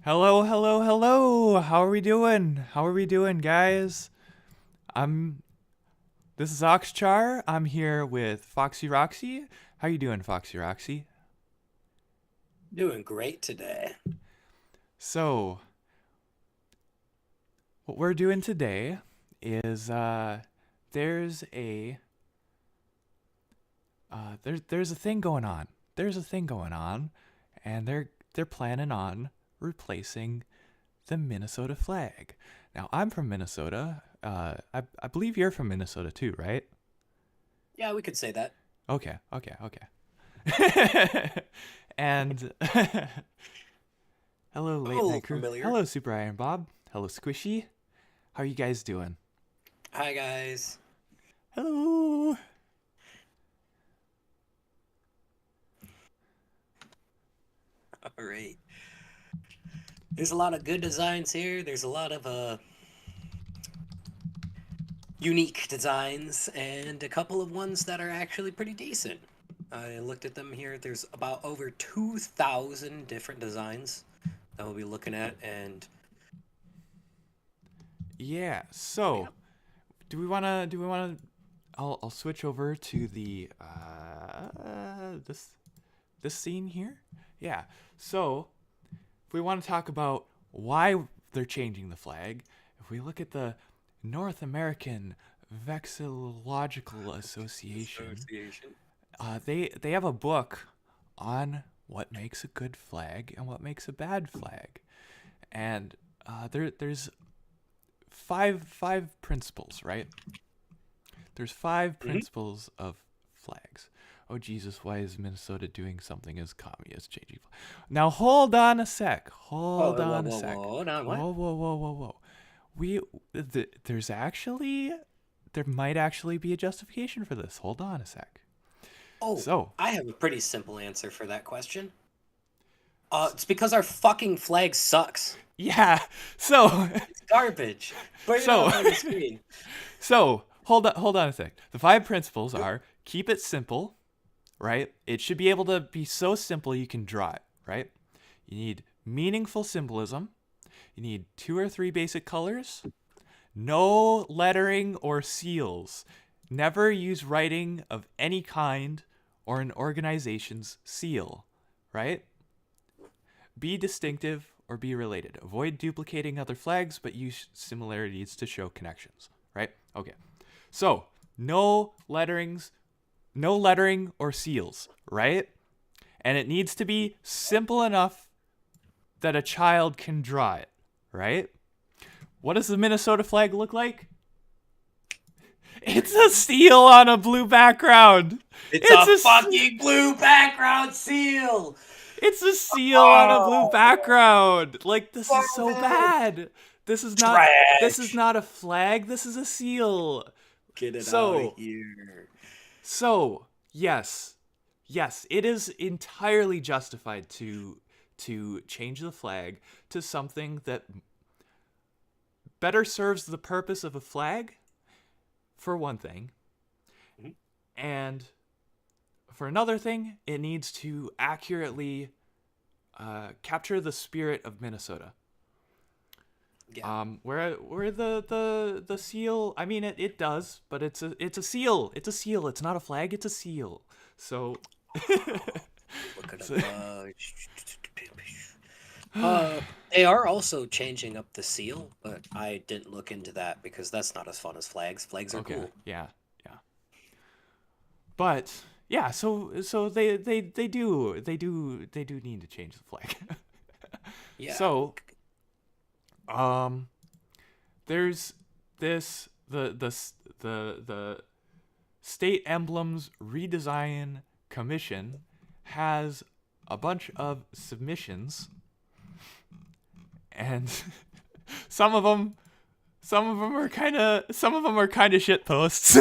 Hello, hello, hello. How are we doing? How are we doing, guys? I'm This is Oxchar. I'm here with Foxy Roxy. How you doing, Foxy Roxy? Doing great today. So, what we're doing today is there's a there's a thing going on. There's a thing going on and they're planning on replacing the Minnesota flag. Now, I'm from Minnesota. I believe you're from Minnesota too, right? Yeah, we could say that. Okay, okay, okay. And hello, I'm a late little night crew. familiar. Hello, Super Iron Bob. Hello, Squishy. How are you guys doing? Hi, guys. Hello. All right. There's a lot of good designs here. There's a lot of unique designs and a couple of ones that are actually pretty decent. I looked at them here. There's about over 2,000 different designs that we'll be looking at, and Yeah. yeah. So, do we wanna? I'll switch over to the this scene here. Yeah. So, if we want to talk about why they're changing the flag, if we look at the North American Vexillological Association, Association. they have a book on what makes a good flag and what makes a bad flag, and there's five principles, right? There's five Hmm. principles of flags. Oh Jesus, why is Minnesota doing something as communist changing? Now hold on a sec. Hold Oh, whoa, on a whoa, sec. whoa. Hold on, what? Whoa, whoa, whoa, whoa, whoa. We there's actually there might actually be a justification for this. Hold on a sec. Oh, So, I have a pretty simple answer for that question. It's because our fucking flag sucks. yeah. So, It's garbage. Bring it so, up on the screen. so hold on a sec. The five principles are keep it simple, right? It should be able to be so simple you can draw it, right? You need meaningful symbolism. You need two or three basic colors. No lettering or seals. Never use writing of any kind or an organization's seal, right? Be distinctive or be related. Avoid duplicating other flags, but use similarities to show connections, right? Okay. So, no lettering or seals, right? And it needs to be simple enough that a child can draw it, right? What does the Minnesota flag look like? It's a seal on a blue background. It's It's a a fucking blue background seal. it's a seal on a blue Oh, background. Like this is so garbage. bad. This is not this is Trash. not a flag. This is a seal. Get it out of So, here. yes. Yes, it is entirely justified to change the flag to something that better serves the purpose of a flag for one thing, Mhm. and for another thing, it needs to accurately capture the spirit of Minnesota. Yeah. Where the seal, I mean it does, but it's a seal. It's a seal. It's not a flag. It's a seal. So, Look at so up. They are also changing up the seal, but I didn't look into that because that's not as fun as flags. Flags are okay, cool. yeah, yeah. But yeah, so they do need to change the flag. Yeah. So um, there's this the state emblems redesign commission has a bunch of submissions, and some of them some of them are kind of shit posts.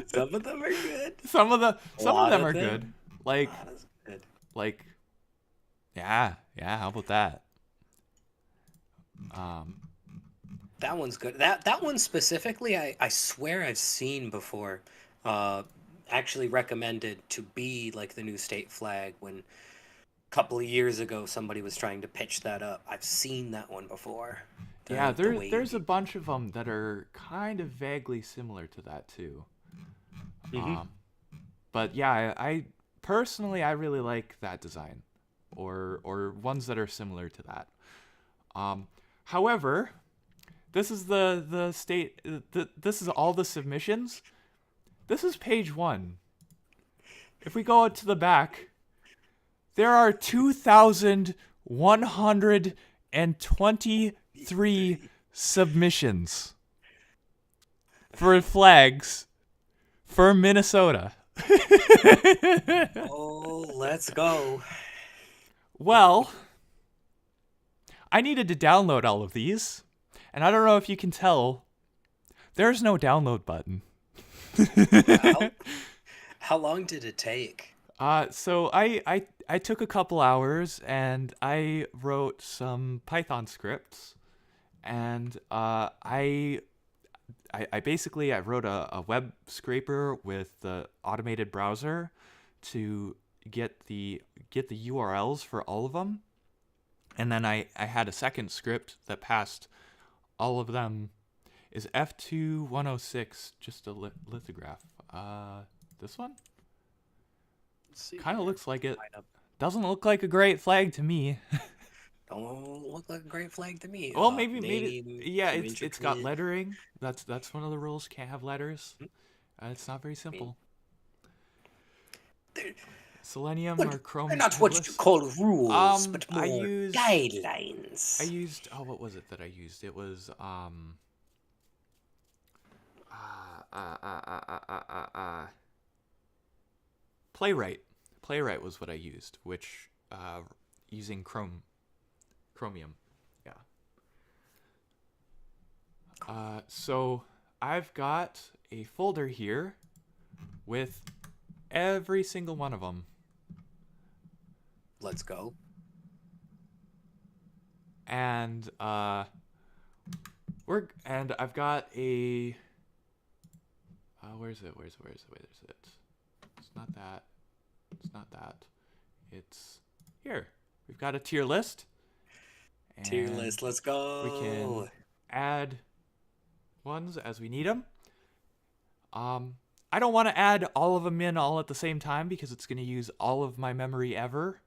Some of them are good. A Some of lot them of are good. them, Like not as good. like yeah, how about that? Um That one's good. That one specifically, I swear I've seen before. Uh, Actually recommended to be like the new state flag when couple of years ago, somebody was trying to pitch that up. I've seen that one before. Yeah, The there's a wavy. bunch of them that are kind of vaguely similar to that too. Hmm. Um, but yeah, I personally I really like that design, or ones that are similar to that. Um, however, this is the state. This is all the submissions. This is page one. If we go to the back, there are 2,123 submissions for flags for Minnesota. Oh, let's go. Well, I needed to download all of these, and I don't know if you can tell, there's no download button. How how long did it take? So I took a couple hours and I wrote some Python scripts, and I basically I wrote a web scraper with the automated browser to get the URLs for all of them, and then I had a second script that passed all of them. Is F2106 just a lithograph? This one Let's see kind of here. looks like it. Line up. Doesn't look like a great flag to me. Don't look like a great flag to me. Well, maybe Name yeah. too It's got intricate. lettering. That's one of the rules. Can't have letters. Hmm, It's not very I mean, simple. they're, Selenium what, or they're Chrome not what you headless. call rules, Um, but I more used I guidelines. used oh what was it that I used? It was Playwright. Playwright was what I used, which using Chromium. Yeah. So I've got a folder here with every single one of them, Let's go. and I've got a where's it? Where's it? It's not that. It's not that. It's here. We've got a tier list, Tier and list. Let's we can go. add ones as we need them. I don't want to add all of them in all at the same time because it's going to use all of my memory ever,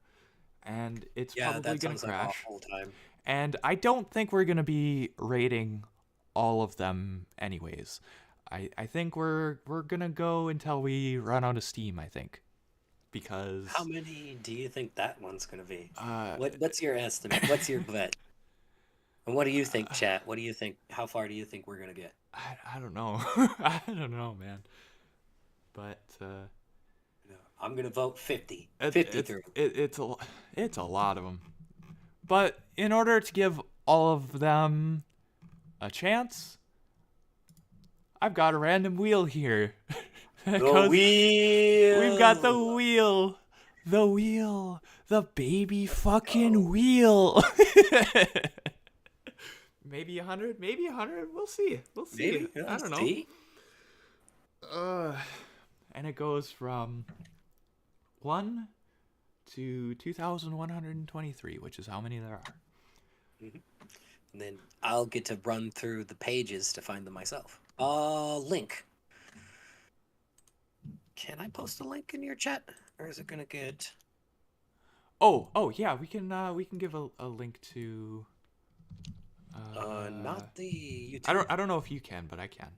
and it's Yeah, probably that going to sounds like crash. awful time. And I don't think we're going to be rating all of them anyways. I think we're going to go until we run out of steam, I think. How Because many do you think that one's gonna be? uh What's your estimate? What's your bet? And what do you think, chat? What do you think? How far do you think we're gonna get? I don't know. I don't know, man. But No, I'm gonna vote 50. it, 50 it's through. it's a lot of them. But in order to give all of them a chance, I've got a random wheel here. The Because we've got the wheel. wheel. The wheel. The baby fucking Go. wheel. Maybe 100, maybe 100. We'll see. We'll see. Maybe. Yeah, I don't know. see? Uh, and it goes from 1 to 2,123, which is how many there are. Mhm. And then I'll get to run through the pages to find them myself. Link. Can I post a link in your chat? Or is it gonna get... Oh, yeah, we can give a link to Not the I YouTube. don't know if you can, but I can.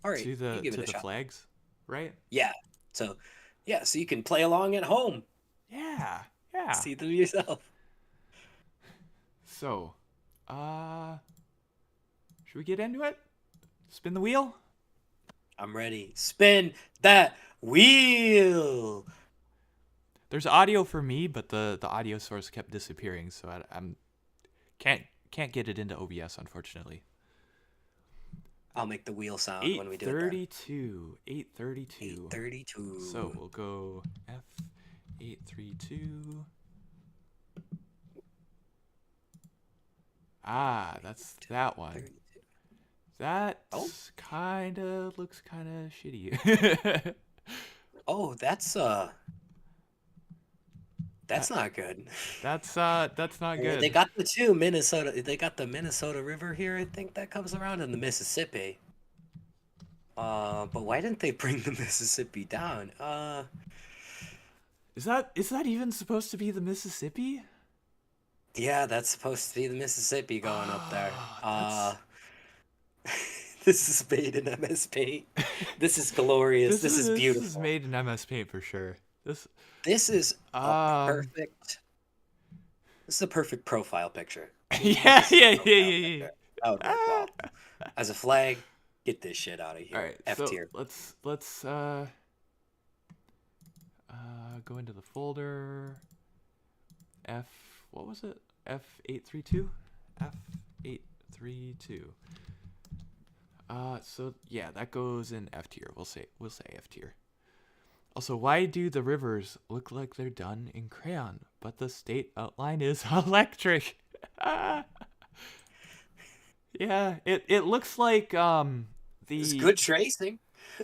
Alright, you give To it a the shot. flags, right? Yeah. So, yeah, so you can play along at home. Yeah. Yeah. See them yourself. So, should we get into it? Spin the wheel? I'm ready. Spin that wheel. There's audio for me, but the audio source kept disappearing, so I'm can't get it into OBS, unfortunately. I'll make the wheel sound when we do it. 832. 832. 832. So we'll go F832. Ah, that's that one. 32. That Oh. looks kind of shitty. Oh, that's That's not good. That's not They good. got the two Minnesota. They got the Minnesota River here. I think that comes around in the Mississippi. But why didn't they bring the Mississippi down? Is that even supposed to be the Mississippi? Yeah, that's supposed to be the Mississippi going up there. That's This is made in MS Paint. This is glorious. This is this is beautiful. made in MS Paint for sure. This This is a um perfect. This is a perfect profile picture. yeah, This is a yeah, yeah, profile yeah, picture. That would work yeah. well. As a flag, get this shit out of All here. right, F so tier. let's go into the folder. F what was it? F832. F832. So yeah, that goes in F tier. We'll say F tier. Also, why do the rivers look like they're done in crayon, but the state outline is electric? Yeah, it looks like It's the good tracing.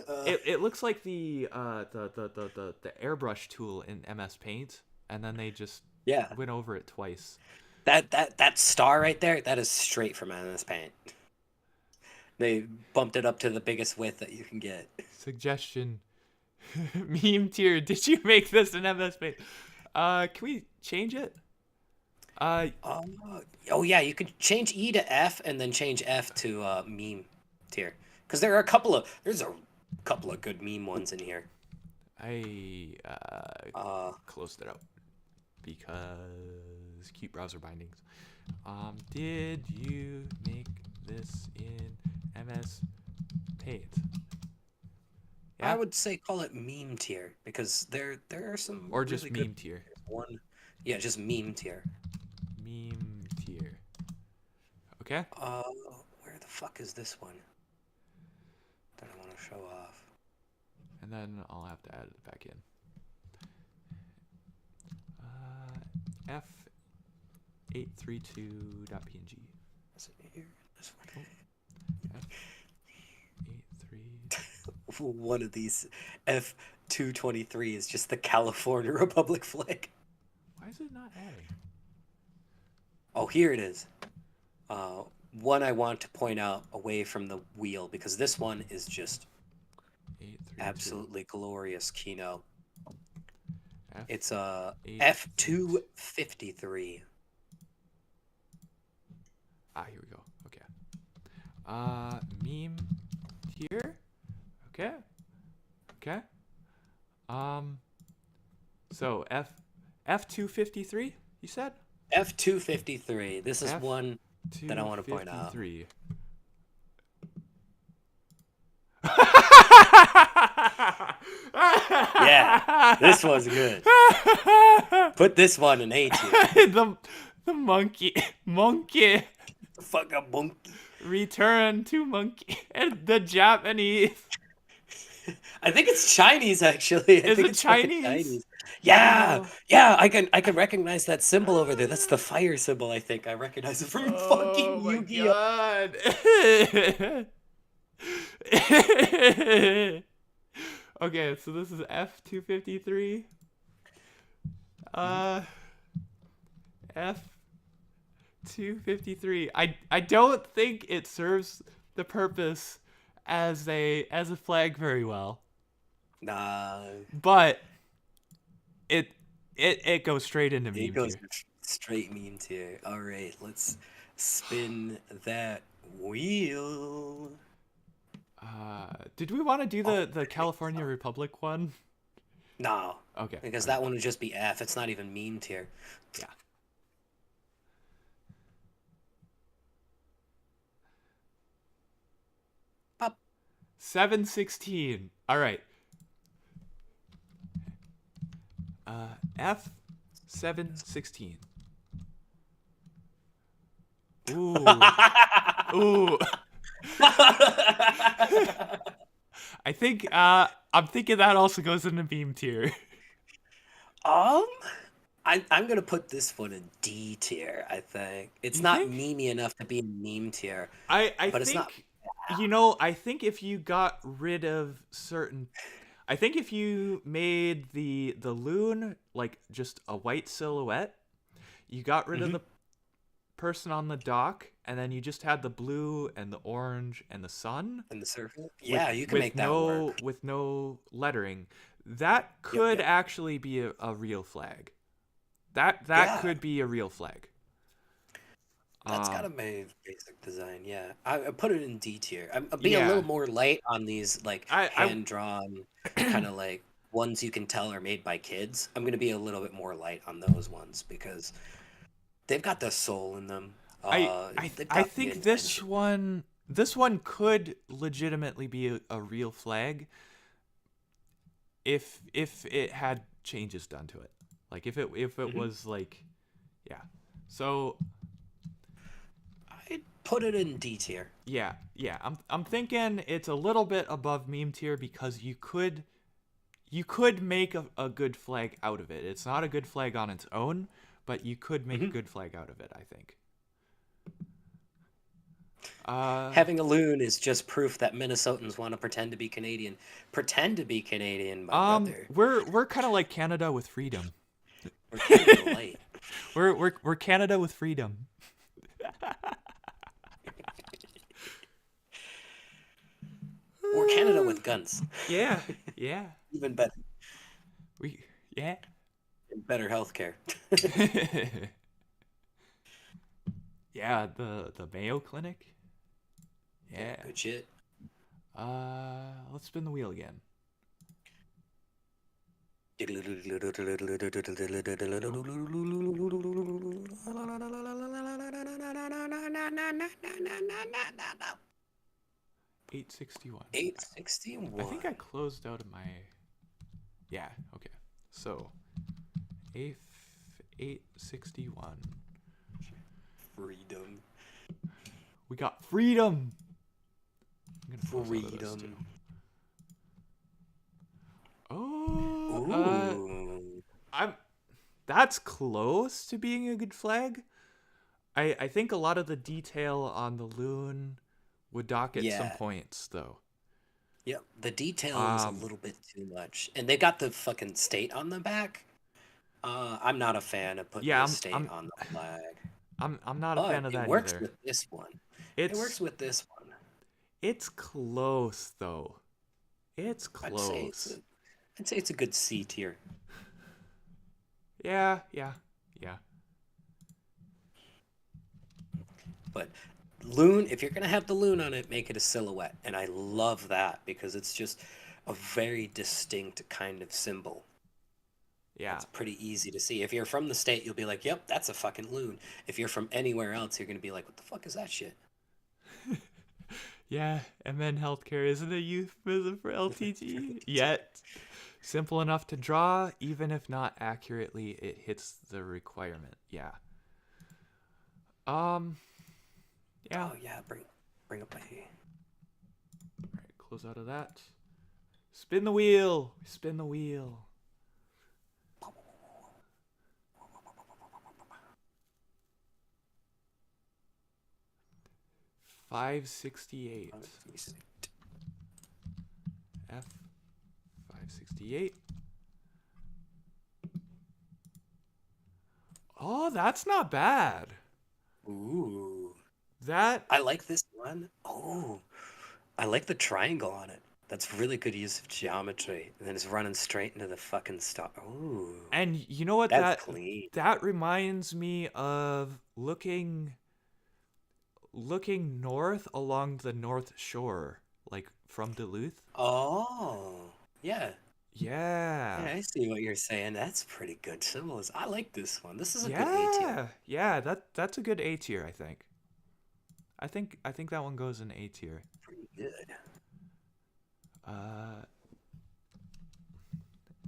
Uh, it looks like the airbrush tool in MS Paint, and then they just yeah, went over it twice. that star right there, that is straight from MS Paint. They bumped it up to the biggest width that you can get. Suggestion. Meme tier. Did you make this in MS Paint? Can we change it? Uh, Uh, oh yeah, you could change E to F and then change F to meme tier. Because there's a couple of good meme ones in here. I Uh, closed it out because cute browser bindings. Did you make this in MS Paint? I Yeah, would say call it meme tier because there are some or just really good meme tier. one. Yeah, just meme tier. Meme tier. Okay. Uh, where the fuck is this one that I want to show off? And then I'll have to add it back in. F832.png. Is it here? This one. F83. One of these F223 is just the California Republic flag. Why is it not adding? Oh, here it is. One I want to point out away from the wheel because this one is just 832. absolutely glorious Kino. F It's 8. F253. Here we go. Okay. Meme tier. Okay. Okay. So F253. You said F253. This is one that I want to point out. F253. Yeah, this one's good. Put this one in A tier. the monkey Fuck a monkey. return to monkey and the Japanese. I think it's Chinese actually. I Is think it it's fucking Chinese? Yeah, Oh. yeah. I can recognize that symbol over there. That's the fire symbol. I think I recognize it from Oh fucking my Yu-Gi-Oh. god. Okay, so this is F253. F253. I don't think it serves the purpose as a flag very well. Nah, But it goes straight into it meme goes tier. straight meme tier. All right, let's spin that wheel. Did we want to do Oh, the California Republic one? No, Okay. because Okay. that one would just be F. It's not even meme tier. Yeah. Pop. 716. All right. F716. Ooh. Ooh. I think I'm thinking that also goes into meme tier. Um, I'm gonna put this one in D tier. I think it's You not think? memey enough to be in meme tier, I but it's not. think I think if you got rid of certain I think if you made the loon like just a white silhouette, you got rid of Hmm. the person on the dock, and then you just had the blue and the orange and the sun In the circle. with Yeah, you can make that work. with no lettering. That Yep, could yep. actually be a real flag. That Yeah, could be a real flag. that's got Um, a basic design. Yeah, I put it in D tier. I'll be a yeah, little more light on these like I hand drawn, kind of like ones you can tell are made by kids. I'm gonna be a little bit more light on those ones because they've got the soul in them. They've I got the think intention. this one could legitimately be a real flag if it had changes done to it. Like if it Hmm. was like yeah. So I'd put it in D tier. yeah. I'm thinking it's a little bit above meme tier because you could make a good flag out of it. It's not a good flag on its own, but you could make a Hmm. good flag out of it, I think. Uh Having a loon is just proof that Minnesotans want to pretend to be Canadian. Pretend to be Canadian, my brother. we're kind of like Canada with freedom. We're Canada light. We're Canada with freedom. We're Canada with guns. Yeah, yeah. Even better. We yeah. And better healthcare. Yeah, the Mayo Clinic. Yeah, Yeah. good shit. Let's spin the wheel again. Nope. 861. I think 861. I closed out of my. Yeah. Okay. So, 861. Freedom. We got freedom. I'm gonna close out of this too. Freedom. Oh, Ooh. I'm. That's close to being a good flag. I think a lot of the detail on the loon would dock at some Yeah. points though. Yep. The detail is a Um, little bit too much. And they got the fucking state on the back. I'm not a fan of putting yeah, the state on the flag. I'm not a But fan of it that works either. with this one. It works It's with this one. it's close though. It's I'd say it's close. a I'd say it's a good C tier. Yeah, yeah, yeah. But loon, if you're gonna have the loon on it, make it a silhouette. And I love that because it's just a very distinct kind of symbol. Yeah. That's pretty easy to see. If you're from the state, you'll be like, "Yep, that's a fucking loon." If you're from anywhere else, you're gonna be like, "What the fuck is that shit?" Yeah, and then healthcare isn't a euphemism for LTG yet. Simple enough to draw, even if not accurately, it hits the requirement. Yeah. Um, yeah. All Oh yeah, bring up my. right, close out of that. Spin the wheel. Spin the wheel. 568. F 568. Oh, that's not bad. Ooh, That I like this one. Oh, I like the triangle on it. That's really good use of geometry. And then it's running straight into the fucking star. Ooh, and you know what that's clean. that reminds me of looking north along the North Shore, like from Duluth. Oh, yeah. Yeah. Yeah, I see what you're saying. That's pretty good symbolism. I like this one. This is a good A tier. Yeah. Yeah, that's a good A tier, I think. I think that one goes in A tier. Pretty good. Uh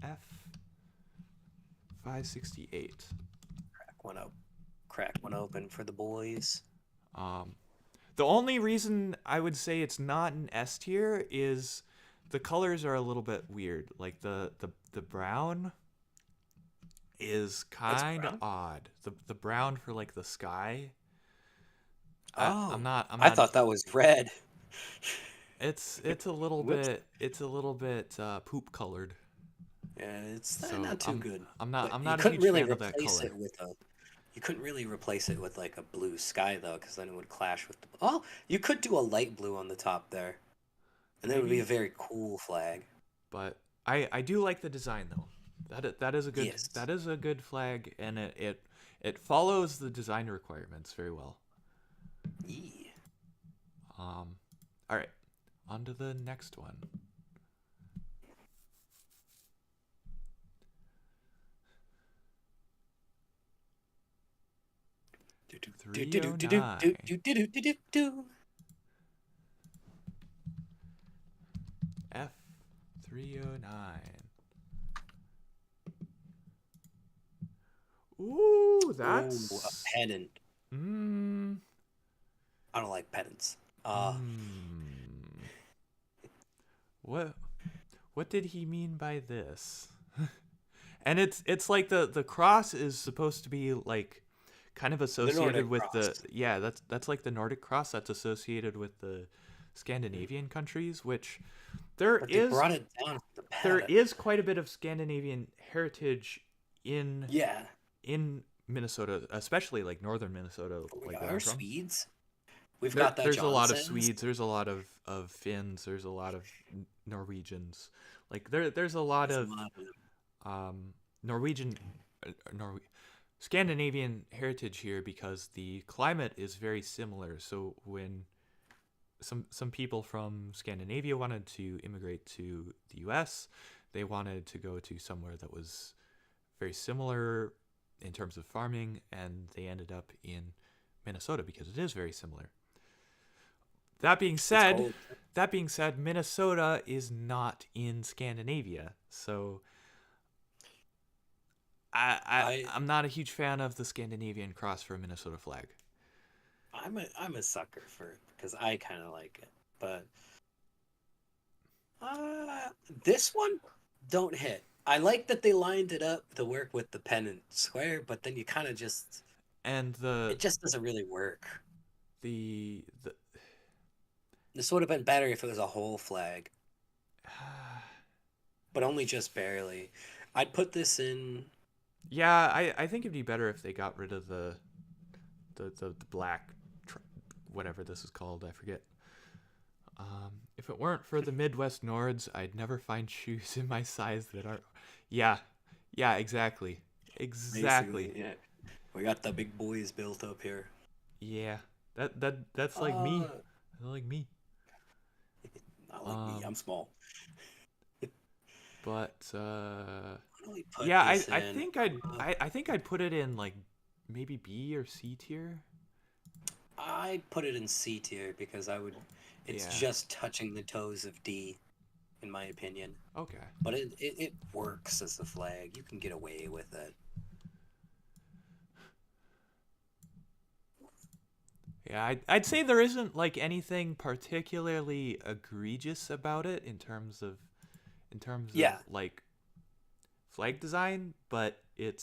F 568. Crack one up. Crack one open for the boys. Um the only reason I would say it's not an S tier is the colors are a little bit weird. Like the brown is It's kind of brown. odd. The brown for like the sky. Oh, I'm I not thought that was red. It's a little Whoops. bit poop colored. Yeah, it's So not too good. But I'm you not a couldn't huge really fan of that replace color. it with a. You couldn't really replace it with like a blue sky though, because then it would clash with the. Oh, you could do a light blue on the top there, and then it would be a Maybe, very cool flag. but I do like the design though. Yes. that is a good flag, and it follows the design requirements very well. Yeah. Um, all right, on to the next one. Do do do do do do do 309 do do do do do do. F 309. Ooh, Oh, a that's pedant. mm, I don't like pedants. mm. What what did he mean by this? And it's like the cross is supposed to be like kind of The associated Nordic with the cross. yeah, that's like the Nordic cross that's associated with the Scandinavian countries, which there But they is brought it down to the there pedant. is quite a bit of Scandinavian heritage in Yeah. in Minnesota, especially like northern Minnesota, Oh my like God, where our I'm from. Swedes. We've got the There's a lot of Johnsons. Swedes, there's a lot of Finns, there's a lot of Norwegians. Like there's a lot There's a of lot of them. Norwegian Nor- Scandinavian heritage here because the climate is very similar. So when some people from Scandinavia wanted to immigrate to the US, they wanted to go to somewhere that was very similar in terms of farming, and they ended up in Minnesota because it is very similar. That being It's said, cold. Minnesota is not in Scandinavia, so I I'm not a huge fan of the Scandinavian cross for a Minnesota flag. I'm a sucker for it because I kind of like it. But uh, this one don't hit. I like that they lined it up to work with the pennant square, but then you kind of just And it just doesn't really work. the This would have been better if it was a whole flag, but only just barely. I'd put this in. yeah, I think it'd be better if they got rid of the black whatever this is called, I forget. If it weren't for the Midwest Nords, I'd never find shoes in my size that are. Yeah, yeah, exactly, Basically, exactly. yeah. We got the big boys built up here. Yeah, that's like Uh, me, like me. Not like me. Um, I'm small. but Why don't we put yeah, this in? I think I'd put it in like maybe B or C tier. I'd put it in C tier because I would. It's Yeah. just touching the toes of D, in my opinion. Okay. But it works as a flag. You can get away with it. Yeah, I'd say there isn't like anything particularly egregious about it in terms of Yeah, like flag design, but it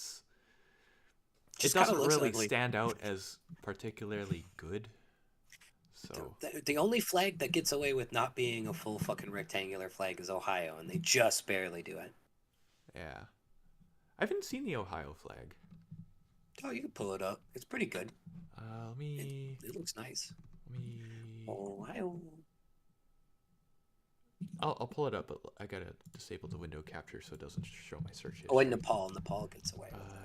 just kind of doesn't looks really ugly. stand out as particularly good. So, The only flag that gets away with not being a full fucking rectangular flag is Ohio, and they just barely do it. yeah. I haven't seen the Ohio flag. Oh, you can pull it up. It's pretty good. Let It me it looks nice. let me Ohio. I'll pull it up, but I gotta disable the window capture so it doesn't show my search Oh, and history. Nepal. Nepal gets away with it.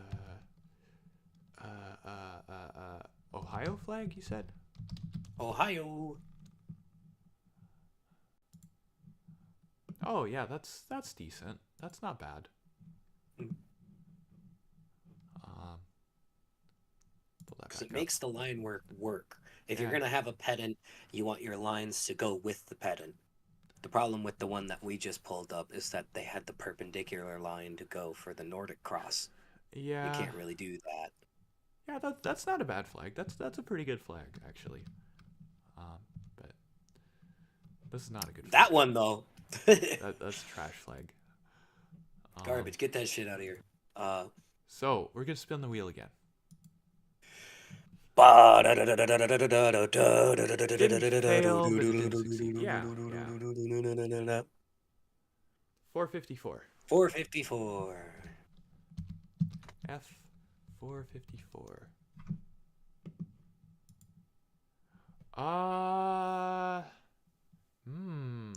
Uh, uh, uh, Ohio flag, you said? Ohio. Oh yeah, that's decent. That's not bad. Um, pull that Because it back up. makes the line work. If you're Yeah, gonna have a pedant, you want your lines to go with the pedant. The problem with the one that we just pulled up is that they had the perpendicular line to go for the Nordic cross. You yeah, can't really do that. yeah. That's not a bad flag. That's a pretty good flag actually. But this is not a good flag. That one though, That's a trash flag. garbage. Get that shit out of here. Uh, So we're gonna spin the wheel again. Didn't fail, but it didn't succeed. Yeah, yeah. 454. 454. F 454. Uh hmm.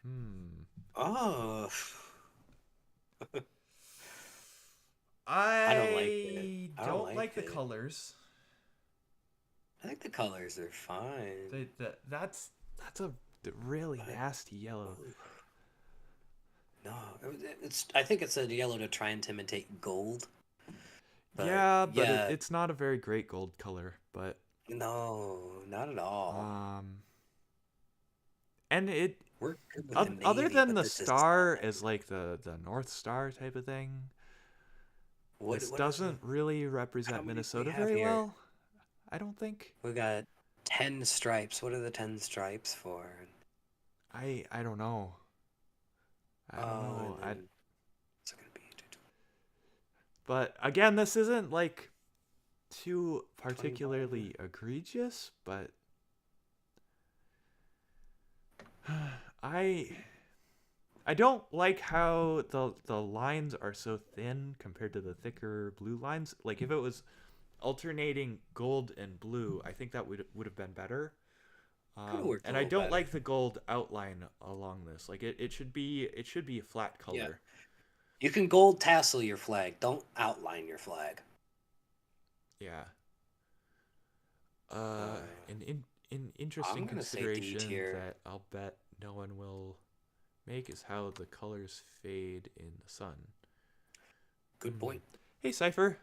Hmm. Oh, I don't like it. I I don't don't like like the it. colors. I think the colors are fine. That's a really But nasty yellow. ooh, no, it's. I think it's a yellow to try and imitate gold. But Yeah, but yeah, it's not a very great gold color, but no, not at all. um and it We're good with the other navy, than but the the star design. as like the North Star type of thing, this What are the? doesn't really How represent many do we Minnesota have very here? well, I don't think. We got 10 stripes. What are the 10 stripes for? I don't know. I don't Oh, and know. I then it's gonna be But again, this isn't like too 21. particularly egregious, but I I don't like how the lines are so thin compared to the thicker blue lines. Like if it was alternating gold and blue, I think that would have been better. Could have worked a And I little don't better. like the gold outline along this. Like it should be a flat Yeah. color. You can gold tassel your flag. Don't outline your flag. Yeah. Uh, An I'm interesting gonna say D consideration tier. that I'll bet no one will make is how the colors fade in the sun. Good Hmm. point. Hey, Cypher.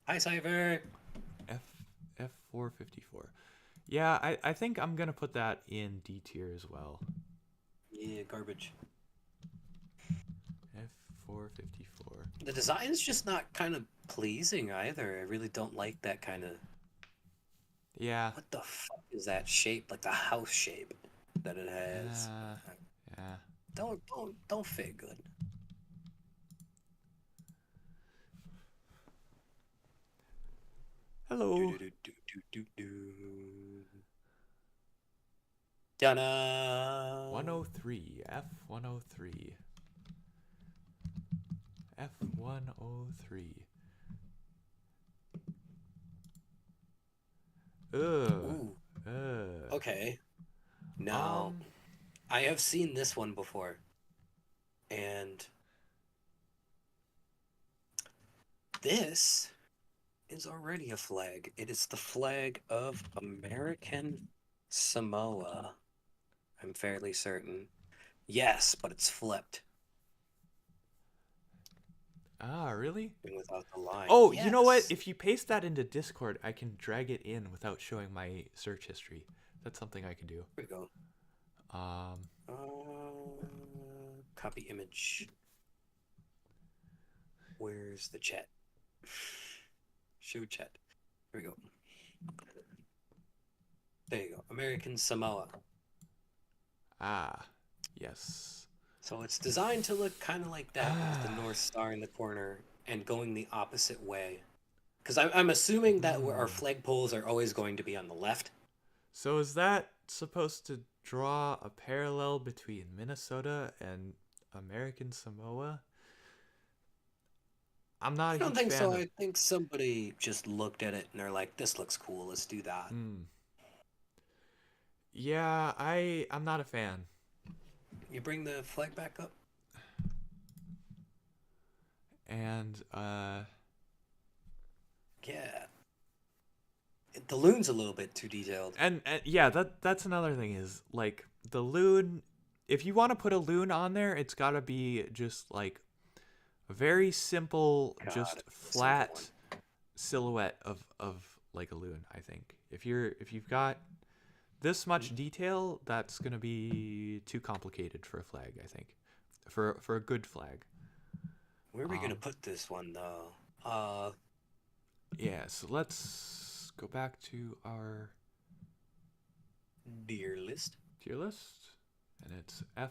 Hi, Cypher. F F454. Yeah, I think I'm gonna put that in D tier as well. Yeah, garbage. F454. The design is just not kind of pleasing either. I really don't like that kind of. Yeah. What the fuck is that shape? Like the house shape that it has. Uh, yeah. Don't fit good. Do Hello. do do do do do do. Ta-da! 103. F103. F103. Ugh. Ooh. Ugh. Okay. Now Um. I have seen this one before, and this is already a flag. It is the flag of American Samoa. I'm fairly certain. Yes, but it's flipped Ah, really? and without the line. Oh, you know what? Yes. If you paste that into Discord, I can drag it in without showing my search history. That's something I can do. Here we go. Um, Copy image. Where's the chat? Show chat. Here we go. There you go. American Samoa. ah, yes. So it's designed to look kind of like that with the North Star in the corner and going the opposite way. Because I'm assuming that our Hmm. flagpoles are always going to be on the left. So is that supposed to draw a parallel between Minnesota and American Samoa? I'm not I a don't huge think so. fan of. I think somebody just looked at it and they're like, this looks cool. Let's do that. Hmm. Yeah, I'm not a fan. You bring the flag back up? And Yeah. The loon's a little bit too detailed. and yeah, that's another thing is like the loon. If you want to put a loon on there, it's got to be just like a very simple, God, just it's a simple one. flat silhouette of like a loon. I think if you've got this much detail, that's gonna be too complicated for a flag. I think for a good flag. Where are we gonna Um, put this one though? yeah. So let's go back to our Deer list. tier list, and it's Uh,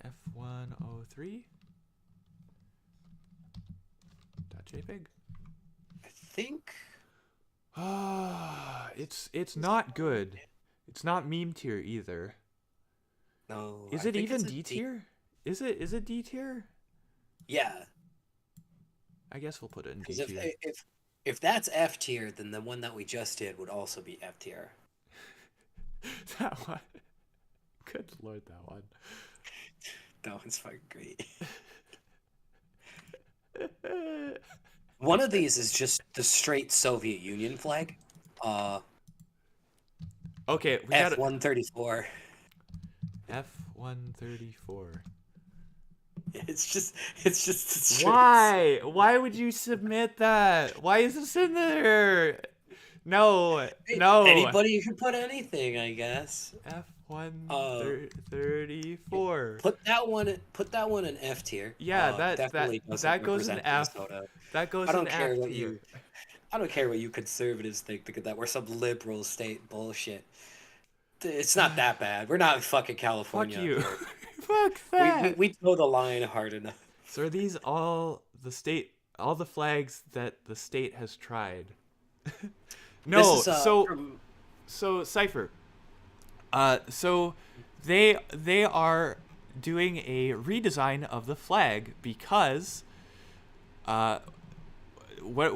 F103 .jpg. I think It's not good. It's not meme tier either. No, Is I it think even it's a D D. tier? Is it D tier? Yeah, I guess we'll put it in D because tier. if that's F tier, then the one that we just did would also be F tier. That one. Good lord, that one. That one's fucking great. One of these is just the straight Soviet Union flag. Uh, Okay, we got F-134. F-134. It's just the straight. Why? Why would you submit that? Why is this in there? No, no. Anybody can put anything, I guess. Uh, F-134. put that one in F tier. Yeah, that that Definitely doesn't that goes in represent F. Minnesota. That I goes in don't care F what tier. I don't care what you conservatives think that we're some liberal state bullshit. It's not that bad. We're not in fucking Fuck California up you. here. Fuck We that. we toe the line hard enough. So are these all the flags that the state has tried? This No, is from so Cypher. So they are doing a redesign of the flag because uh what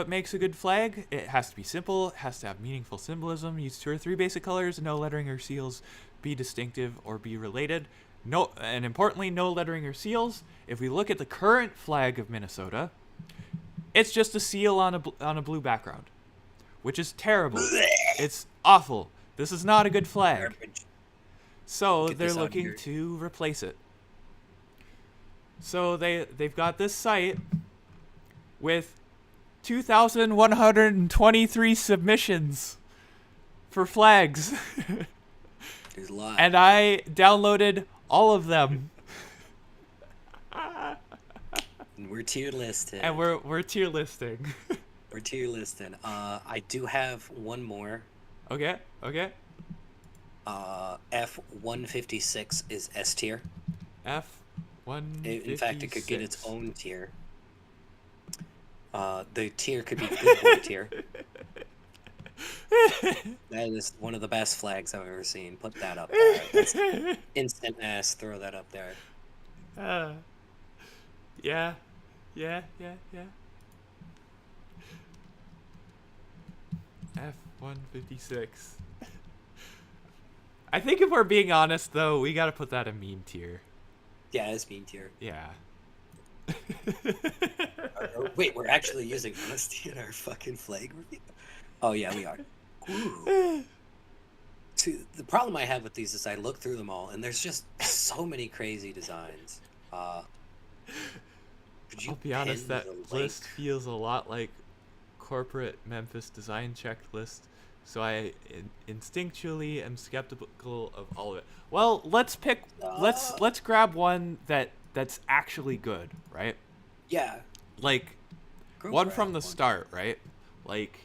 makes a good flag? It has to be simple, it has to have meaningful symbolism, use 2 or 3 basic colors, no lettering or seals, be distinctive or be related. No, and importantly, no lettering or seals. If we look at the current flag of Minnesota, it's just a seal on a blue background, which is terrible. It's awful. This is not a good flag. garbage. So Get they're this out looking here. to replace it. So they've got this site with 2,123 submissions for flags. There's a lot. And I downloaded all of them. And we're tier listed. And we're tier listing. We're tier listed. I do have one more. Okay. F-156 is S tier. F-156. In fact, it could get its own tier. The tier could be good boy tier. That is one of the best flags I've ever seen. Put that up there. That's instant ass. Throw that up there. Yeah. F-156. I think if we're being honest, though, we gotta put that in meme tier. Yeah, it's mean tier. Yeah. Wait, we're actually using honesty in our fucking flag review? Oh, yeah, we are. Ooh. See, the problem I have with these is I look through them all, and there's just so many crazy designs. Could you I'll be honest, pin that the link? list feels a lot like corporate Memphis design checklist, so I instinctually am skeptical of all of it. Well, let's pick. Let's grab one that's actually good, right? Yeah. Like Go one grab from the one. start, right? Like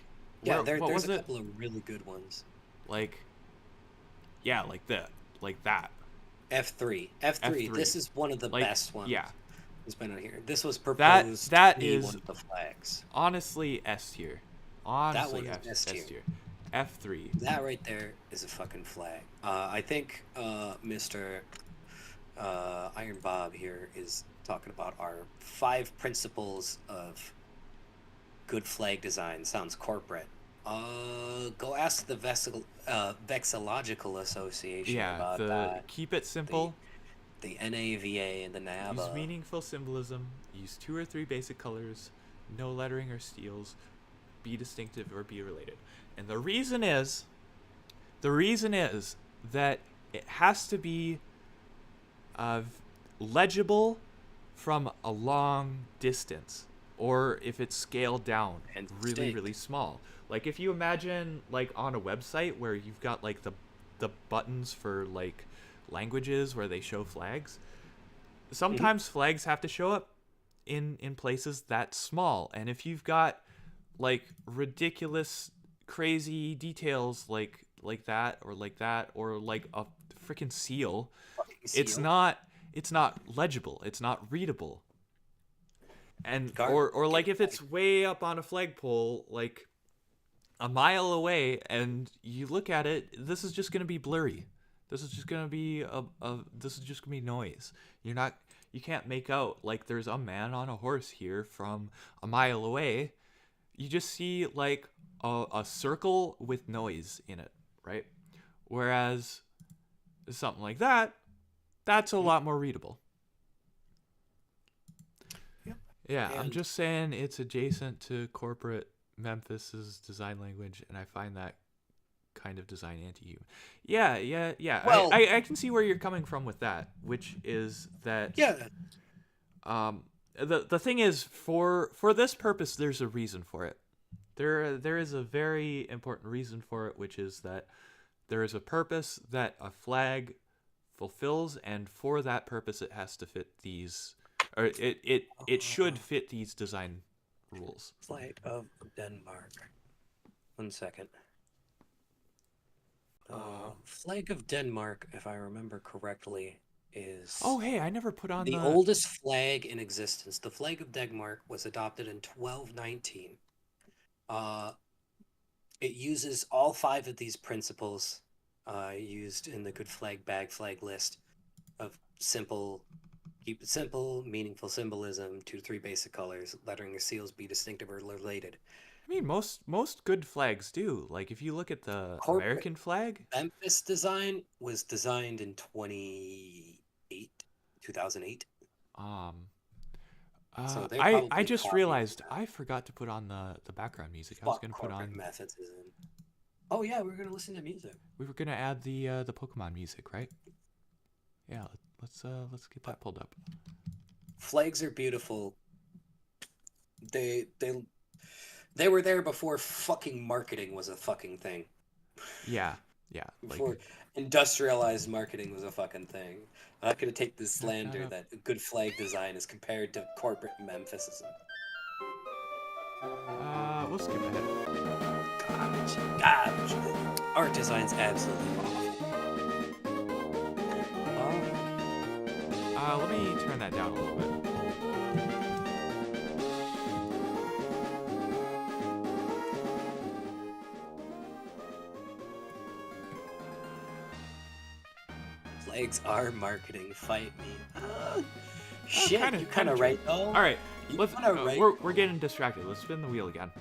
Yeah, what there's was a it? couple of really good ones. Like yeah, like that, like that. F3. F3. F3. This is one of the Like best ones. yeah, It's been on here. This was proposed that to be is one of the flags. honestly S tier. Honestly, That one is S tier. F3. That right there is a fucking flag. I think Mr. Iron Bob here is talking about our 5 principles of good flag design. Sounds corporate. Go ask the Vexillological Association Yeah, about the that. keep it simple. The NAVA and the NAVA. Use meaningful symbolism. Use 2 or 3 basic colors. No lettering or steals. Be distinctive or be related. And the reason is that it has to be legible from a long distance, or if it's scaled down And really distinct. really small. Like if you imagine like on a website where you've got like the buttons for like languages where they show flags. Sometimes flags have to show up in places that small, and if you've got like ridiculous crazy details like that or like a freaking seal, it's Seal. not legible, it's not readable. And Gar- or like if it's way up on a flagpole, like a mile away, and you look at it, this is just going to be blurry. This is just going to be this is just going to be noise. You can't make out like there's a man on a horse here from a mile away. You just see like a circle with noise in it, right? Whereas something like that, that's a lot more readable. Yep. Yeah, And I'm just saying it's adjacent to corporate Memphis's design language, and I find that kind of design anti-human. Yeah. well, I can see where you're coming from with that, which is that yeah, the thing is for this purpose there's a reason for it. There is a very important reason for it, which is that there is a purpose that a flag fulfills, and for that purpose it has to fit these, or it should fit these design rules. Flag of Denmark. 1 second. Flag of Denmark, if I remember correctly, is Oh, hey, I never put on the oldest flag in existence. The flag of Denmark was adopted in 1219. It uses all 5 of these principles used in the Good Flag, Bad Flag list of keep it simple, meaningful symbolism, 2 to 3 basic colors, lettering or seals be distinctive or related. I mean, most good flags do. Like, if you look at the Corporate American flag, Memphis design was designed in 2008. So they're I probably just copied realized that. I forgot to put on the background music. I was Fuck gonna put corporate on. methods isn't. Oh yeah, we're gonna listen to music. We were gonna add the Pokemon music, right? Yeah, let's get that pulled up. Flags are beautiful. They were there before fucking marketing was a fucking thing. Yeah. Before Like, industrialized marketing was a fucking thing. I'm not gonna take this Shut that slander up. that good flag design is compared to corporate Memphisism. We'll skip ahead. Garbage. Art design's absolutely awful. Let me turn that down a little bit. Flags are marketing. Fight me. Shit, kinda- you kind kinda of true. right though. All right, You let's. kinda right. We're getting distracted. Let's spin the wheel again.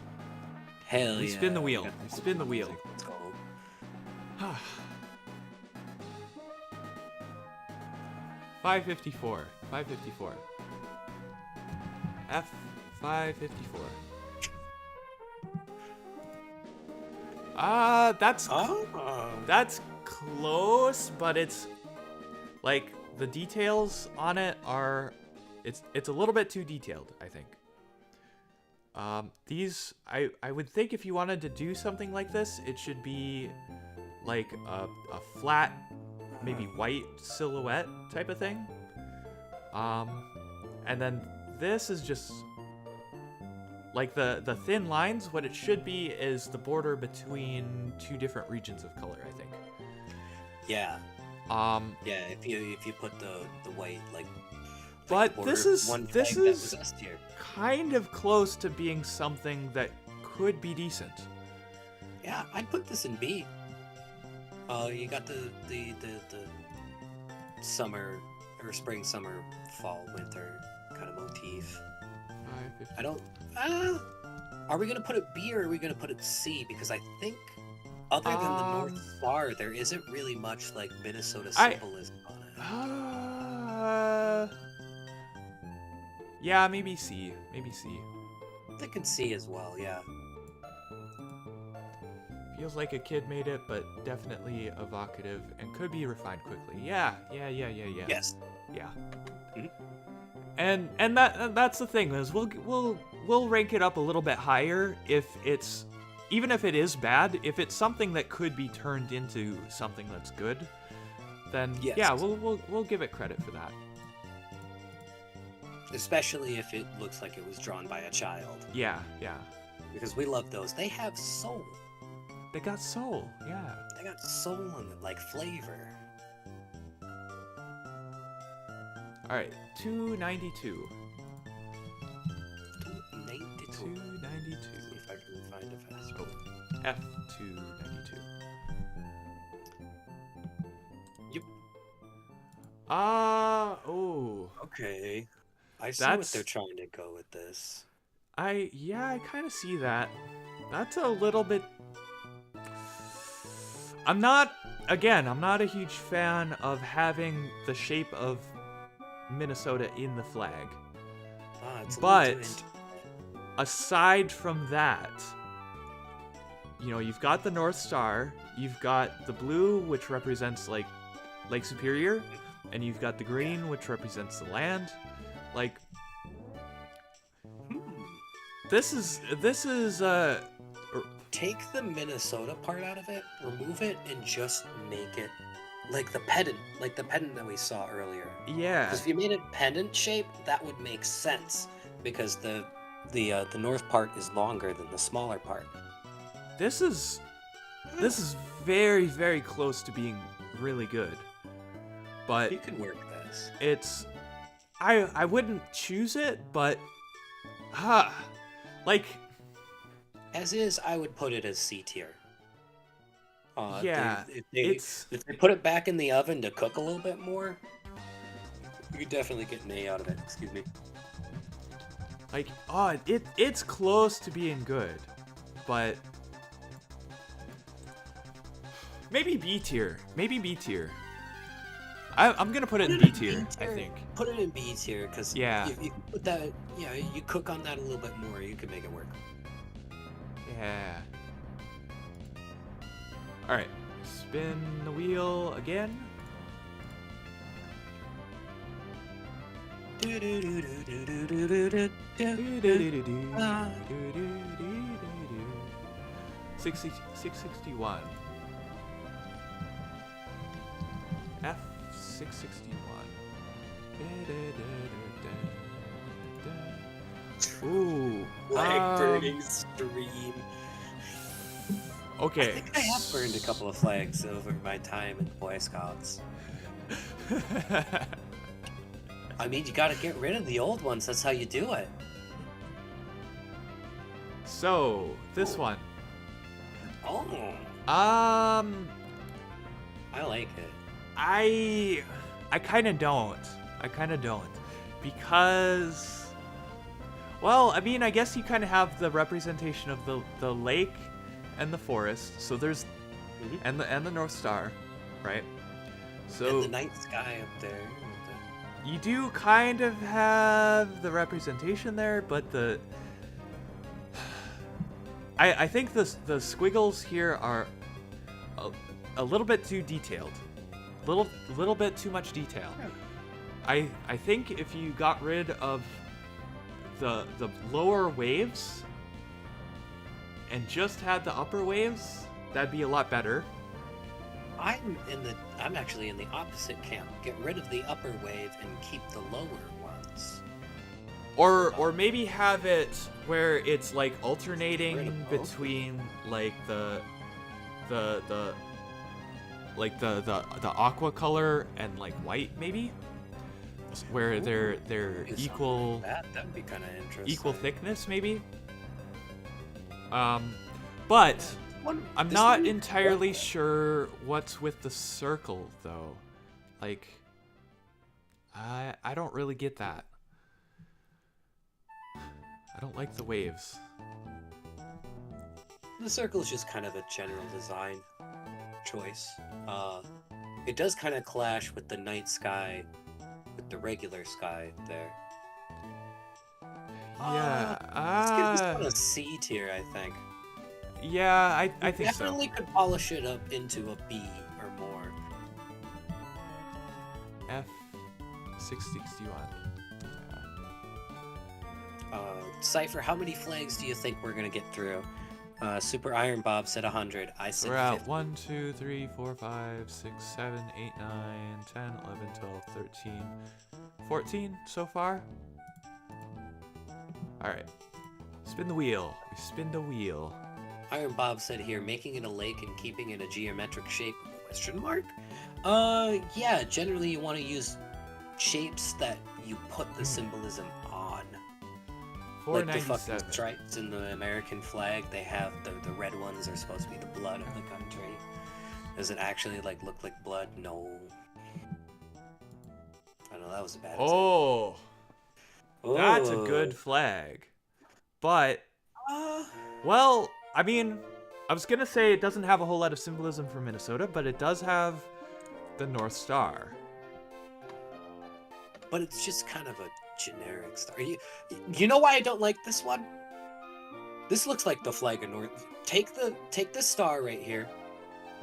Hell We yeah. spin the wheel. Got We spin the wheel. Let's go. 554. 554. F 554. That's close, but it's like the details on it are it's a little bit too detailed, I think. These I would think if you wanted to do something like this, it should be like a flat, maybe white silhouette type of thing. And then this is just like the thin lines. What it should be is the border between 2 different regions of color, I think. Yeah. Yeah. If you put the white But border, this is one this flag that is was S tier. kind of close to being something that could be decent. Yeah, I'd put this in B. You got the summer or spring, summer, fall, winter kind of motif. 550. I don't. Are we gonna put it B or are we gonna put it C? Because I think, other than the North Star, there isn't really much like Minnesota symbolism on it. Yeah, maybe C. Maybe C. I think it's C as well. Yeah. Feels like a kid made it, but definitely evocative and could be refined quickly. Yeah. Yes. Yeah. Mhm. And that's the thing is we'll rank it up a little bit higher if it's, even if it is bad, if it's something that could be turned into something that's good, then Yes. yeah, we'll give it credit for that. Especially if it looks like it was drawn by a child. Yeah. Because we love those. They have soul. They got soul. Yeah. They got soul in it, like flavor. All right, 292. 292. 292. See if I can find it fast. F292. Yep. Oh. Okay. I see what they're That's trying to go with this. I kind of see that. That's a little bit. I'm not a huge fan of having the shape of Minnesota in the flag. It's a little too But aside from that, you've got the North Star, you've got the blue, which represents like Lake Superior, and you've got the green, which represents the land. Like, this is take the Minnesota part out of it, remove it, and just make it like the pendant that we saw earlier. yeah. Because if you made it pendant shape, that would make sense because the north part is longer than the smaller part. This is very, very close to being really good. But You could work this. it's I wouldn't choose it, but like, As is, I would put it as C tier. yeah, If they put it back in the oven to cook a little bit more, you could definitely get an A out of it. Excuse me. like, it's close to being good, but maybe B tier. I'm gonna put it in B tier, I think. Put it in B tier because Yeah. if you put that, you cook on that a little bit more, you can make it work. Yeah. All right. Spin the wheel again. Ah. 661. F661. Ooh. Flag burning stream. Okay. I think I have burned a couple of flags over my time in Boy Scouts. I mean, you gotta get rid of the old ones. That's how you do it. So, this one. Oh, I like it. I kind of don't. Because, well, I mean, I guess you kind of have the representation of the lake and the forest. So there's and the North Star, right? So And the night sky up there. you do kind of have the representation there, but I think the squiggles here are a little bit too detailed. Little bit too much detail. I think if you got rid of the lower waves and just had the upper waves, that'd be a lot better. I'm actually in the opposite camp. Get rid of the upper wave and keep the lower ones. Or maybe have it where it's like Rid alternating of both? between like the aqua color and like white, maybe, where they're Do something equal like that would be kind of interesting. equal thickness, maybe. But I'm not entirely sure what's with the circle though. Like, I don't really get that. I don't like the waves. The circle is just kind of a general design choice. It does kind of clash with the night sky, with the regular sky there. Yeah, Let's give this one a C tier, I think. yeah, I think so. Definitely could polish it up into a B or more. F661. Cypher, how many flags do you think we're gonna get through? Super Iron Bob said 100. I said We're at 50. 1, 2, 3, 4, 5, 6, 7, 8, 9, 10, 11, 12, 13, 14 so far. Alright. Spin the wheel. We spin the wheel. Iron Bob said here, making it a lake and keeping it a geometric shape? Question mark? Yeah. Generally, you want to use shapes that you put the symbolism on. Like the fucking 497. stripes in the American flag, they have the red ones are supposed to be the blood of the country. Does it actually like look like blood? No. I know that was a bad Oh, example. that's a good flag. But, Uh, well, I mean, I was going to say it doesn't have a whole lot of symbolism for Minnesota, but it does have the North Star. but it's just kind of a generic star. You know why I don't like this one? This looks like the flag of North. Take the star right here,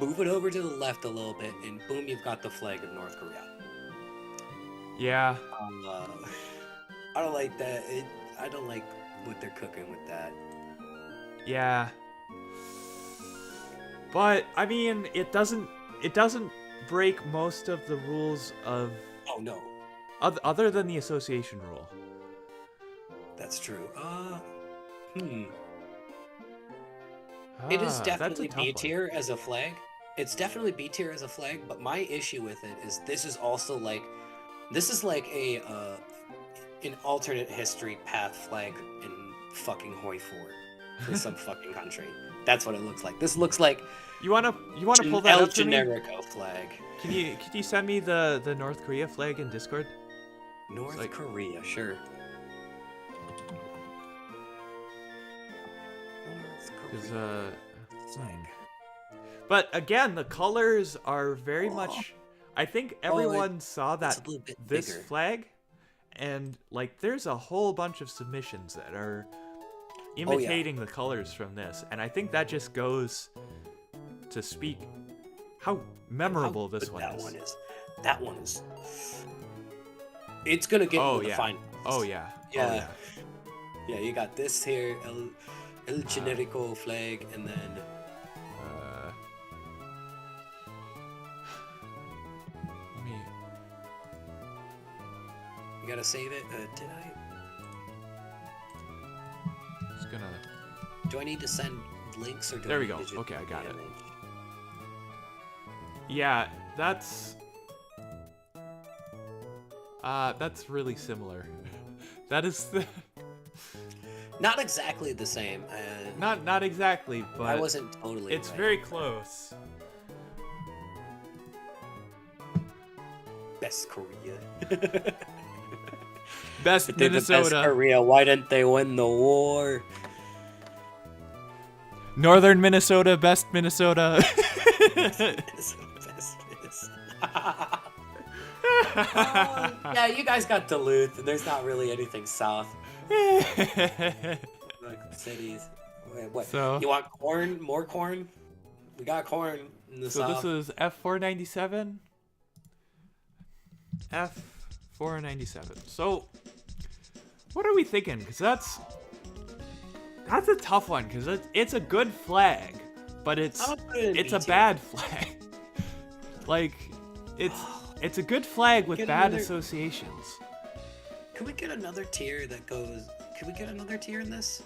move it over to the left a little bit, and boom, you've got the flag of North Korea. Yeah. I don't like that. I don't like what they're cooking with that. Yeah. But, I mean, it doesn't break most of the rules of... Oh, no. Other than the association rule. That's true. It is definitely B tier as a flag. It's definitely B tier as a flag, but my issue with it is this is also like... This is like a, an alternate history path flag in fucking Hoi 4 for some fucking country. That's what it looks like. This looks like... You wanna pull that up for me? El Generico flag. Can you send me the North Korea flag in Discord? North Korea, sure. North Because Korea flag. But again, the colors are very much. I think everyone saw that a little bit this bigger. flag, and like there's a whole bunch of submissions that are imitating the colors from this, and I think that just goes to speak how memorable this one is. That one is. It's gonna get into the yeah. finals. Oh yeah. Yeah. Oh yeah. Yeah, you got this here, El Generico flag, and then Let me. you gotta save it. Did I? Just gonna. Do I need to send links or do There I we need go. to just Okay, I got it. image? Yeah, that's really similar. That is Not exactly the same. not exactly, but I wasn't totally. it's right. very close. Best Korea. Best They're the Minnesota. best Korea. Why didn't they win the war? Northern Minnesota, best Minnesota. Yeah, you guys got Duluth, and there's not really anything south. Like cities. Wait, what? So- You want corn? More corn? We got corn in the So south. this is F497. F497. So, what are we thinking? Because that's a tough one. Because it's a good flag, but it's I'm gonna put it in a B tier. bad flag. Like, it's a good flag with Get bad another- associations. Can we get another tier that goes? Can we get another tier in this?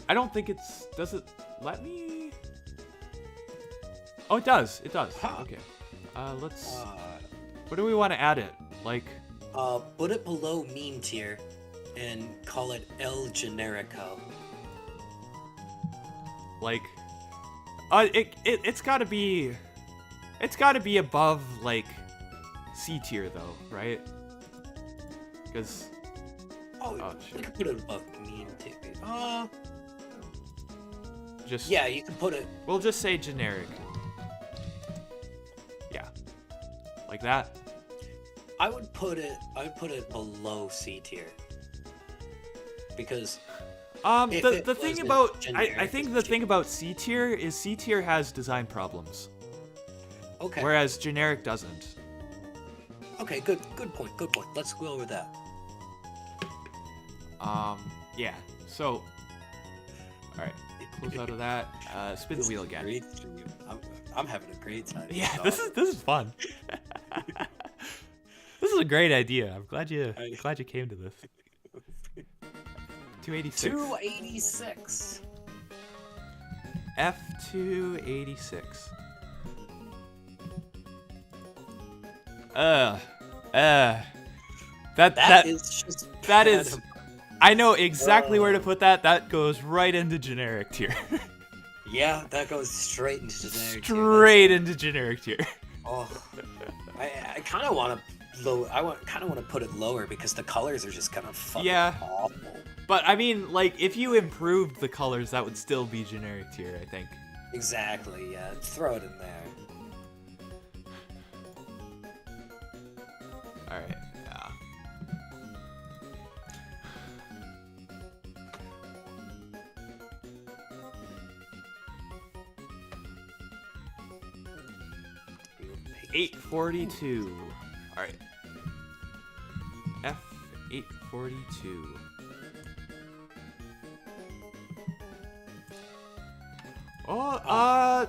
I don't think it's. Does it let me? Oh, it does. It does. Huh. Okay. Let's. What do we want to add it? Like. Put it below meme tier, and call it El Generico. Like, it's gotta be above like C tier though, right? Because Oh, shit. we can put it above meme tier. just Yeah, you can put it. we'll just say generic. Yeah, like that. I would put it below C tier. Because If The it thing wasn't about I generic, think it's the cheap. thing about C tier is C tier has design problems, okay, whereas generic doesn't. okay, good point. Let's go over that. Yeah. So, all right, close out of that. Spin the wheel again. Great stream. I'm having a great time. Yeah, this is fun. This is a great idea. I'm glad you came to this. 286. 286. F286. That That is just that bad. is I know exactly where to put that. That goes right into generic tier. Yeah, that goes straight into generic tier. Straight into generic tier. Oh, I kind of want to low. Kind of want to put it lower because the colors are just kind of fucking awful. But I mean, like, if you improved the colors, that would still be generic tier, I think. Exactly. Yeah, throw it in there. All right. Yeah. $842. All right. F842. Oh,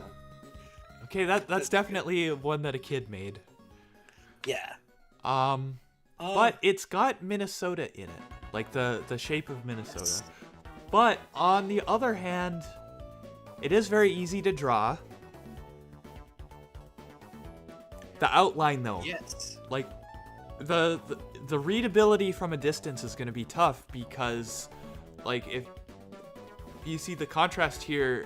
okay, that's definitely one that a kid made. Yeah. But it's got Minnesota in it, like the shape of Minnesota. Yes. But on the other hand, it is very easy to draw. The outline, though, yes, like the readability from a distance is going to be tough because, like, if you see the contrast here,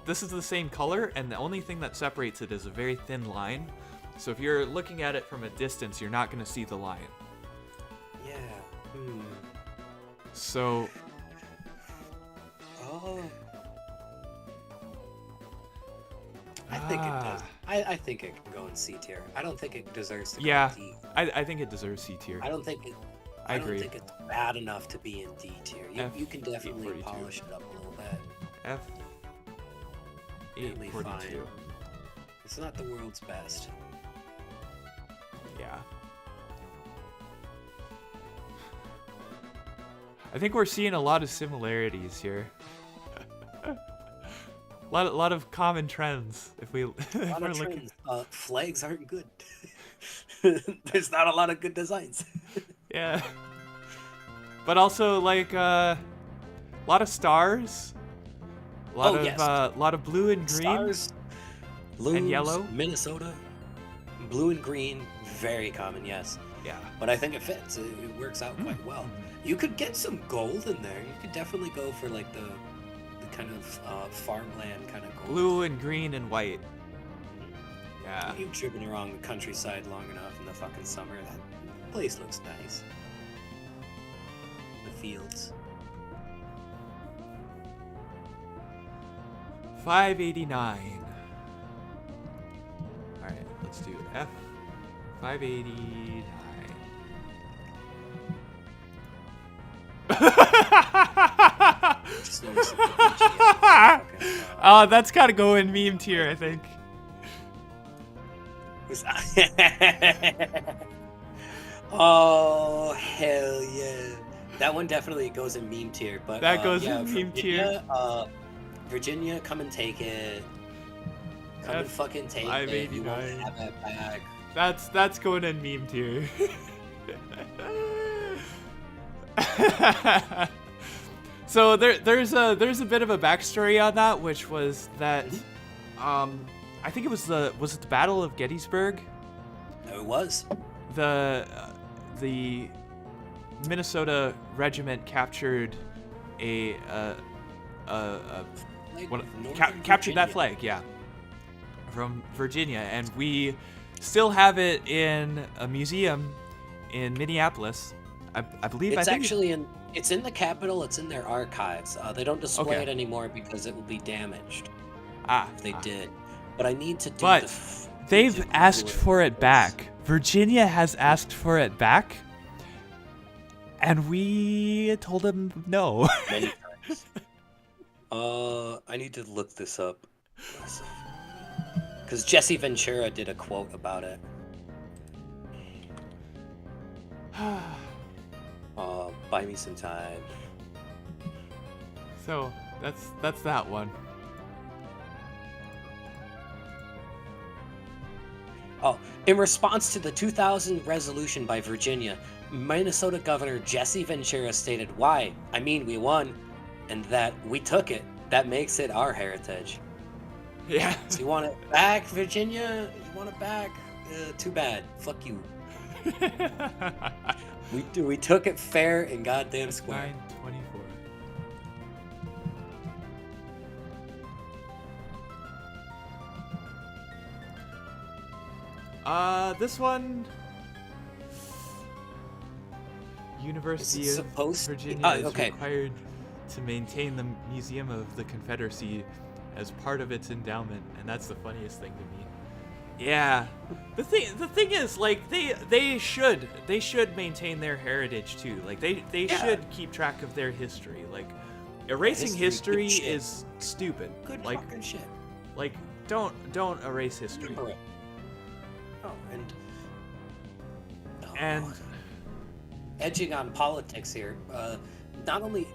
this is the same color, and the only thing that separates it is a very thin line. So if you're looking at it from a distance, you're not going to see the line. Yeah. So. Oh. I think it does. I think it can go in C tier. I don't think it deserves to go in D. I think it deserves C tier. I don't think it. I agree. Don't think it's bad enough to be in D tier. You can definitely polish it up a little bit. F842. It's not the world's best. Yeah. I think we're seeing a lot of similarities here. A lot of common trends. If we, looking, flags aren't good. There's not a lot of good designs. Yeah. But also like a lot of stars. A lot of blue and green. Stars, blues, and yellow. Minnesota, blue and green, very common. Yes. Yeah. But I think it fits. It works out quite well. You could get some gold in there. You could definitely go for like the kind of farmland kind of gold. Blue and green and white. Yeah. You've driven around the countryside long enough in the fucking summer. That place looks nice. The fields. 589. All right, let's do F. 589. Oh, that's gotta go in meme tier, I think. Oh, hell yeah. That one definitely goes in meme tier, but that goes in meme tier. Virginia, come and take it. Come and fucking take it. You won't have that back. That's going in meme tier. So there's a bit of a backstory on that, which was that I think it was the Battle of Gettysburg? It was. The Minnesota regiment captured captured that flag, yeah, from Virginia, and we still have it in a museum in Minneapolis. I believe it's in the Capitol. It's in their archives. They don't display it anymore because it will be damaged. If they did, but I need to do. But they've asked for it back. Virginia has asked for it back, and we told them no. Many times. I need to look this up because Jesse Ventura did a quote about it. Buy me some time. So that's that one. Oh, in response to the 2000 resolution by Virginia, Minnesota Governor Jesse Ventura stated, "Why? I mean, we won, and that we took it. That makes it our heritage." Yeah. So you want it back, Virginia? You want it back? Too bad. Fuck you. We took it fair and goddamn square. 924. This one. University Is it of supposed to be- Virginia is okay. required to maintain the Museum of the Confederacy as part of its endowment, and that's the funniest thing to me. Yeah, the thing is, like, they should maintain their heritage too. Like they Yeah. should keep track of their history. Like erasing history History, good is stupid. Good like fucking shit. like don't erase history. Remember it. Oh, And edging on politics here. Not only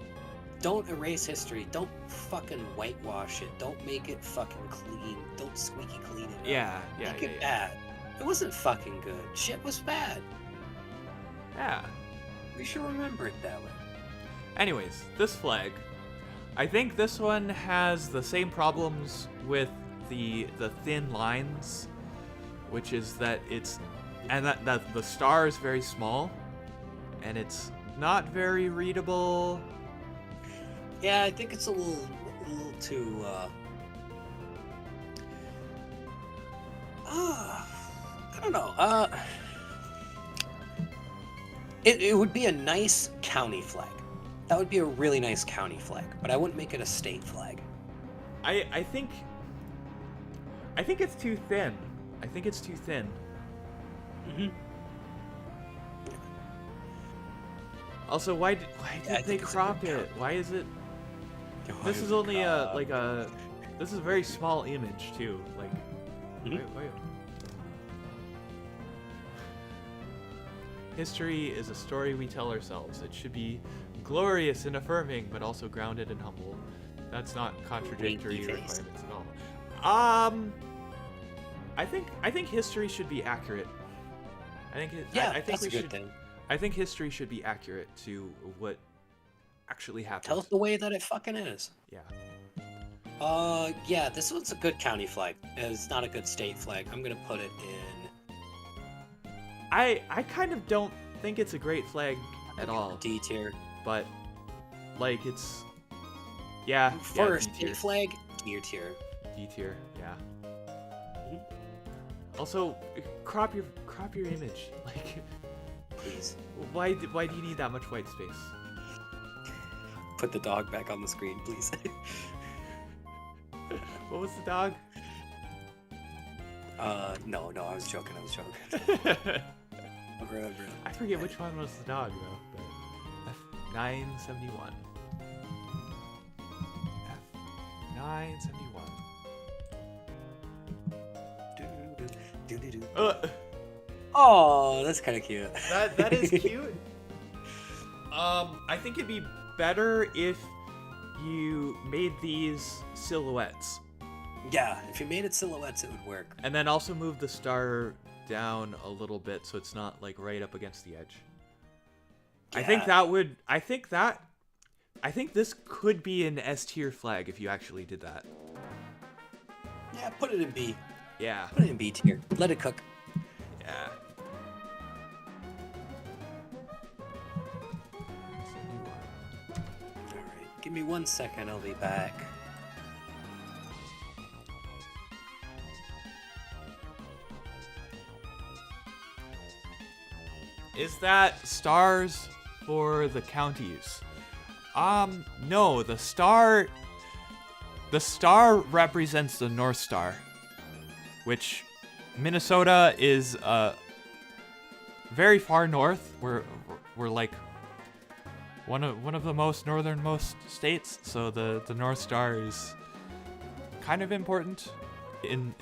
don't erase history, don't fucking whitewash it. Don't make it fucking clean. Don't squeaky clean it. yeah, Make it bad. It wasn't fucking good. Shit was bad. yeah. We should remember it that way. Anyways, this flag, I think this one has the same problems with the thin lines, which is that that the star is very small, and it's not very readable. Yeah, I think it's a little too. I don't know. It would be a nice county flag. That would be a really nice county flag, but I wouldn't make it a state flag. I think it's too thin. I think it's too thin. Mm-hmm. Also, why did I they think it's a crop good it? Why is it? This is only this is a very small image too. Like, Mhm. why? History is a story we tell ourselves. It should be glorious and affirming, but also grounded and humble. That's not contradictory Winky face. requirements at all. I think history should be accurate. I think that's we a good should. thing. I think history should be accurate to what actually happened. Tell it the way that it fucking is. Yeah. Yeah, this one's a good county flag. It's not a good state flag. I'm gonna put it in I kind of don't think it's a great flag at all, D tier. but like it's yeah, For a D tier. state flag, D tier. D tier, yeah. Mhm. Also, crop your image. Like, Please why do you need that much white space? put the dog back on the screen, please. What was the dog? No, I was joking. I forget which one was the dog though. But F971. F971. Oh, that's kind of cute. That is cute. I think it'd be better if you made these silhouettes, Yeah, if you made it silhouettes, it would work. and then also move the star down a little bit so it's not like right up against the edge. I think Yeah. that would. I think this could be an S tier flag if you actually did that. Yeah, put it in B. Yeah. Put it in B tier. Let it cook. Yeah. Alright, give me 1 second, I'll be back. Is that stars for the counties? No, the star represents the North Star, which Minnesota is very far north. We're like one of the most northernmost states, so the North Star is kind of important in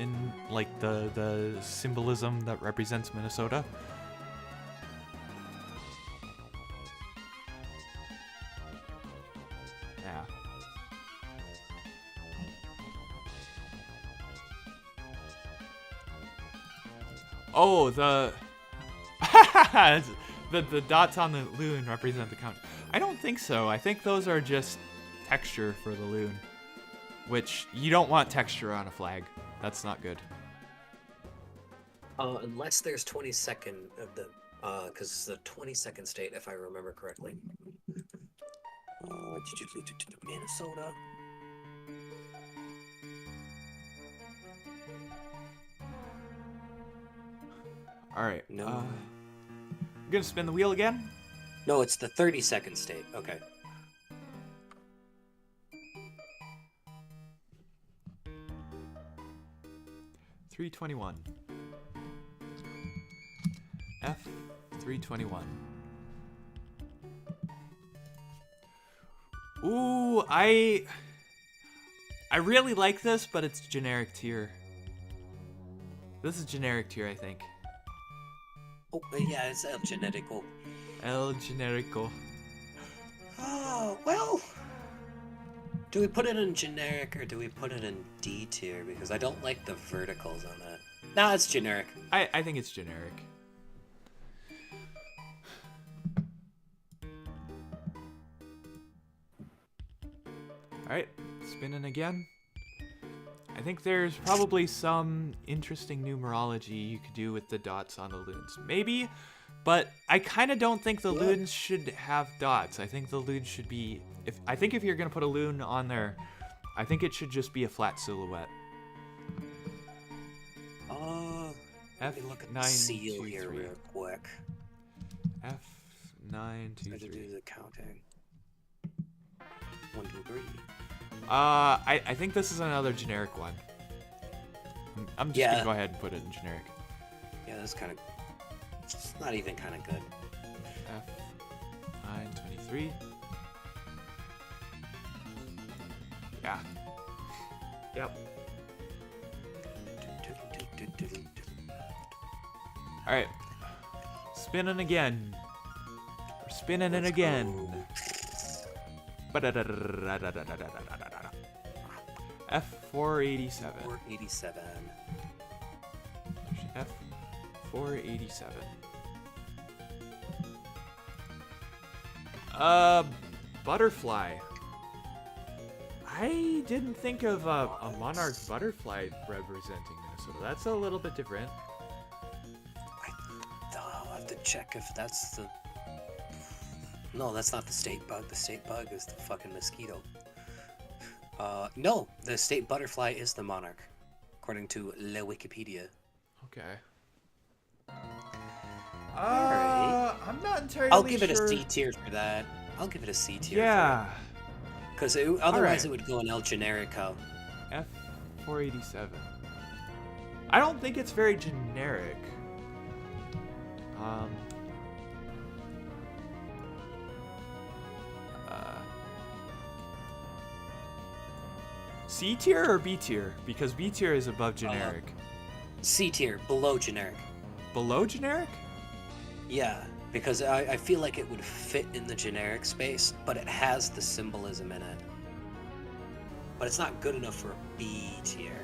like the symbolism that represents Minnesota. Yeah. Oh, the the dots on the loon represent the count. I don't think so. I think those are just texture for the loon, which you don't want texture on a flag. That's not good. Unless there's 22nd of the Because it's the 22nd state, if I remember correctly. Minnesota. All right. No. I'm gonna spin the wheel again. No, it's the 32nd state. Okay. $3.21. F $3.21. Ooh, I really like this, but it's generic tier. This is generic tier, I think. Oh, yeah, it's El Genetico. El Generico. Oh, well. Do we put it in generic or do we put it in D tier? Because I don't like the verticals on that. Nah, it's generic. I think it's generic. Alright, spinning again. I think there's probably some interesting numerology you could do with the dots on the loons. Maybe, but I kind of don't think the loons should have dots. I think the loons should be... if you're going to put a loon on there, I think it should just be a flat silhouette. Let me look at the seal here real quick. F923. I do the counting. 1, 2, 3. I think this is another generic one. I'm just gonna go ahead and put it in generic. Yeah, that's kind of... It's not even kind of good. F923. Yeah. Yep. Alright. Spinning again. We're spinning it again. F487. 487. F487. Butterfly. I didn't think of a monarch butterfly representing Minnesota. That's a little bit different. I'll have to check if that's the... No, that's not the state bug. The state bug is the fucking mosquito. No, the state butterfly is the monarch, according to Le Wikipedia. Okay. Alright. I'm not entirely I'll give sure. it a C tier for that. I'll give it a C tier. Yeah. Because otherwise it would go in El Generico. F487. I don't think it's very generic. C tier or B tier? Because B tier is above generic. C tier, below generic. Below generic? Yeah, because I feel like it would fit in the generic space, but it has the symbolism in it. But it's not good enough for a B tier.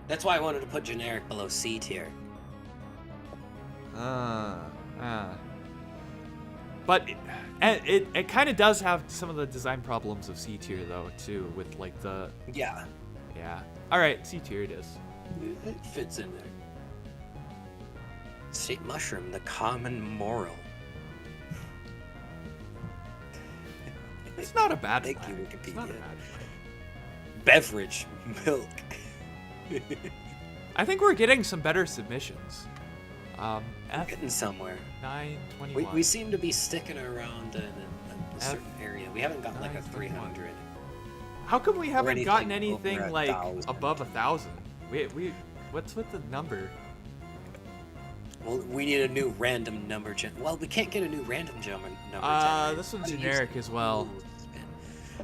That's why I wanted to put generic below C tier. But it kind of does have some of the design problems of C tier though too, with like the... Yeah. Yeah. All right, C tier it is. It fits in there. State mushroom, the common moral. It's not a bad Thank you, flag. Wikipedia. It's not a bad flag. Beverage, milk. I think we're getting some better submissions. We're getting somewhere. F921. We seem to be sticking around in a certain area. We haven't got like a 300. How come we haven't anything gotten over anything 1,000. above 1,000? We what's with the number? Well, we need a new random number well, we can't get a new random number. This one's generic as well.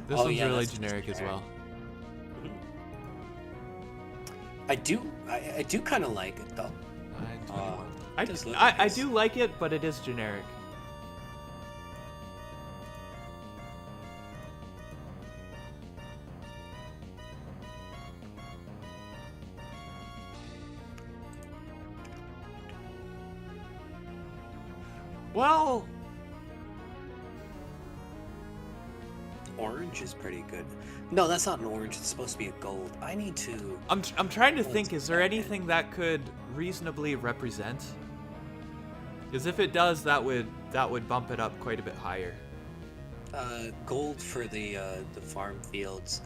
This Oh, one's yeah, really that's generic as well. I do kind of like it though. 921. does look I nice. do like it, but it is generic. Well, Orange is pretty good. No, that's not an orange. It's supposed to be a gold. I need to. I'm trying to think. Is there anything that could reasonably represent? Because if it does, that would bump it up quite a bit higher. Gold for the farm fields.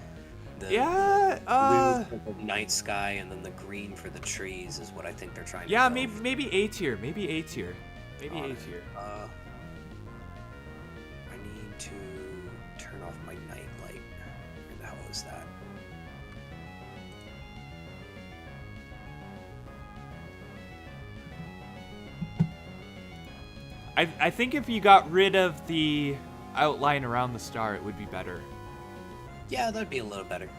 The Yeah. blue for the night sky, and then the green for the trees is what I think they're trying to Yeah. go Maybe A tier. Maybe A tier. Maybe for. A tier. I need to turn off my night light. Where the hell is that? I think if you got rid of the outline around the star, it would be better. Yeah, that'd be a little better.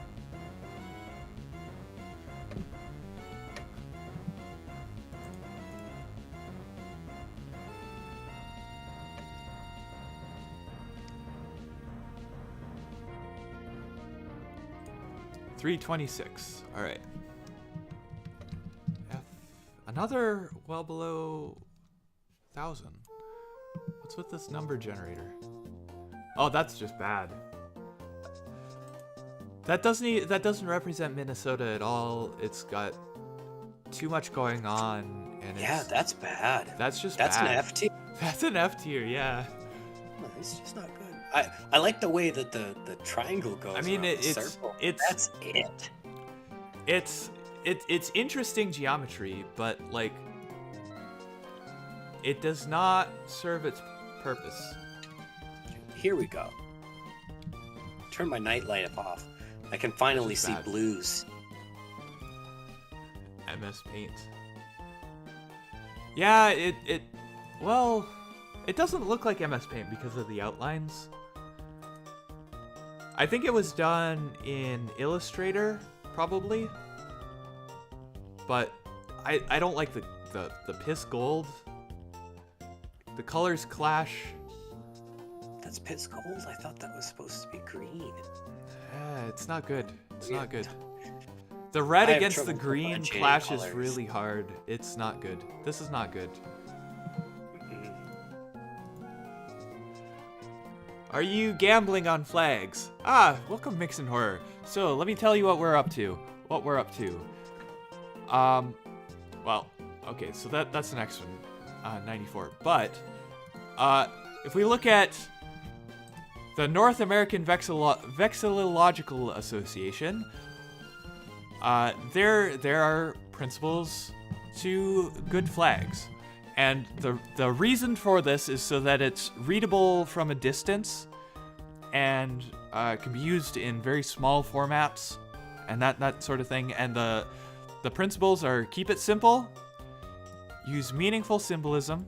$326. All right. Another well below 1,000. What's with this number generator? Oh, that's just bad. That doesn't represent Minnesota at all. It's got too much going on, and That's bad. That's just That's bad. an F tier. That's an F tier, yeah. No, it's just not good. I like the way that the triangle goes. I mean, around the it's circle. That's it. It's interesting geometry, but like it does not serve its purpose. Here we go. Turn my night light off. I can finally see bad. blues. MS Paint. Yeah, it doesn't look like MS Paint because of the outlines. I think it was done in Illustrator, probably. But I don't like the piss gold. The colors clash. That's piss gold? I thought that was supposed to be green. It's not good. It's not good. The red have against the trouble green differentiating clashes colors. really hard. It's not good. This is not good. Are you gambling on flags? Ah, welcome Mixin' Horror. So, let me tell you what we're up to. Well, okay, so that's the next one, 94. But, if we look at the North American Vexillological Association, there are principles to good flags. And the reason for this is so that it's readable from a distance and can be used in very small formats and that sort of thing. And the principles are keep it simple, use meaningful symbolism,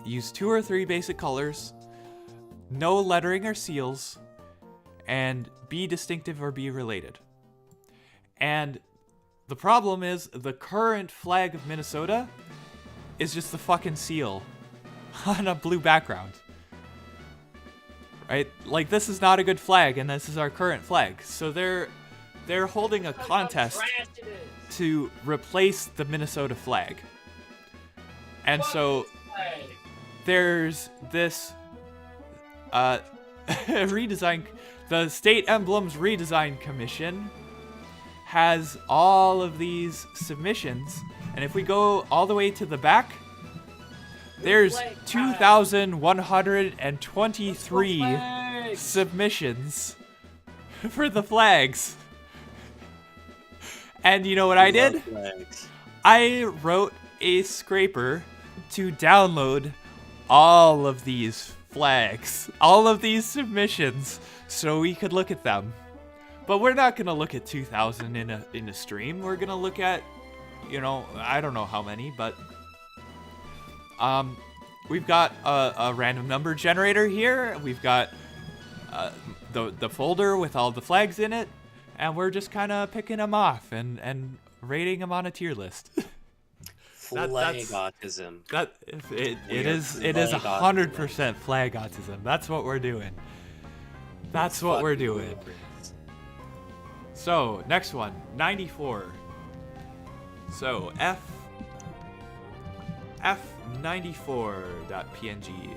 use 2 or 3 basic colors, no lettering or seals, and be distinctive or be related. And the problem is the current flag of Minnesota is just the fucking seal on a blue background. Right? Like, this is not a good flag, and this is our current flag. So they're holding a contest to replace the Minnesota flag. And so there's this redesign. The State Emblems Redesign Commission has all of these submissions, and if we go all the way to the back, there's 2,123 submissions for the flags. And you know what I did? I wrote a scraper to download all of these flags, all of these submissions, so we could look at them. But we're not gonna look at 2,000 in a stream. We're gonna look at, I don't know how many, but we've got a random number generator here. We've got the folder with all the flags in it, and we're just kind of picking them off and rating them on a tier list. Flag autism. It is 100% flag autism. That's what we're doing. That's what we're doing. So, next one, 94. So, F94.png.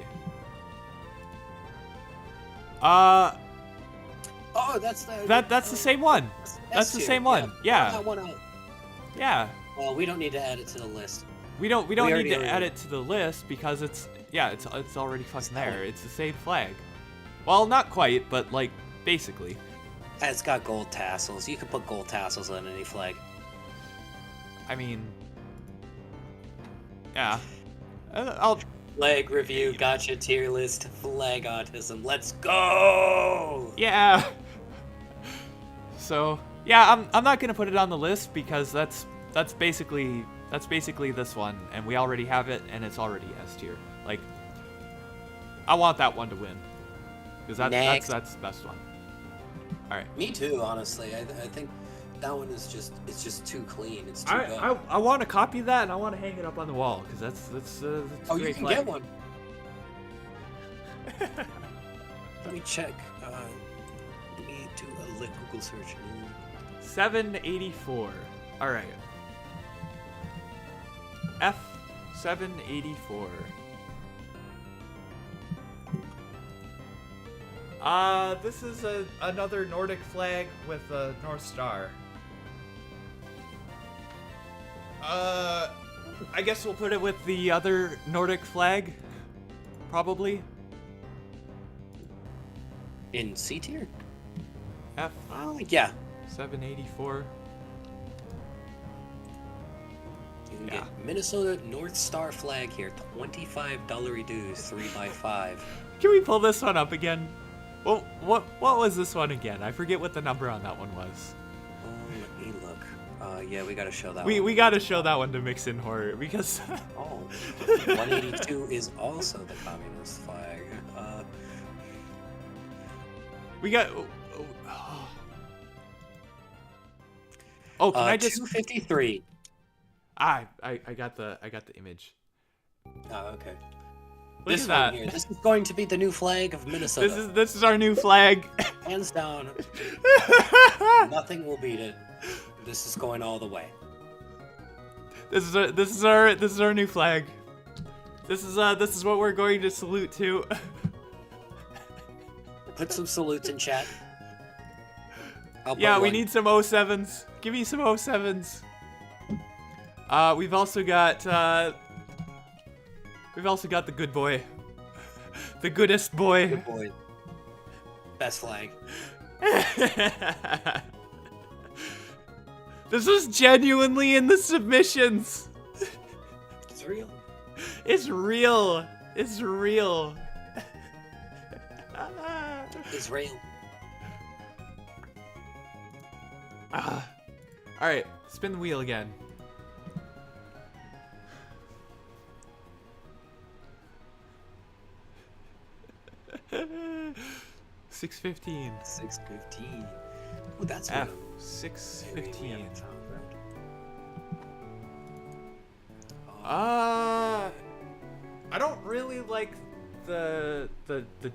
Oh, that's the That's the same one. That's the S same tier. one. Yeah. That one out. Yeah. Well, we don't need to add it to the list. We don't need already to already- add it to the list because it's already fucking there. fine. It's the same flag. Well, not quite, but like basically. It's got gold tassels. You can put gold tassels on any flag. I mean, yeah. I'll Flag review, gotcha, tier list, flag autism. Let's go! yeah. So yeah, I'm not gonna put it on the list because that's basically this one, and we already have it, and it's already S tier. Like, I want that one to win because that's the best one. All right. Me too, honestly. I think that one is just too clean. It's too good. I want to copy that and I want to hang it up on the wall because that's Oh, great you can flag. get one. Let me check. Let me do a Google search. 784. All right. F784. This is another Nordic flag with a North Star. I guess we'll put it with the other Nordic flag, probably. In C tier? F Oh, yeah. 784. You can Yeah. get Minnesota North Star flag here. $25 dues, 3x5. Can we pull this one up again? Well, what was this one again? I forget what the number on that one was. Oh, let me look. Yeah, we gotta show that We one. gotta show that one to mix in horror because Oh, 182 is also the communist flag. we got. Oh, can I just? 253. I got the image. Oh, okay. Look This at one that. here. This is going to be the new flag of Minnesota. This is our new flag. Hands down. Nothing will beat it. This is going all the way. This is our new flag. This is what we're going to salute to. Put some salutes in chat. I'll put Yeah, we one. need some 07s. Give me some 07s. We've also got the good boy. The goodest boy. Good boy. Best flag. This was genuinely in the submissions. It's real. It's real. It's real. Israel. All right, spin the wheel again. $6.15. 615. Ooh, that's F one. 6.15. Oh, I don't really like the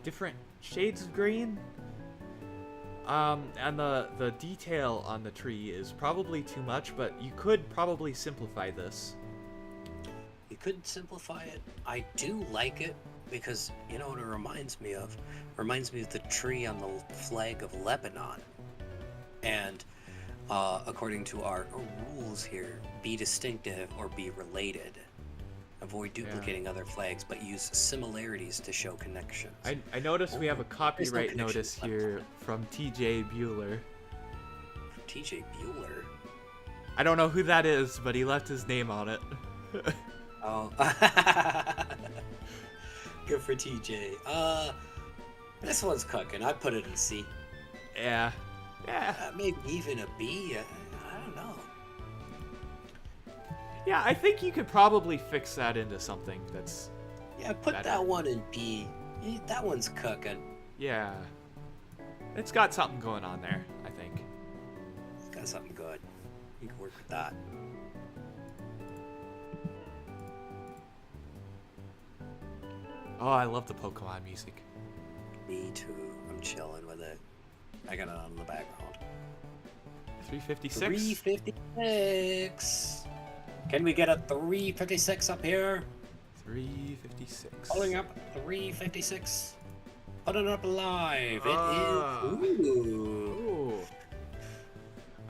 different shades of green. And the detail on the tree is probably too much, but you could probably simplify this. you could simplify it. I do like it because you know what it reminds me of? Reminds me of the tree on the flag of Lebanon. And according to our rules here, be distinctive or be related. Avoid duplicating other flags, but use similarities to show connections. I noticed we have a copyright connection notice left. here from TJ Bueller. TJ Bueller. I don't know who that is, but he left his name on it. Oh. Good for TJ. This one's cooking. I put it in C. Yeah. Yeah. Maybe even a B. I don't know. Yeah, I think you could probably fix that into something that's... Yeah, put better. that one in B. That one's cooking. Yeah. It's got something going on there, I think. It's got something good. You can work with that. Oh, I love the Pokemon music. Me too. I'm chilling with it. I got it on in the background. 356? 356. Can we get a 356 up here? 356. Pulling up 356. Put it up live. It Ah. is. Ooh. Ooh.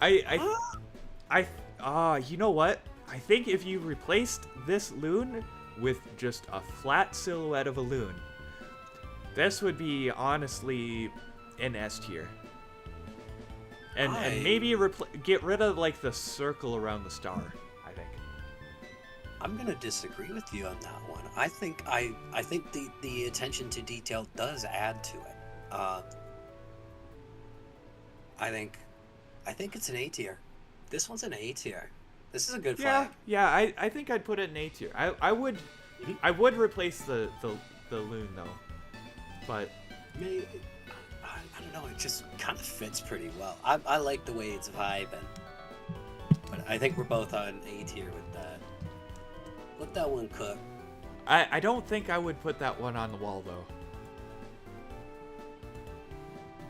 I you know what? I think if you replaced this loon with just a flat silhouette of a loon, this would be honestly an S tier. And maybe get rid of like the circle around the star, I think. I'm gonna disagree with you on that one. I think the attention to detail does add to it. I think it's an A tier. This one's an A tier. This is a good flag. Yeah, I think I'd put it in A tier. I would Mhm. I would replace the loon though. But Maybe, I don't know. It just kind of fits pretty well. I like the way it's vibing. But I think we're both on A tier with that. Let that one cook. I don't think I would put that one on the wall though.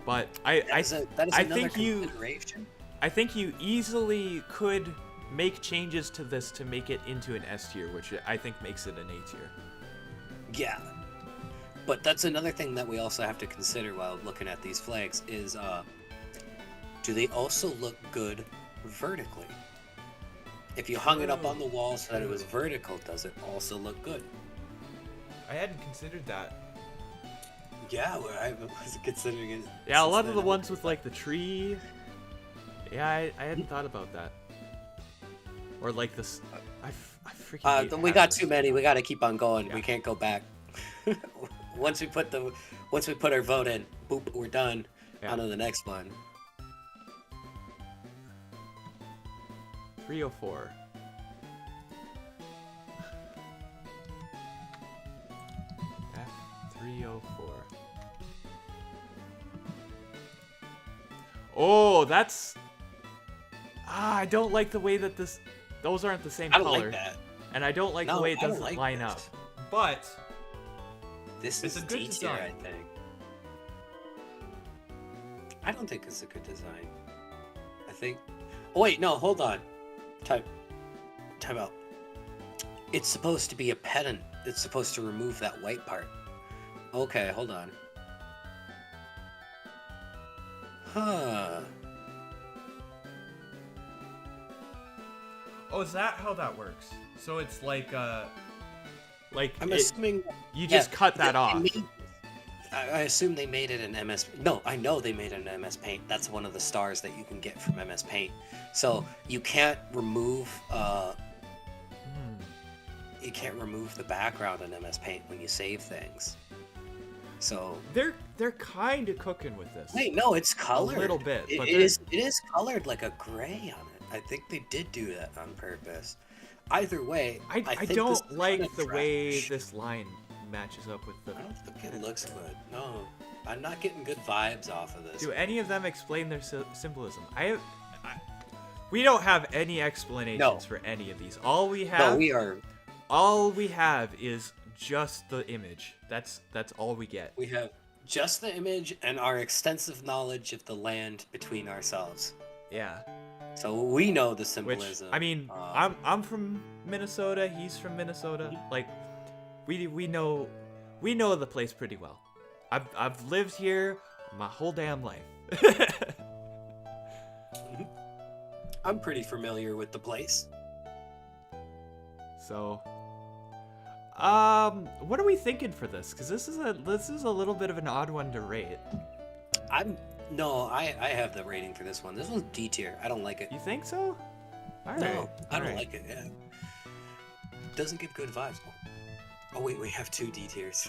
But That is I another think consideration. I think you easily could make changes to this to make it into an S tier, which I think makes it an A tier. Yeah. But that's another thing that we also have to consider while looking at these flags is, do they also look good vertically? If you hung it up on the wall so that it was vertical, does it also look good? I hadn't considered that. Yeah, I was considering it. Yeah, a since lot of the then. ones with like the tree. Yeah, I hadn't thought about that. Or like this. I freaking. hate We got having too many. We got to keep on going. Yeah. We can't go back. once we put our vote in, boop, we're done. Yeah. On to the next one. 304. F304. Oh, that's. I don't like the way that those aren't the same I don't color. like that. And I don't like No, the way it I don't doesn't like line this. up. But This It's is a good D tier, design. I think. I don't think it's a good design. I think. Oh wait, no, hold on. Time out. It's supposed to be a pedant. It's supposed to remove that white part. Okay, hold on. Huh. oh, is that how that works? So it's like I'm assuming you just cut that they off. I assume they made it in MS. No, I know they made it in MS Paint. That's one of the stars that you can get from MS Paint. So you can't remove you can't remove the background in MS Paint when you save things. So They're kind of cooking with this. wait, no, it's colored A little bit, but It is colored like a gray on it. I think they did do that on purpose. Either way, I think this don't is like kinda the way trash. this line matches up with the. I don't think it looks good. No, I'm not getting good vibes off of this. Do any of them explain their symbolism? We don't have any explanations No. for any of these. All we No, have, all we have is just the image. That's all we get. we have just the image and our extensive knowledge of the land between ourselves. Yeah. So we know the Which symbolism. I mean, I'm from Minnesota. He's from Minnesota. Like, we know the place pretty well. I've lived here my whole damn life. I'm pretty familiar with the place. So, what are we thinking for this? Because this is a little bit of an odd one to rate. I have the rating for this one. This one's D tier. I don't like it. You think so? All right. No, I all don't right. like it. Yeah. Doesn't give good vibes. Oh wait, we have 2 D tiers.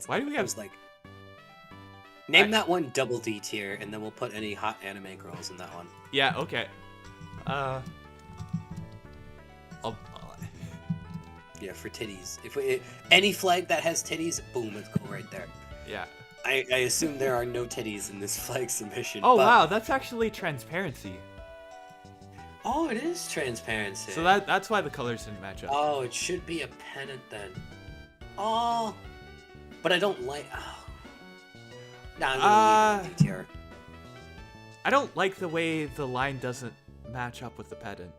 Why do we I have? was like, name that one double D tier, and then we'll put any hot anime girls in that one. Yeah. Okay. Yeah, for titties. Any flag that has titties, boom, let's go right there. Yeah. I assume there are no titties in this flag submission. Oh but- wow, that's actually transparency. Oh, it is transparency. So that's why the colors didn't match up. Oh, it should be a pennant then. Oh, but I don't like. Oh. Nah, I'm gonna leave it in D tier. I don't like the way the line doesn't match up with the pedant.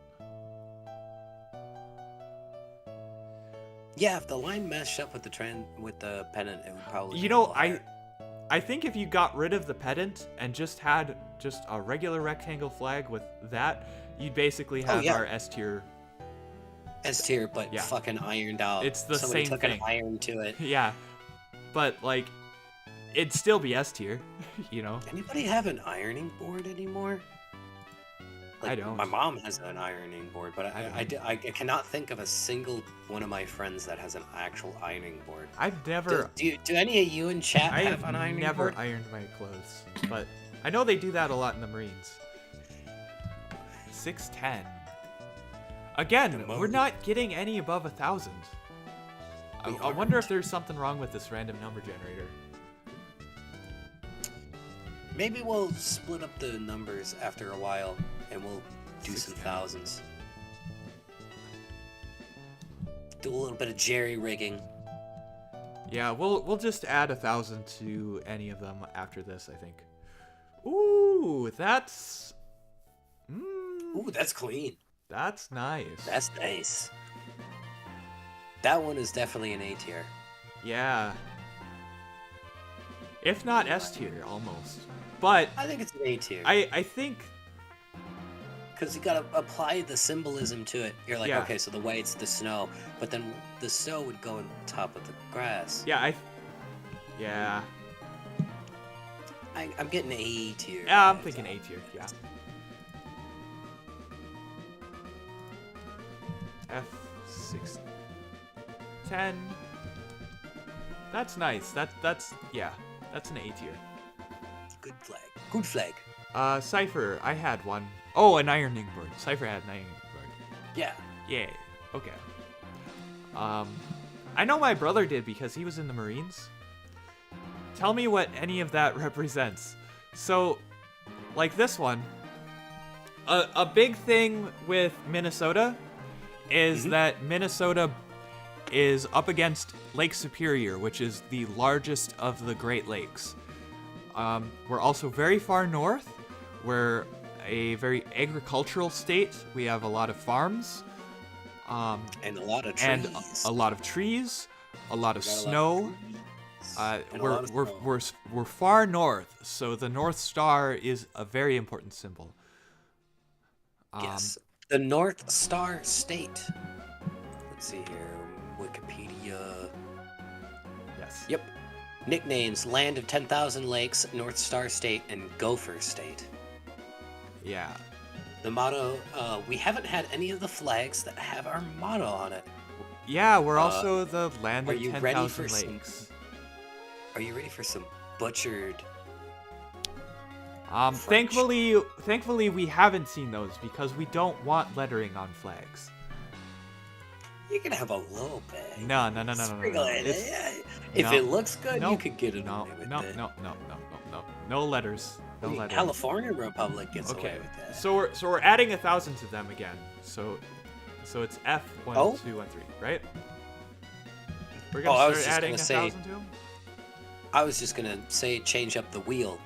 Yeah, if the line meshed up with the pennant, it would probably. You be a know, little higher. I think if you got rid of the pedant and just had just a regular rectangle flag with that, you'd basically Oh have yeah, our S tier. S tier, but Yeah. fucking ironed out. It's the Somebody same took thing. an iron to it. Yeah, but like, it'd still be S tier, you know? Anybody have an ironing board anymore? Like, I don't. My mom has an ironing board, but I cannot think of a single one of my friends that has an actual ironing board. I've never. Do any of you in chat I have have an ironing never board? ironed my clothes, but I know they do that a lot in the Marines. 610. Again, we're not getting any above 1,000. I wonder if there's something wrong with this random number generator. Maybe we'll split up the numbers after a while, and we'll do some 610. thousands. Do a little bit of jerry rigging. Yeah, we'll just add 1,000 to any of them after this, I think. Ooh, that's. Ooh, that's clean. That's nice. That's nice. That one is definitely an A tier. Yeah. If not S tier, almost. But I think it's an A tier. I think. Because you gotta apply the symbolism to it. You're like, Yeah. okay, so the white's the snow, but then the snow would go on top of the grass. Yeah, Yeah. I'm getting A tier. Yeah, I'm thinking A tier, yeah. F610. That's nice. That's yeah. That's an A tier. Good flag. Good flag. Cypher, I had one. Oh, an ironing board. Cypher had an ironing board. Yeah. Yeah. Okay. I know my brother did because he was in the Marines. Tell me what any of that represents. So, like this one, a big thing with Minnesota is that Minnesota is up against Lake Superior, which is the largest of the Great Lakes. We're also very far north. We're a very agricultural state. We have a lot of farms. And a lot of trees. And a lot of trees, a lot of snow. We're far north, so the North Star is a very important symbol. Yes. The North Star State. Let's see here. Wikipedia. Yes. Yep. Nicknames: Land of 10,000 Lakes, North Star State, and Gopher State. Yeah. The motto, we haven't had any of the flags that have our motto on it. Yeah, we're also the land are of you ready 10,000 for some- lakes. Are you ready for some butchered? French? Thankfully we haven't seen those because we don't want lettering on flags. You can have a little bit. No. Sprinkle it. It's- Yeah. If no, it looks good, no, you could get it No, away with no, it. no. No letters. No The letters. California Republic gets Okay. away with that. So we're adding 1,000 to them again. So it's F1, Oh? 2, 1, 3, right? We're I gonna was start just adding gonna say- 1,000 to them. I was just gonna say change up the wheel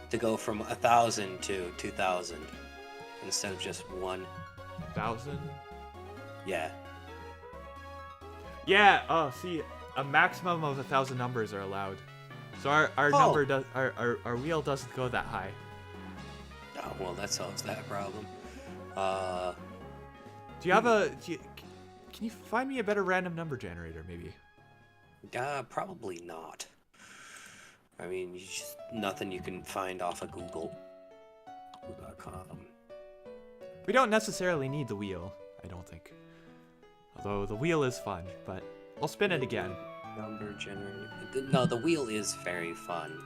to go from 1,000 to 2,000 instead of just one. 1,000. Yeah. Yeah. Oh, see, a maximum of 1,000 numbers are allowed. So our number does our wheel doesn't go that high. Oh well, that solves that problem. Do you have can you find me a better random number generator, maybe? Probably not. I mean, just nothing you can find off of Google. Google.com. We don't necessarily need the wheel, I don't think. Although the wheel is fun, but I'll spin it again. Number generator. No, the wheel is very fun.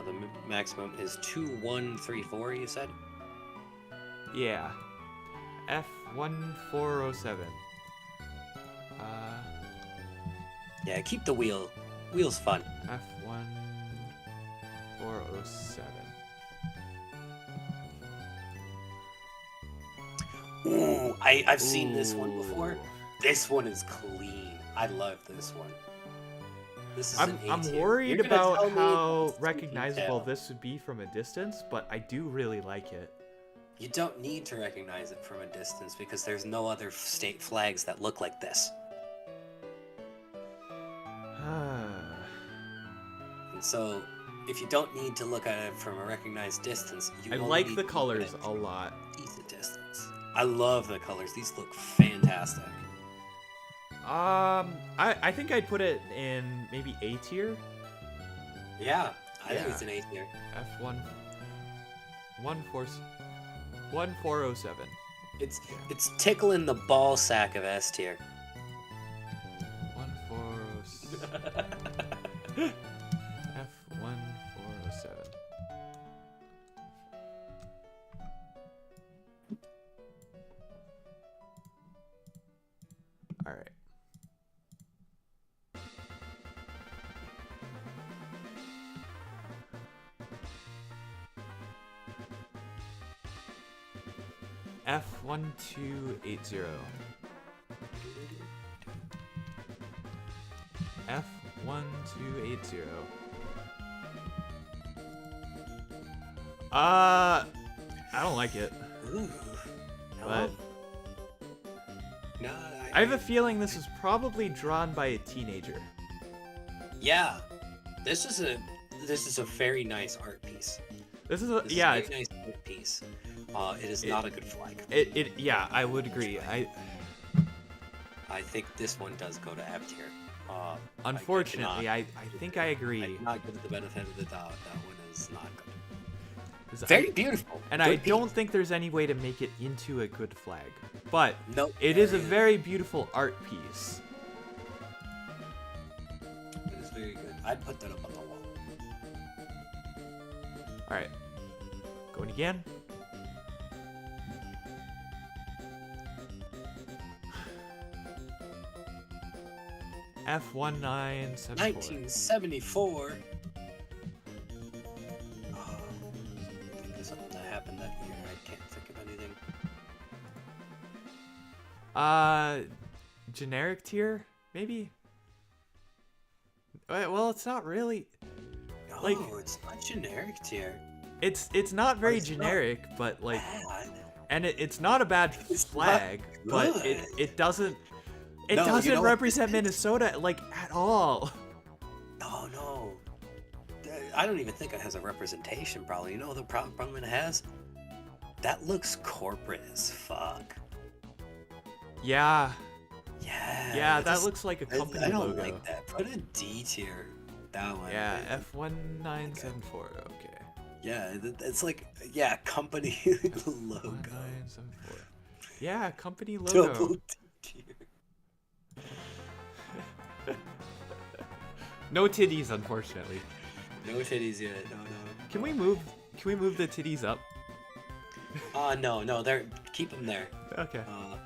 The maximum is 2134. You said. Yeah. F1407. Yeah, keep the wheel. Wheel's fun. F1407. Ooh, I've seen this one before. Ooh. This one is clean. I love this one. This is an A I'm tier. worried You're gonna tell about me how it's recognizable detail. this would be from a distance, but I do really like it. You don't need to recognize it from a distance because there's no other state flags that look like this. And So if you don't need to look at it from a recognized distance, you I only like need the to look at colors it a lot. decent distance. I love the colors. These look fantastic. I think I'd put it in maybe A tier. Yeah, I think Yeah. it's an A tier. F1 1407. It's tickling the ball sack of S tier. 1407. F1407. All right. F1280. F1280. I don't like it. Ooh. But No, I have a feeling this is probably drawn by a teenager. yeah. This is a very nice art piece. This is This is yeah, a very nice art piece. It is not a good flag. yeah, I would agree. I think this one does go to F tier. Unfortunately, I think I I agree. did not give it the benefit of the doubt. That one is not good. 'Cause Very beautiful. And Good I don't piece. think there's any way to make it into a good flag. But Nope, it is a there very beautiful art piece. It is very good. I'd put that up on the wall. All right, going again. F1974. 1974. Oh, think of something that happened that year. I can't think of anything. Generic tier, maybe. Well, it's not really. No, Like- it's not generic tier. It's not very It's not generic, but like, Bad. and it's not a bad It's flag, not but good. it doesn't. It No, you doesn't know what represent this is? Minnesota like at all. No. I don't even think it has a representation. Probably. You know the problem it has? That looks corporate as fuck. Yeah, Yeah. that looks like a company I don't logo. like that. Put a D tier. That one. Yeah, F1974. Okay. Yeah, it's like company logo. F1974. Yeah, company logo. Double D tier. No titties, unfortunately. No titties yet. No. Can we move the titties up? No. They're keep them there. Okay. Uh,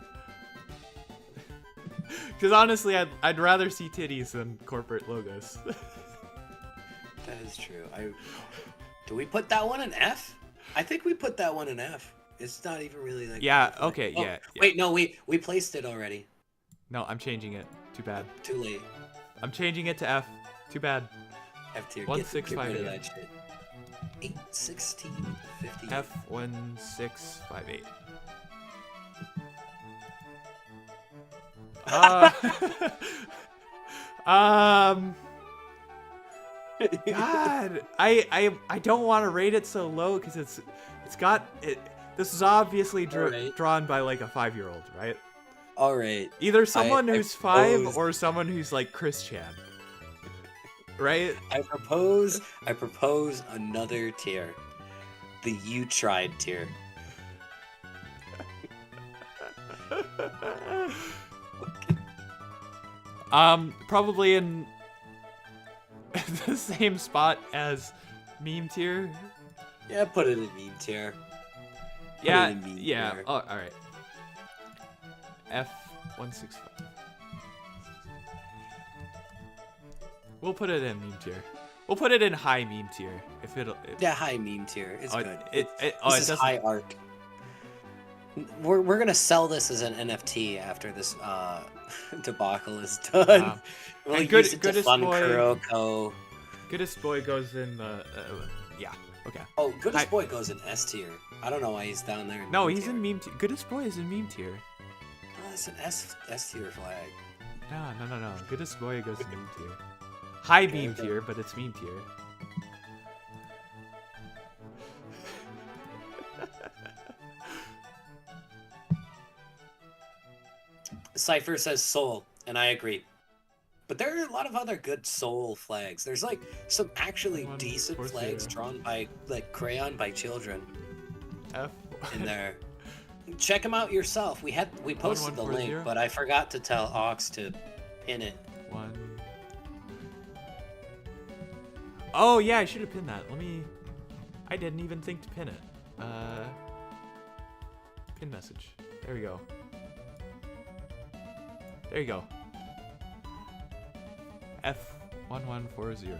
Because honestly, I'd rather see titties than corporate logos. that is true. Do we put that one in F? I think we put that one in F. It's not even really like. Yeah. Okay. Oh, Yeah. Wait, no, we placed it already. No, I'm changing it. Too bad. Too late. I'm changing it to F. Too bad. F tier. One, Get six, rid five, of eight. that shit. 8, 16, 50. F1658. God, I don't want to rate it so low because it's got it. This is obviously Alright. drawn by like a 5-year-old, right? All right. Either someone I who's 5 propose- or someone who's like Chris Chan, right? I propose another tier. The You Tried tier. Probably in the same spot as meme tier. Yeah, put it in meme tier. Yeah, it in meme yeah. tier. Oh, all right. F165. We'll put it in meme tier. We'll put it in high meme tier if it'll. Yeah, high meme tier. It's Oh, good. it this is doesn't. high art. We're gonna sell this as an NFT after this debacle is done. Wow. We'll And use it to Goodest fund Boy- Kuroko. Goodest boy goes in the. Yeah. Okay. Oh, Goodest Hi- Boy goes in S tier. I don't know why he's down there. No, meme he's tier. in meme tier. Goodest boy is in meme tier. Oh, it's an S tier flag. No. Goodest boy goes in meme tier. High Okay, meme okay. tier, but it's meme tier. Cypher says soul, and I agree. But there are a lot of other good soul flags. There's like some actually 1, decent 4, flags 0. drawn by like crayon by children F. in there. Check them out yourself. We posted the link, 1140. but I forgot to tell Ox to pin it. 1. Oh yeah, I should have pinned that. I didn't even think to pin it. Pin message. There we go. There you go. F1140.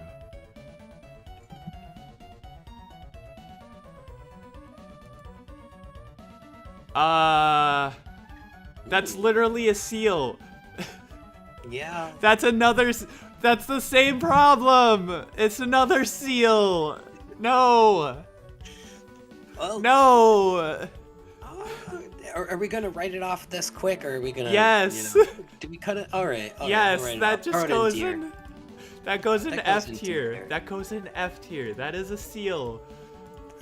That's literally a seal. Yeah. That's the same problem. It's another seal. No. Well, No. Are we gonna write it off this quick, or are we gonna? Yes. Do we cut it? All right. Yes, all right, that just goes tier. in. That goes in That goes F in tier. tier. That goes in F tier. That is a seal.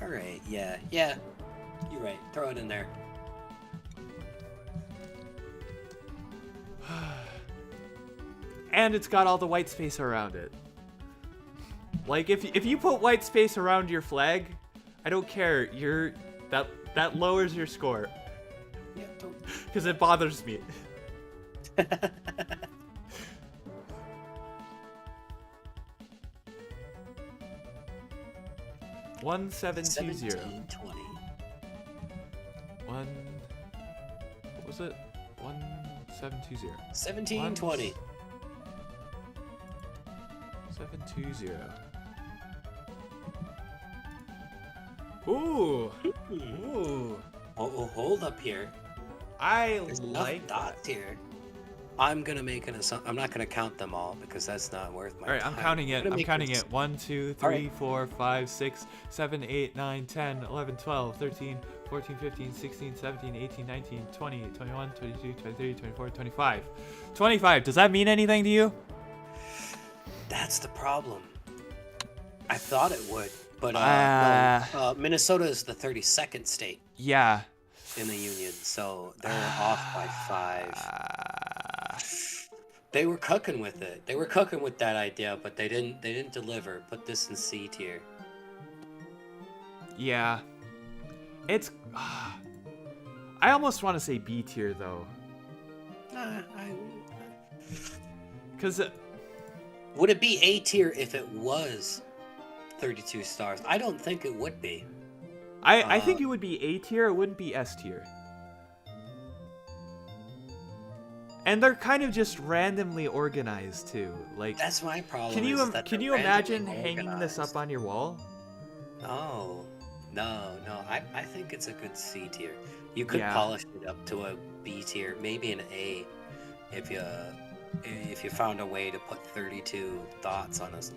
All right. Yeah. You're right. Throw it in there. And it's got all the white space around it. Like if you put white space around your flag, I don't care. That lowers your score Yeah. because it bothers me. One 720. 1720. One. What was it? 1720. 1720. 720. Ooh. Ooh. Oh, hold up here. I There's enough like dots that. here. I'm gonna make an assumption. I'm not gonna count them all because that's not worth my All right, time. I'm counting it. gonna I'm make counting an it. 1, 2, All 3, right. 4, 5, 6, 7, 8, 9, 10, 11, 12, 13, 14, 15, 16, 17, 18, 19, 20, 21, 22, 23, 24, 25. 25. Does that mean anything to you? That's the problem. I thought it would, but Minnesota is the 32nd state Yeah. in the union, so they're off by 5. They were cooking with it. They were cooking with that idea, but they didn't deliver. Put this in C tier. Yeah. It's. I almost want to say B tier though, because Would it be A tier if it was 32 stars? I don't think it would be. I think it would be A tier. It wouldn't be S tier. And they're kind of just randomly organized too. Like, That's my problem. can you is that can they're you imagine randomly hanging this organized. up on your wall? No. I think it's a good C tier. You could Yeah. polish it up to a B tier, maybe an A, if you found a way to put 32 dots on us.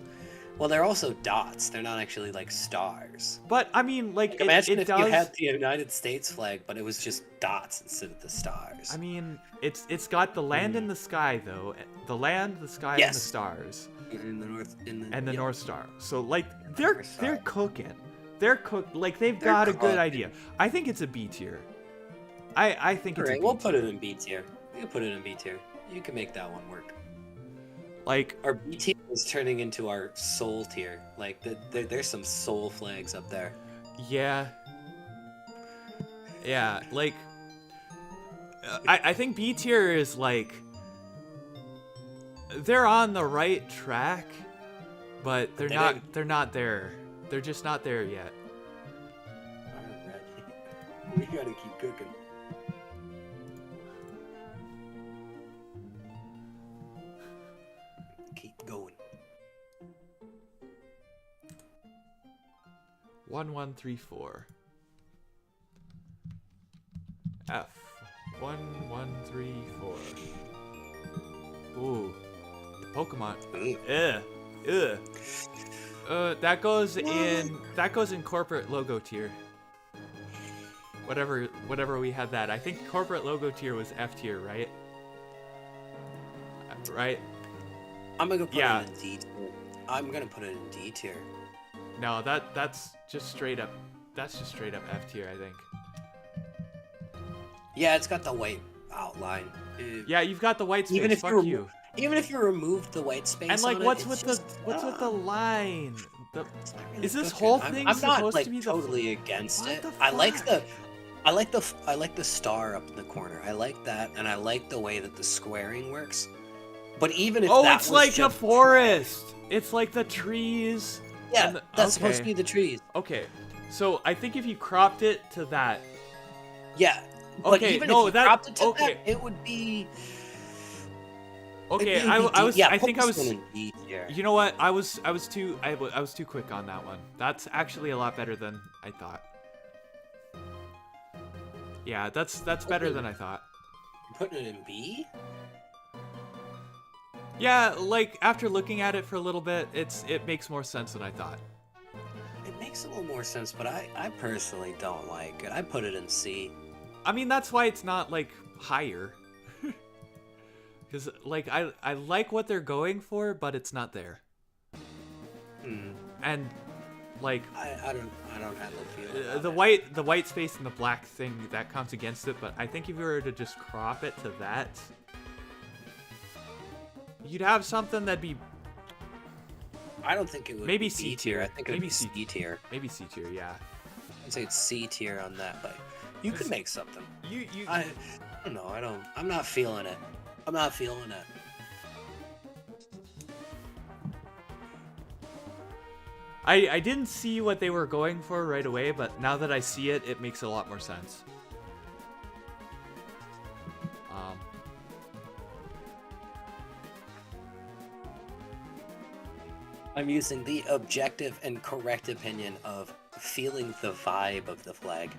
Well, they're also dots. They're not actually like stars. But I mean, like, Imagine it if does. you had the United States flag, but it was just dots instead of the stars. I mean, it's got the land in the sky though. The land, the sky, and the Yes. stars, in the north, and the yeah. North Star. So like, they're North Star. they're cooking. They're cooked. Like, they've They're got a good cooking. idea. I think it's a B tier. I think All it's a right, B we'll tier. put it in B tier. You can put it in B tier. You can make that one work. Like, Our B tier is turning into our soul tier. Like, there's some soul flags up there. yeah, like, I think B tier is like, they're on the right track, but they're they not. didn't- They're not there. They're just not there yet. Alright. We gotta keep cooking. Keep going. 1134. F 1134. Ooh, Pokemon. Ugh. That goes in corporate logo tier. Whatever we had that. I think corporate logo tier was F tier, right? Right? I'm gonna put Yeah. it in D tier. I'm gonna put it in D tier. No, that's just straight up. That's just straight up F tier, I think. Yeah, it's got the white outline. Yeah, you've got the white space. Even if Fuck you you. even if you removed the white space And like, on it, what's it's with just, the line? it's not really Is this cooking. whole I'm, thing I'm not supposed like to be totally against What it. the I like fuck? I like the star up in the corner. I like that, and I like the way that the squaring works. But even if Oh, that it's was like a just forest. It's like the trees. yeah, And the, that's supposed to be the trees. Okay. So I think if you cropped it to that. Yeah, but Okay, even no, if you that cropped it to okay. that, it would be. Okay, It would be I was yeah. I Put think I this one was in D tier. You know what? I was too quick on that one. That's actually a lot better than I thought. Yeah, that's better than I thought. You're putting it in B. Yeah, like after looking at it for a little bit, it makes more sense than I thought. It makes a little more sense, but I personally don't like it. I put it in C. I mean, that's why it's not like higher. Cuz like I like what they're going for, but it's not there. Hmm. And like I don't have a feeling. the white space and the black thing that counts against it, but I think if you were to just crop it to that, you'd have something that'd be I don't think it would maybe be C B tier. I think it would Maybe be C tier. maybe C tier, yeah. I'd say it's C tier on that, but you could make something. You I don't know. I'm not feeling it. I'm not feeling it. I didn't see what they were going for right away, but now that I see it, it makes a lot more sense. I'm using the objective and correct opinion of feeling the vibe of the flag.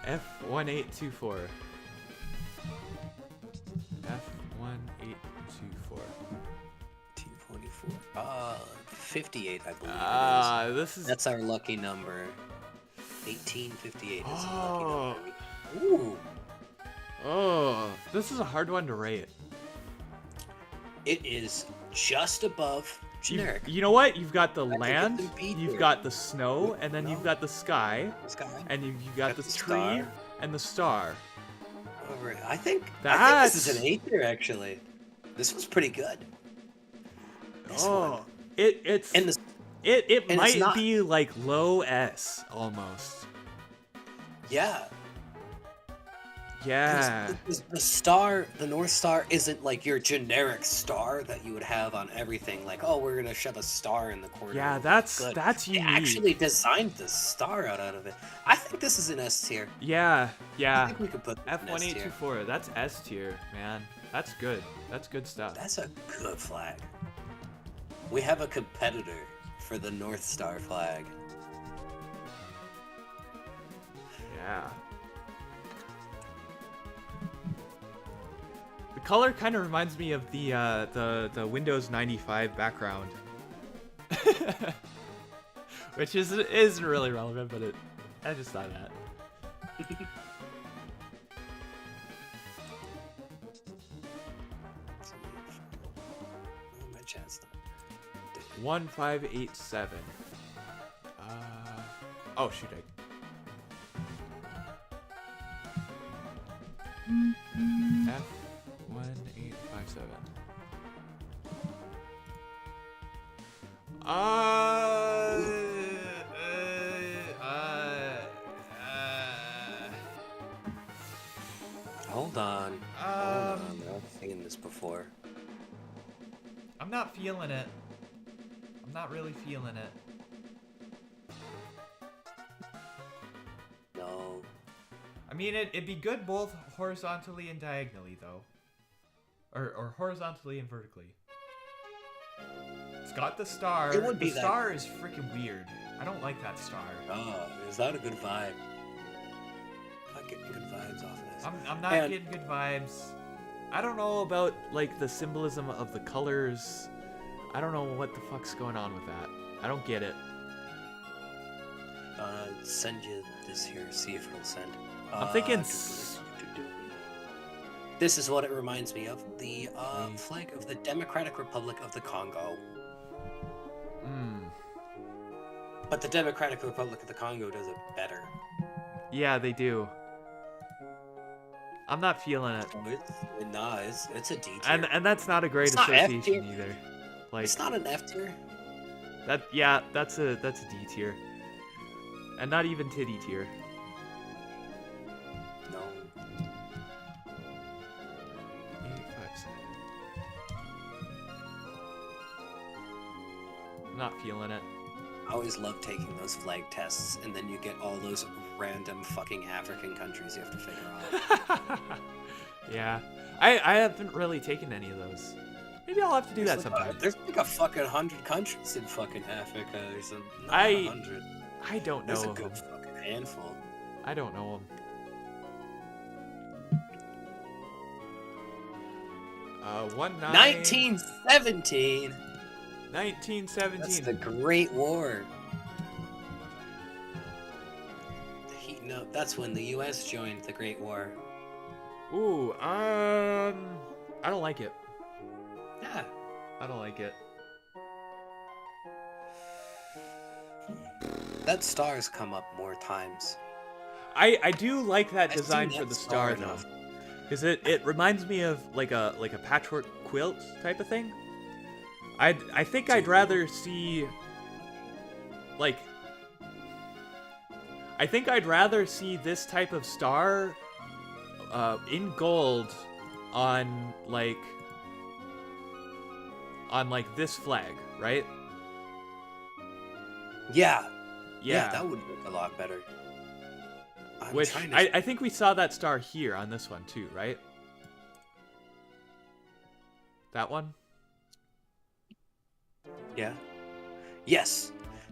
F1824. F1824. 244. 58, I believe it is. This is. That's our lucky number. 1858 is a lucky Oh. number. Ooh. Oh, this is a hard one to rate. It is just above generic. You know what? You've got the I think land, it's in B you've tier. got the snow, and then No. you've got the sky, Sky. and you've got the the tree star. and the star. Over. I think this That's- is an A tier actually. This was pretty good. This one. It's And the it and it's might not- be like low S almost. yeah. Yeah. The star, the North Star, isn't like your generic star that you would have on everything. Like, oh, we're gonna shove a star in the corner. Yeah, It'll look good. that's They unique. actually designed the star out of it. I think this is an S tier. Yeah, I yeah. think we could put this in S tier. F1824. That's S tier, man. That's good. That's good stuff. That's a good flag. We have a competitor for the North Star flag. Yeah. The color kind of reminds me of the Windows 95 background, which isn't really relevant, but I just thought that. My chat's not. 1587. Oh shoot! F1857. Hold on. Hold on. I've seen this before. I'm not feeling it. I'm not really feeling it. No. I mean, it'd be good both horizontally and diagonally, though. Or horizontally and vertically. It's got the star. It would be the that- star is freaking weird. I don't like that star. Oh, is that a good vibe? Not getting good vibes off of this. I'm not And- getting good vibes. I don't know about, like, the symbolism of the colors. I don't know what the fuck's going on with that. I don't get it. Send you this here, see if it'll send. I'm thinking This is what it reminds me of. The flag of the Democratic Republic of the Congo. But the Democratic Republic of the Congo does it better. Yeah, they do. I'm not feeling it. Nah, it's a D tier. And that's not a great It's not F tier. association either. Like It's not an F tier. that's a D tier. And not even titty tier. No. 857. Not feeling it. I always love taking those flag tests, and then you get all those random fucking African countries you have to figure out. Yeah. I haven't really taken any of those. Maybe I'll have to do that sometime. There's like a fucking 100 countries in fucking Africa or something. Not I 100. I don't know. There's a of good them. fucking handful. I don't know them. 1917. 1917. That's the Great War. Heating up. That's when the U.S. joined the Great War. Ooh, I don't like it. Yeah. I don't like it. That star's come up more times. I do like that I've design seen for that the star star though, enough. because it reminds me of like a patchwork quilt type of thing. I think I'd rather see like I think I'd rather see this type of star in gold on like this flag, right? Yeah. Yeah. That would look a lot better. I'm Which trying to... I think we saw that star here on this one too, right? That one? Yeah. Yes.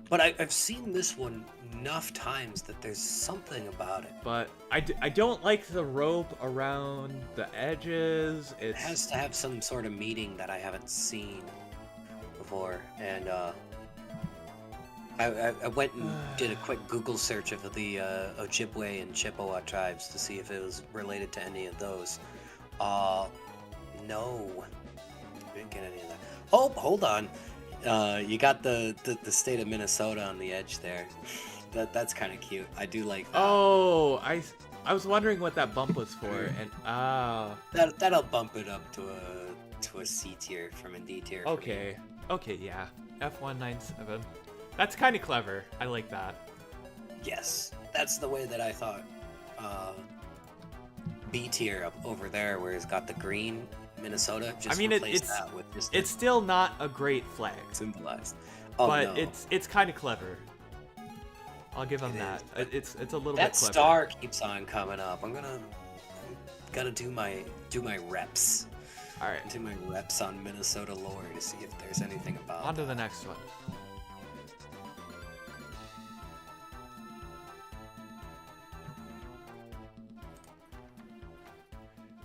But I've seen this one enough times that there's something about it. But I don't like the rope around the edges. It has to have some sort of meaning that I haven't seen before. And I went and did a quick Google search of the Ojibwe and Chippewa tribes to see if it was related to any of those. No. Didn't get any of that. Oh, hold on. You got the state of Minnesota on the edge there. That's kind of cute. I do like that. Oh, I was wondering what that bump was for, and that'll bump it up to a C tier from a D tier. Okay, yeah, F197. That's kind of clever. I like that. Yes, that's the way that I thought. B tier up over there, where it's got the green Minnesota. Just replace that with just it's still not a great flag. Symbolized. Oh, but no. it's kind of clever. I'll give them that. It's a little bit clever. That star keeps on coming up. I'm gotta do my reps. All right. Do my reps on Minnesota lore to see if there's anything about. On to the next one.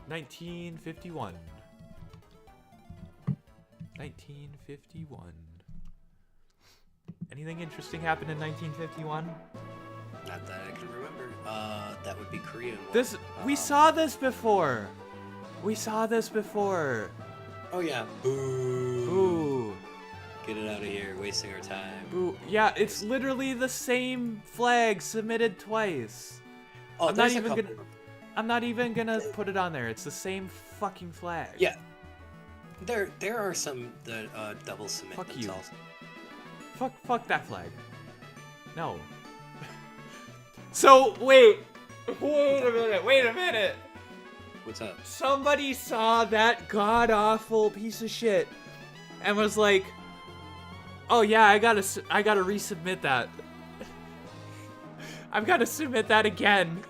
(1951). 1951. Anything interesting happened in 1951? Not that I can remember. That would be Korean War. We saw this before. We saw this before. Oh yeah. Boo. Boo. Get it out of here. Wasting our time. Boo. Yeah, it's literally the same flag submitted twice. Oh, I'm not even gonna put it on there. It's the same fucking flag. Yeah. There are some that double submit Fuck themselves. You. Fuck that flag. No. So wait a minute. What's up? Somebody saw that god awful piece of shit and was like, "Oh yeah, I gotta resubmit that. I've gotta submit that again."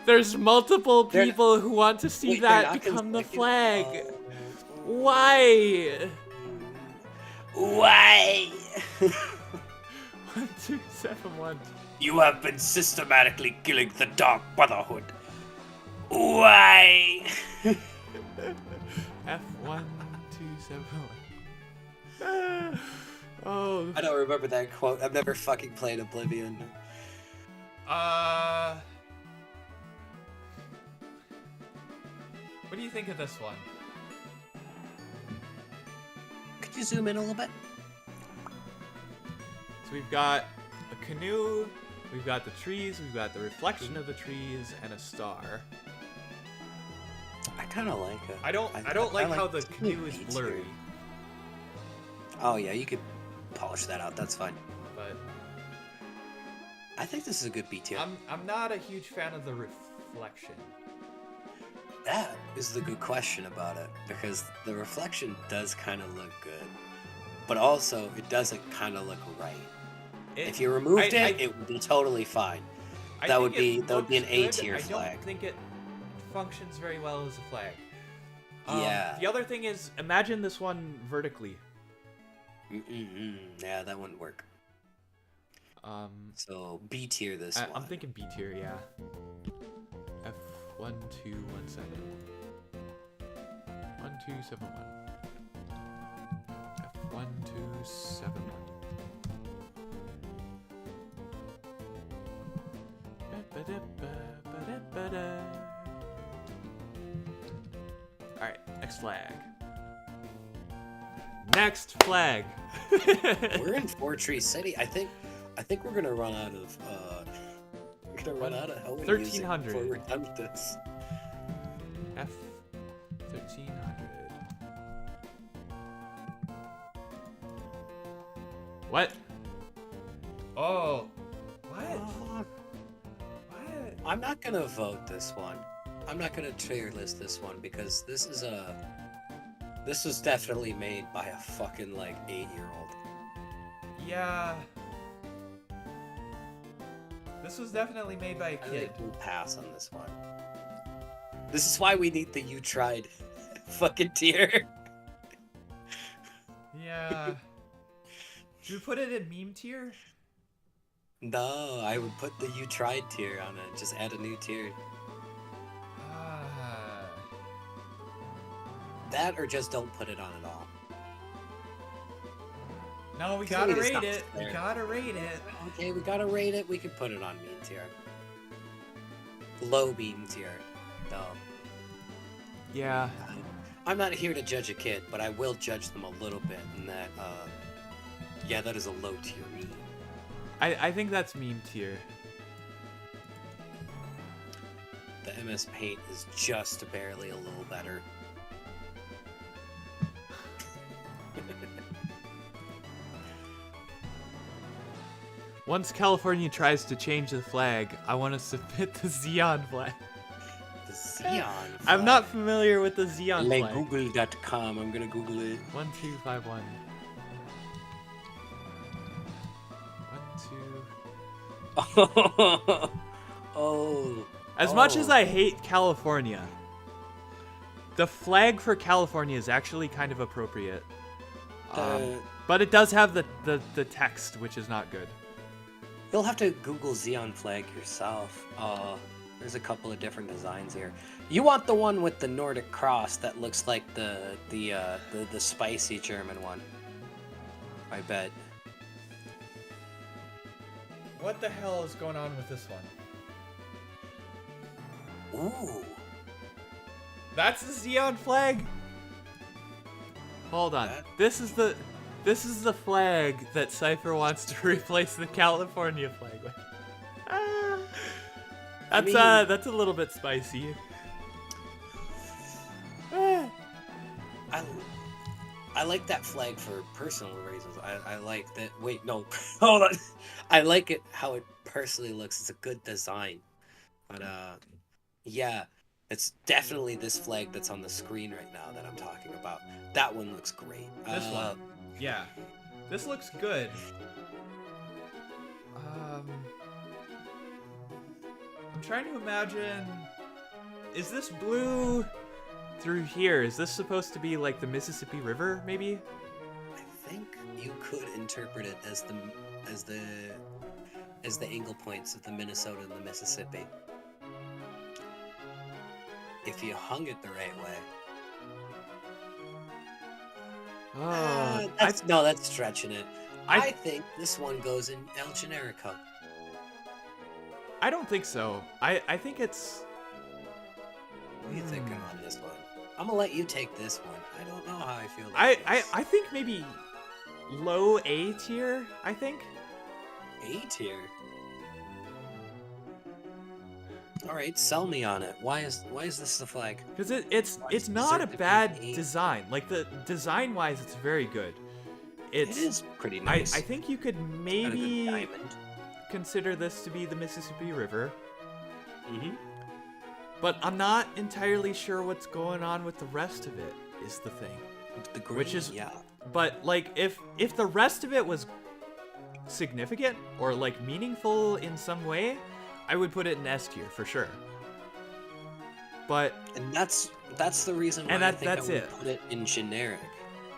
There's multiple people who want to see that become the flag. Why? Why? 1271. You have been systematically killing the Dark Brotherhood. Why? F1271. Oh. I don't remember that quote. I've never fucking played Oblivion. What do you think of this one? Could you zoom in a little bit? So we've got a canoe We've got the trees, we've got the reflection of the trees, and a star. I kind of like it. I don't like how the canoe is blurry. Oh yeah, you could polish that out. That's fine. But I think this is a good B tier. I'm not a huge fan of the reflection. That is the good question about it, because the reflection does kind of look good, but also it doesn't kind of look right. If you removed it, it would be totally fine. That would be an A tier flag. I don't think it functions very well as a flag. Yeah. The other thing is, imagine this one vertically. Yeah, that wouldn't work. So B tier this one. I'm thinking B tier, yeah. F1217. 1271. F1271. Alright, next flag. Next flag. We're in Four Tree City. I think we're gonna run out of Halloween 1300 before we're done with this. F1300. What? Oh. What? What? I'm not gonna vote this one. I'm not gonna tier list this one because this was definitely made by a fucking like 8-year-old. Yeah. This was definitely made by a kid. I think we'll pass on this one. This is why we need the "you tried" fucking tier. Yeah. Should we put it in meme tier? No, I would put the "you tried" tier on it. Just add a new tier. That or just don't put it on at all. No, we gotta rate it. We gotta rate it. Okay, we gotta rate it. We could put it on meme tier. Low meme tier, though. Yeah. I'm not here to judge a kid, but I will judge them a little bit in that, yeah, that is a low tier meme. I think that's meme tier. The MS Paint is just barely a little better. Once California tries to change the flag, I want to submit the Xeon flag. The Xeon flag? I'm not familiar with the Xeon flag. Legoogle.com. I'm gonna Google it. 1251. 12. Oh. As much as I hate California, the flag for California is actually kind of appropriate. But it does have the text, which is not good. You'll have to Google Xeon flag yourself. There's a couple of different designs here. You want the one with the Nordic cross that looks like the spicy German one. I bet. What the hell is going on with this one? Ooh. That's the Xeon flag? Hold on. This is the flag that Cypher wants to replace the California flag with. That's a little bit spicy. I like that flag for personal reasons. I like that. Wait, no, hold on. I like it how it personally looks. It's a good design, but yeah, it's definitely this flag that's on the screen right now that I'm talking about. That one looks great. This one, yeah, this looks good. I'm trying to imagine. Is this blue through here? Is this supposed to be like the Mississippi River, maybe? I think you could interpret it as the angle points of the Minnesota and the Mississippi. If you hung it the right way. Oh, that's stretching it. I think this one goes in El Generico. I don't think so. I think it's... What are you thinking on this one? I'm gonna let you take this one. I don't know how I feel about I think maybe low A tier, I think. A tier? All right, sell me on it. Why is this the flag? Because Why it's is not a dessert bad dipping design. Like the design wise, it's very good. It It's is pretty I nice. think you could Got a good maybe diamond. consider this to be the Mississippi River, Mm-hmm. but I'm not entirely sure what's going on with the rest of it. Is the thing. The green, Which is- yeah. But like if the rest of it was significant or like meaningful in some way, I would put it in S tier for sure. But And that's the reason why And I that- think I that's would it. put it in generic.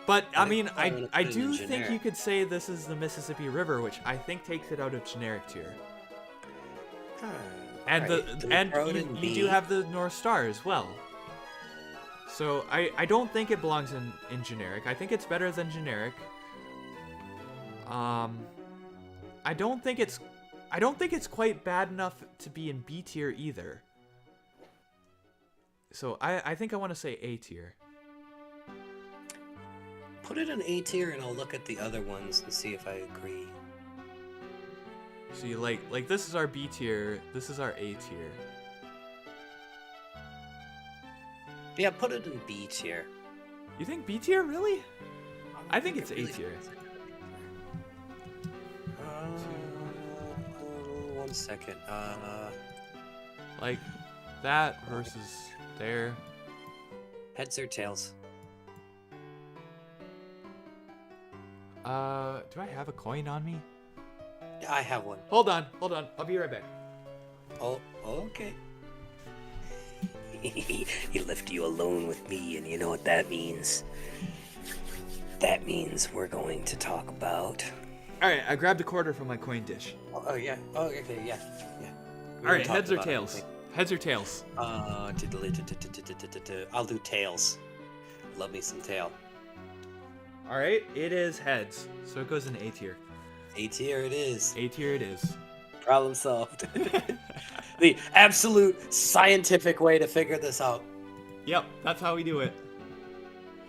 I think mean that's why I wanna I put it in do think generic. you could say this is the Mississippi River, which I think takes it out of generic tier. And Alright, do we and throw it in you B? do have the North Star as well. So I don't think it belongs in generic. I think it's better than generic. I don't think it's quite bad enough to be in B tier either. So I think I want to say A tier. Put it in A tier, and I'll look at the other ones and see if I agree. See, like this is our B tier. This is our A tier. Yeah, put it in B tier. You think B tier really? I think it's A really tier. One second. Like that versus there. Heads or tails? Do I have a coin on me? Yeah, I have one. Hold on. I'll be right back. Oh, okay. He left you alone with me, and you know what that means? That means we're going to talk about. All right, I grabbed a quarter from my coin dish. Oh yeah. Oh, okay. Yeah. All right, heads or tails? Heads or tails? I'll do tails. Love me some tail. All right, it is heads, so it goes in A tier. A tier it is. A tier it is. Problem solved. The absolute scientific way to figure this out. Yep, that's how we do it.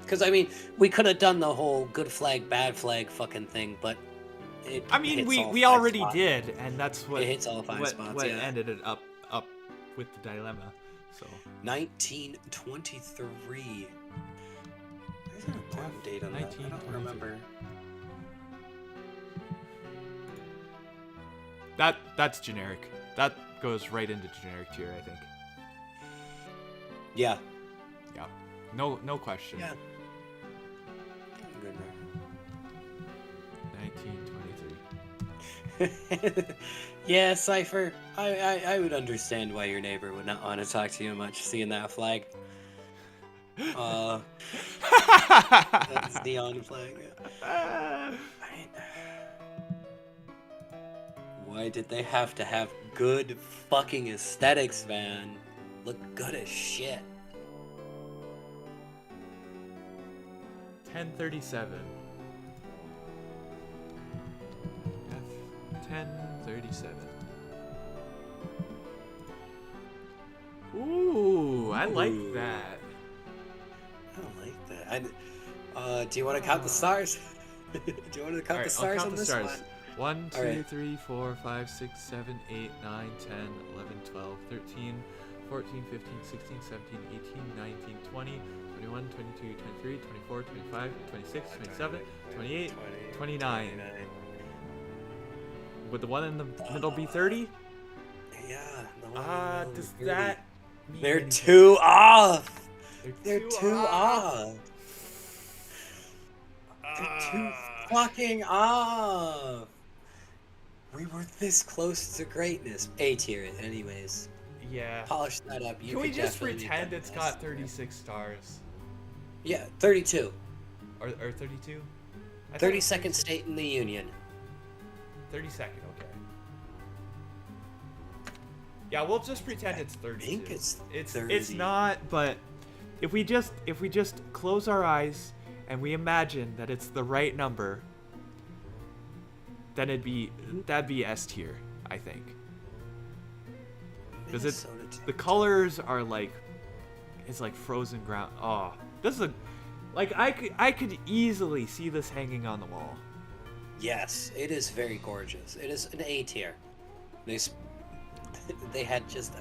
Because, I mean, we could have done the whole good flag, bad flag fucking thing, but it I mean, hits all we five already spots. did, and that's what It hits all five spots, what yeah. ended it up with the dilemma. So 1923. There's an important date on that. I don't 1923. remember. that's generic. That goes right into generic tier, I think. Yeah. Yeah, no question. Yeah. Good 1923. Yeah, Cypher. I would understand why your neighbor would not want to talk to you much seeing that flag. That's neon flag. Why did they have to have good fucking aesthetics, man? Look good as shit. 1037. F1037. Ooh, I like Ooh. that. I don't like that. Do you want to count the stars? Do you want to count the stars on this one? 1, 2, Alright. 3, 4, 5, 6, 7, 8, 9, 10, 11, 12, 13, 14, 15, 16, 17, 18, 19, 20, 21, 22, 23, 24, 25, 26, 27, 28, 29. Would the one in the middle be 30? Yeah. the one in the middle Does is 30. that mean They're anything? too off. They're They're too off. They're too fucking off. We were this close to greatness. A tier, anyways. Yeah. Polish that up. You Can we could just definitely make pretend that it's best. got 36 stars? Yeah, 32. Or 32? 32nd state in the union. 32nd, okay. Yeah, we'll just pretend it's 32. I think it's It's 30. not, but if we just close our eyes and we imagine that it's the right number, then that'd be S tier, I think. Because Minnesota too. the colors are like, it's like frozen ground. Oh, this is I could easily see this hanging on the wall. Yes, it is very gorgeous. It is an A tier. They had just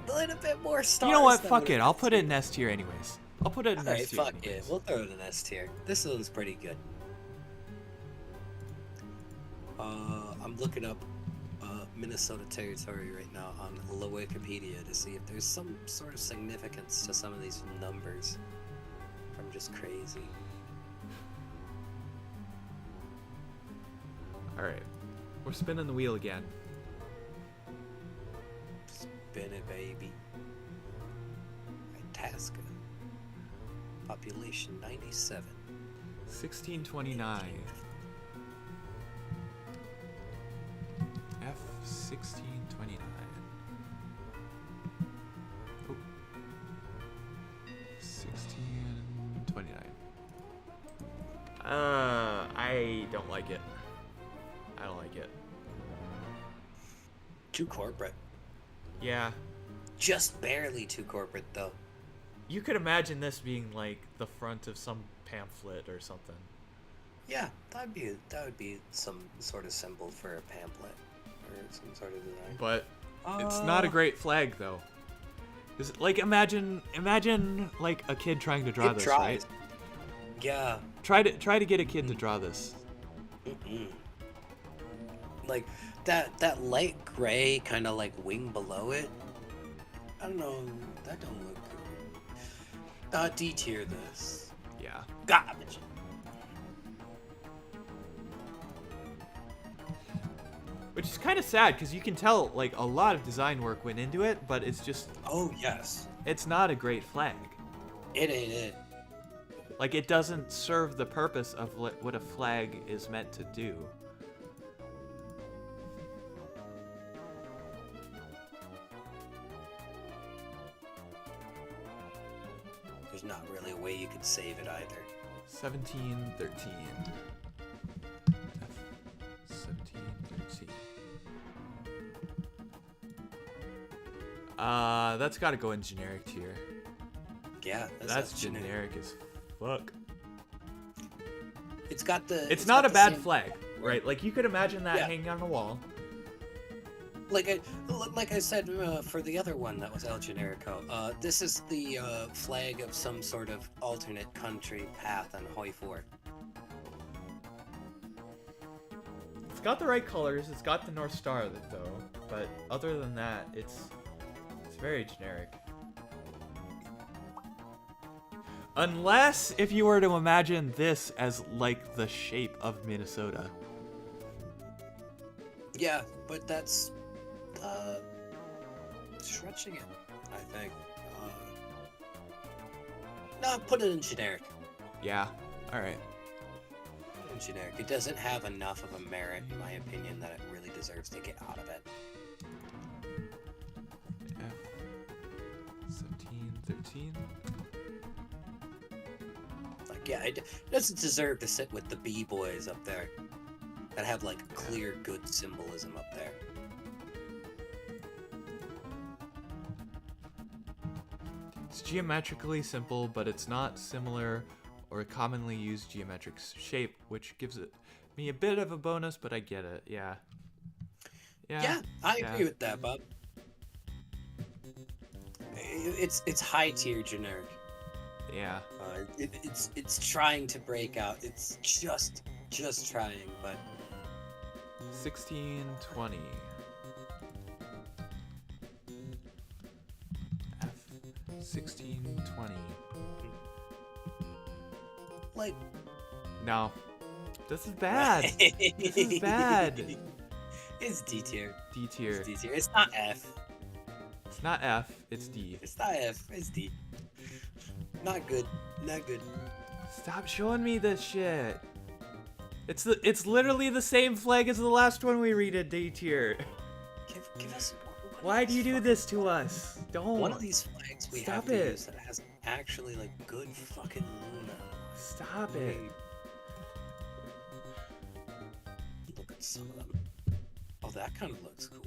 a little bit more stars. You know what? than Fuck it. an I'll S put it tier. in S tier anyways. I'll put it in Alright, S tier fuck it. anyways. We'll throw it in S tier. This one's pretty good. I'm looking up Minnesota territory right now on Wikipedia to see if there's some sort of significance to some of these numbers. I'm just crazy. Alright. We're spinning the wheel again. Spin it, baby. Itasca. Population 97. 1629. F1629. Oh. 1629. I don't like it. I don't like it. Too corporate. Yeah. Just barely too corporate, though. You could imagine this being like the front of some pamphlet or something. Yeah, that would be some sort of symbol for a pamphlet or some sort of design. But it's not a great flag though. Is it, like imagine like a kid trying to draw It this, tries. right? Yeah. Try to get a kid to draw this. Mm-mm. Like that light gray kind of like wing below it. I don't know. That don't look good. D tier this. Yeah. Garbage. Which is kind of sad because you can tell like a lot of design work went into it, but it's just Oh yes. it's not a great flag. It ain't it. Like it doesn't serve the purpose of what a flag is meant to do. There's not really a way you could save it either. 1713. F1713. That's gotta go in generic tier. Yeah, That's generic as fuck. It's got the. It's not a got the bad same- flag, right? Like you could imagine that Yeah. hanging on the wall. Like I said for the other one that was El Generico, this is the flag of some sort of alternate country path on Hoi 4. It's got the right colors. It's got the North Star though, but other than that, it's very generic. Unless if you were to imagine this as like the shape of Minnesota. Yeah, but that's stretching it, I think. No, put it in generic. Yeah. All right. Put it in generic. It doesn't have enough of a merit, in my opinion, that it really deserves to get out of it. F1713. Like, yeah, it doesn't deserve to sit with the B-boys up there that have like clear, good symbolism up there. It's geometrically simple, but it's not similar or a commonly used geometric shape, which gives it me a bit of a bonus, but I get it. Yeah. Yeah, I agree with that, Bob. It's high tier generic. Yeah. It's trying to break out. It's just trying, but 1620. F1620. like No. This is bad. This is bad. It's D tier. D tier. It's D tier. It's not F. It's not F, it's D. It's not F. It's D. Not good. Not good. Stop showing me this shit. It's literally the same flag as the last one we read at D tier. Give us. Why do you do this to us? Don't. One of these flags we have Stop to it. use that has actually like good fucking Luna. Stop it. Look at some of them. Oh, that kind of looks cool.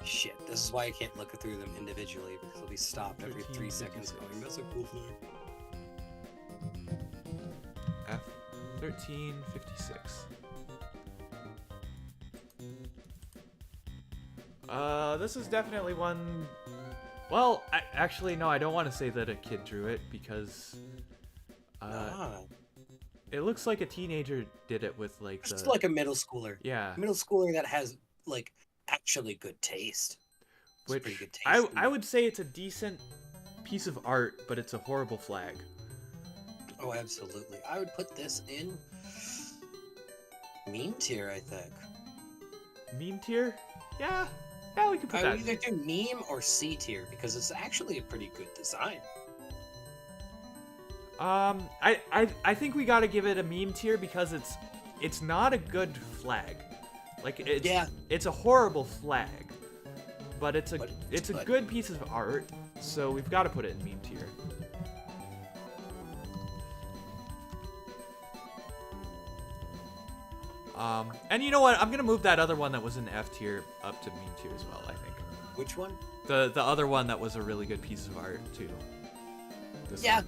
Shit, this is why I can't look through them individually because they'll be stopped every 3 seconds 1356. going, that's a cool flag. F1356. This is definitely one Well, actually, no, I don't want to say that a kid drew it because it looks like a teenager did it with like Just the like a middle schooler. yeah, Middle schooler that has like actually good taste. It's which pretty good taste. I would say it's a decent piece of art, but it's a horrible flag. Oh, absolutely. I would put this in meme tier, I think. Meme tier? Yeah, we could put I that. would either do meme or C tier because it's actually a pretty good design. I think we gotta give it a meme tier because it's not a good flag. Like it's a horrible flag, but it's a good piece of art, so we've got to put it in meme tier. And you know what? I'm gonna move that other one that was in F tier up to meme tier as well. I think. Which one? The other one that was a really good piece of art too. Yeah.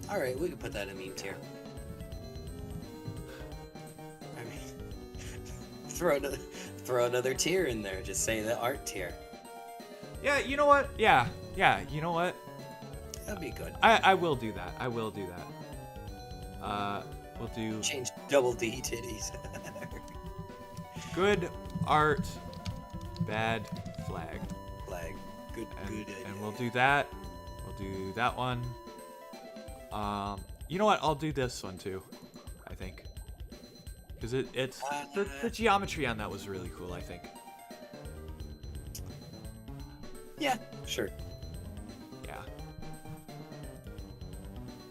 All right, we can put that in meme tier. I mean, throw another tier in there. Just say the art tier. Yeah, you know what? Yeah, you know what? That'd be good. I will do that. I will do that. We'll do Change double D titties. good art, bad flag. Flag. Good. And we'll do that. We'll do that one. You know what? I'll do this one too. I think. Because it's the geometry on that was really cool. I think. Yeah. Sure. Yeah.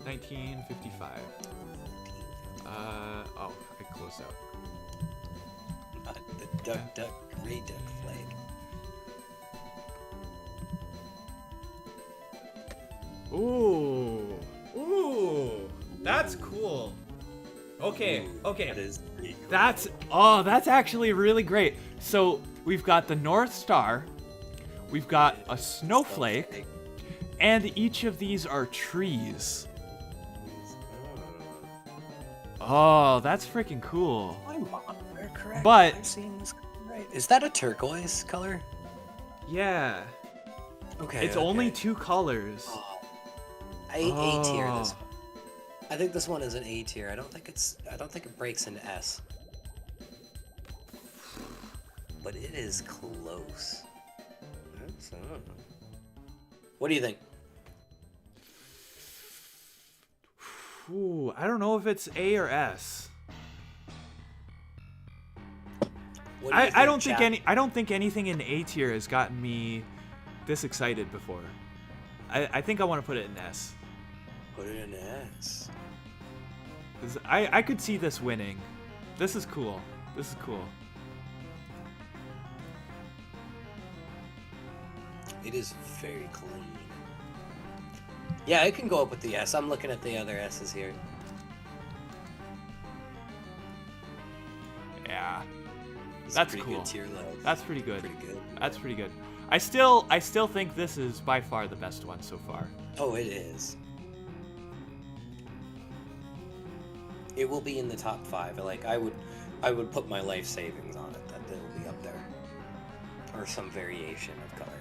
1955. Oh, I closed out. The gray duck flag. Ooh, that's cool. Okay. That is pretty cool. That's actually really great. So we've got the North Star, we've got a snowflake, and each of these are trees. Oh, that's freaking cool. I'm correct. But I'm seeing this right. Is that a turquoise color? yeah, Okay. it's only two colors. A tier. This one. I think this one is an A tier. I don't think it breaks into S. But it is close. What do you think? Ooh, I don't know if it's A or S. What do you I don't think chat? I don't think anything in A tier has gotten me this excited before. I think I want to put it in S. Put it in S. 'Cause I could see this winning. This is cool. This is cool. It is very clean. Yeah, it can go up with the S. I'm looking at the other S's here. Yeah. It's That's pretty cool. Good tier list. That's pretty good. Pretty good. That's pretty good. I still think this is by far the best one so far. Oh, it is. It will be in the top 5. Like I would put my life savings on it that it will be up there, or some variation of coloring.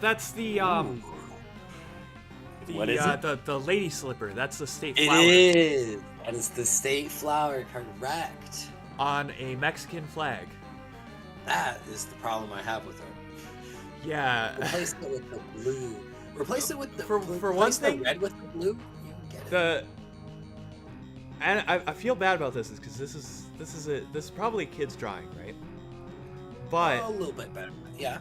That's the What is it? the lady slipper. That's the state It flower is. That is the state flower, correct. on a Mexican flag. That is the problem I have with it. Yeah. Replace it with the blue. Replace it with the For replace one the thing, red with the blue. You can get it. And I feel bad about this because this is probably a kid's drawing, right? But A little bit better. Yeah.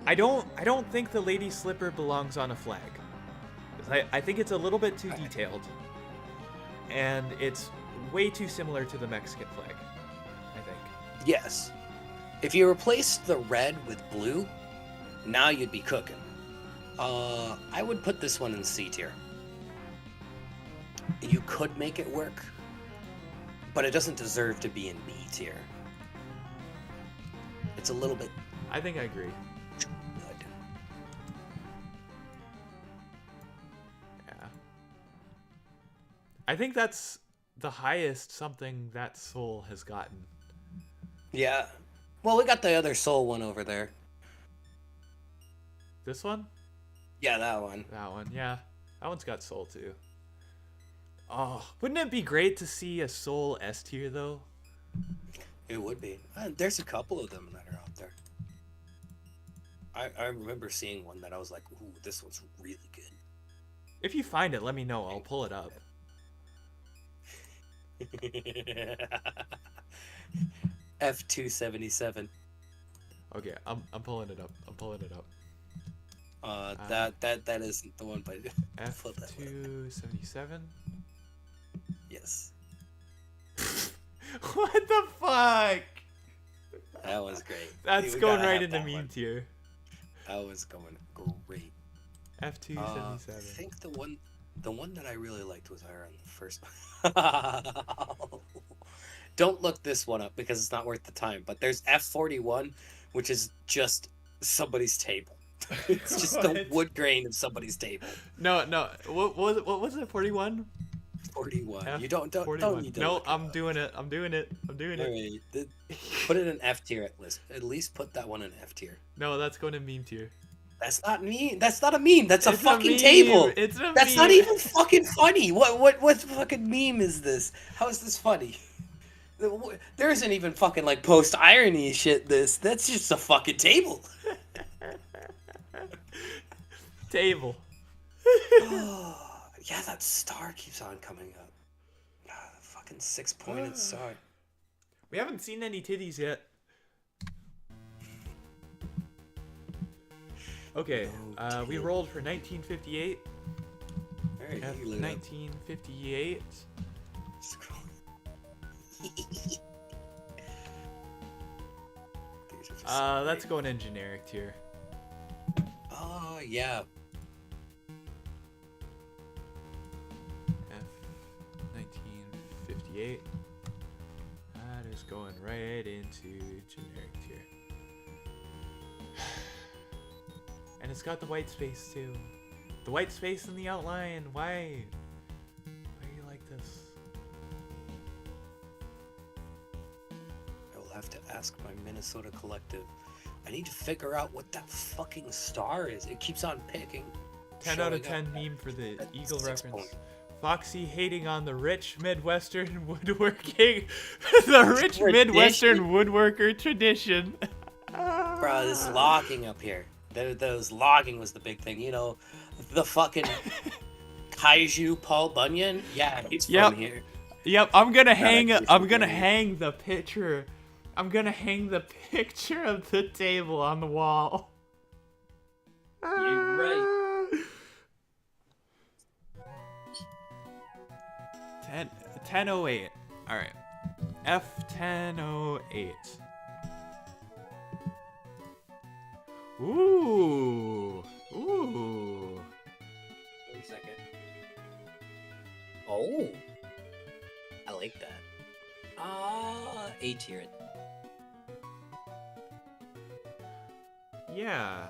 I don't think the lady slipper belongs on a flag. 'Cause I think it's a little bit too detailed, and it's way too similar to the Mexican flag. I think. Yes. If you replaced the red with blue, now you'd be cooking. I would put this one in C tier. You could make it work, but it doesn't deserve to be in B tier. It's a little bit I think I agree. good. Yeah. I think that's the highest something that Soul has gotten. Yeah. Well, we got the other Soul one over there. This one? Yeah, that one. That one, yeah. That one's got Soul too. Oh, wouldn't it be great to see a Soul S tier though? It would be. There's a couple of them that are out there. I remember seeing one that I was like, ooh, this one's really good. If you find it, let me know. I'll pull it up. F277. Okay, I'm pulling it up. I'm pulling it up. That isn't the one, but F277. yes. What the fuck? That was great. That's We going gotta right have into that meme one. tier. That was going great. F277. I think the one that I really liked was higher on the first. Don't look this one up because it's not worth the time. But there's F41, which is just somebody's table. It's just the What? wood grain of somebody's table. No. What was it? 41? 41. You don't 41. need to No, look it I'm up. doing it. I'm doing it. I'm doing it. Alright, put it in F tier at least. At least put that one in F tier. No, that's going to meme tier. That's not meme. That's not a meme. That's a It's fucking meme. table. It's a That's meme. not even fucking funny. What fucking meme is this? How is this funny? There isn't even fucking like post irony shit. That's just a fucking table. Table. Oh, yeah, that star keeps on coming up. Ah, the fucking 6-pointed star. We haven't seen any titties yet. Okay, No we titties. rolled for 1958. Alright, F you look it up. 1958. Scroll. That's going in generic tier. Oh yeah. F 1958. That is going right into generic tier. And it's got the white space too. The white space in the outline. Why? Why are you like this? I will have to ask my Minnesota collective. I need to figure out what that fucking star is. It keeps on picking. 10 out of showing 10 up meme for the at Eagle 6 reference. point. Foxy hating on the rich Midwestern woodworking. The rich Tradition? Midwestern woodworker tradition. Bro, this is logging up here. Those logging was the big thing. You know, the fucking Kaiju Paul Bunyan. Yeah, he's from Yep. here. Yep, I'm gonna hang. actually I'm gonna funny. hang the picture. I'm gonna hang the picture of the table on the wall. You're right. 1008. All right. F1008. Ooh. Ooh. 1 second. Oh, I like that. A tier. Yeah.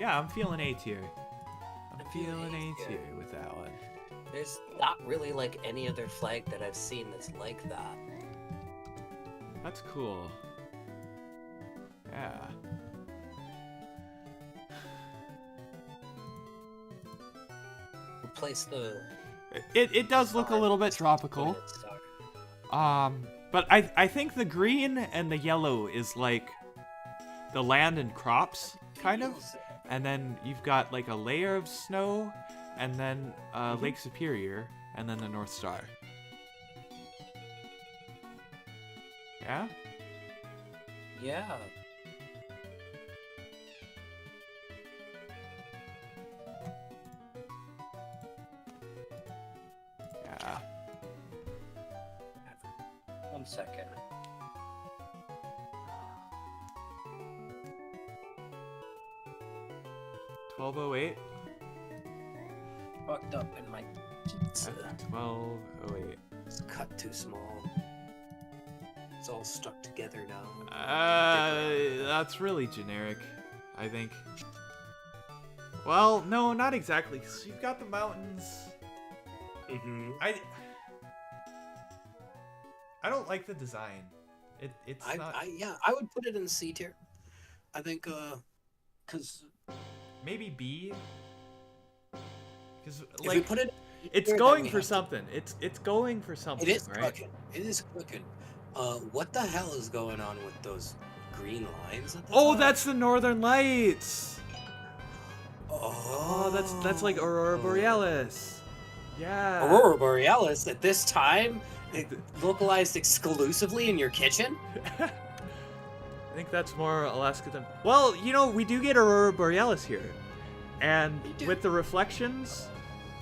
I'm feeling A tier. I'm feeling A tier with that one. There's not really like any other flag that I've seen that's like that. That's cool. Yeah. Replace the. It does look a little bit tropical. But I think the green and the yellow is like the land and crops, kind of. And then you've got like a layer of snow, and then Lake Superior, and then the North Star. Yeah? Yeah. Yeah. 1 second. $12.08. Fucked up in my It's, 12. Oh wait. it's cut too small. It's all stuck together now. That's really generic, I think. Well, no, not exactly. Cause you've got the mountains. Mm-hmm. I don't like the design. It's not. I would put it in C tier. I think, cause Maybe B. Because if we like put it, it's here, then going we for have to- something. It's going for something. It is right? cooking. It is cooking. What the hell is going on with those green lines at the Oh, top? that's the Northern Lights. Oh, Oh, that's like Aurora Borealis. Yeah. Aurora Borealis at this time, localized exclusively in your kitchen. I think that's more Alaska than. Well, you know, we do get Aurora Borealis here, and We do. with the reflections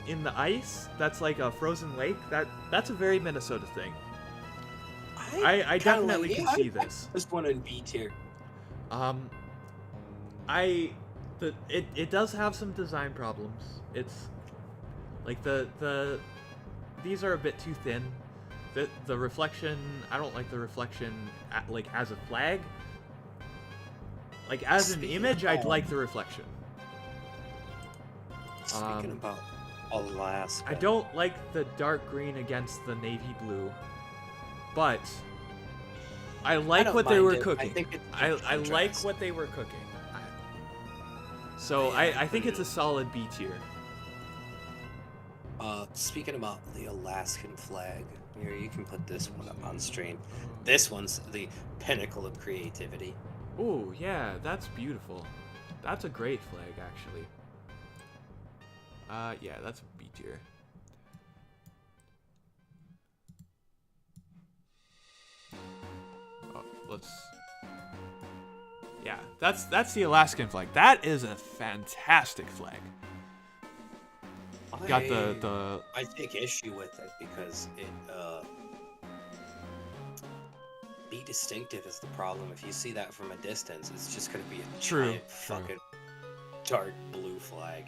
in the ice, that's like a frozen lake. That's a very Minnesota thing. I kinda definitely like- can yeah, see I this. just want in B tier. It does have some design problems. It's like these are a bit too thin. The reflection, I don't like the reflection like as a flag. Like as an Speaking image, I'd of- like the reflection. Speaking about Alaska, I don't like the dark green against the navy blue, but I like don't what they were mind it. cooking. I think it's I like contrast. what they were cooking. So I think it's a solid B tier. Speaking about the Alaskan flag, here you can put this one up on stream. This one's the pinnacle of creativity. Oh yeah, that's beautiful. That's a great flag, actually. Yeah, that's a B tier. Oh, let's. Yeah, that's the Alaskan flag. That is a fantastic flag. Got the. I take issue with it because it be distinctive is the problem. If you see that from a distance, it's just gonna be a True, giant fucking dark blue flag.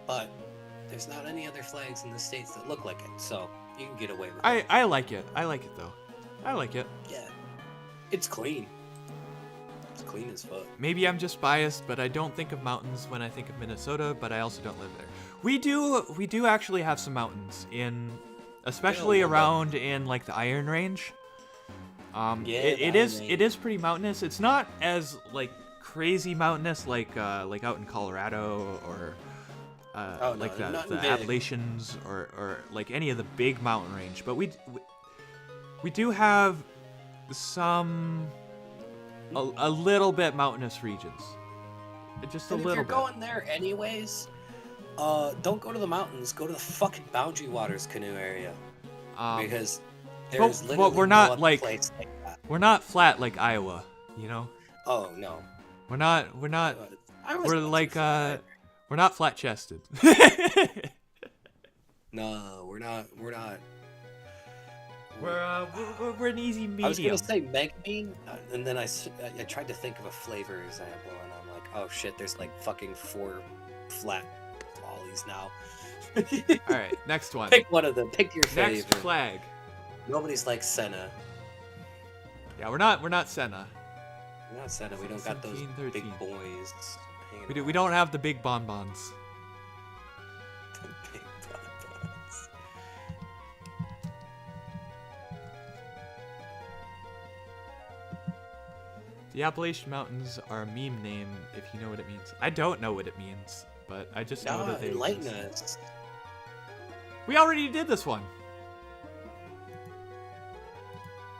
But there's not any other flags in the States that look like it, so you can get away with it. I like it. I like it though. I like it. Yeah. It's clean. It's clean as fuck. Maybe I'm just biased, but I don't think of mountains when I think of Minnesota, but I also don't live there. We do actually have some mountains especially Yeah, well, around in like the Iron Range. Yeah, it the is Iron it is pretty mountainous. It's not as like crazy mountainous like out in Colorado or no, like the nothing big. Appalachians or like any of the big mountain range. But we do have some a little bit mountainous regions. Just a And if little you're bit. going there anyways, don't go to the mountains. Go to the fucking Boundary Waters canoe area because there's but literally we're no not, other like- place like that. We're not flat like Iowa, you know? Oh no, We're not Iowa's we're not too like far. we're not flat chested. No, we're not. We're an easy I was medium. gonna say meg bean, and then I tried to think of a flavor example, and I'm like, oh shit, there's like fucking 4 flat lollies now. All right, next one. Pick one of them. Pick your favorite. Next flag. Nobody's like Senna. Yeah, we're not Senna. We're not Senna. We don't got those 17, big 13. boys. hanging We around. don't have the big bonbons. The big bonbons. The Appalachian Mountains are a meme name if you know what it means. I don't know what it means, but I just know No, that they enlighten exist. us. We already did this one.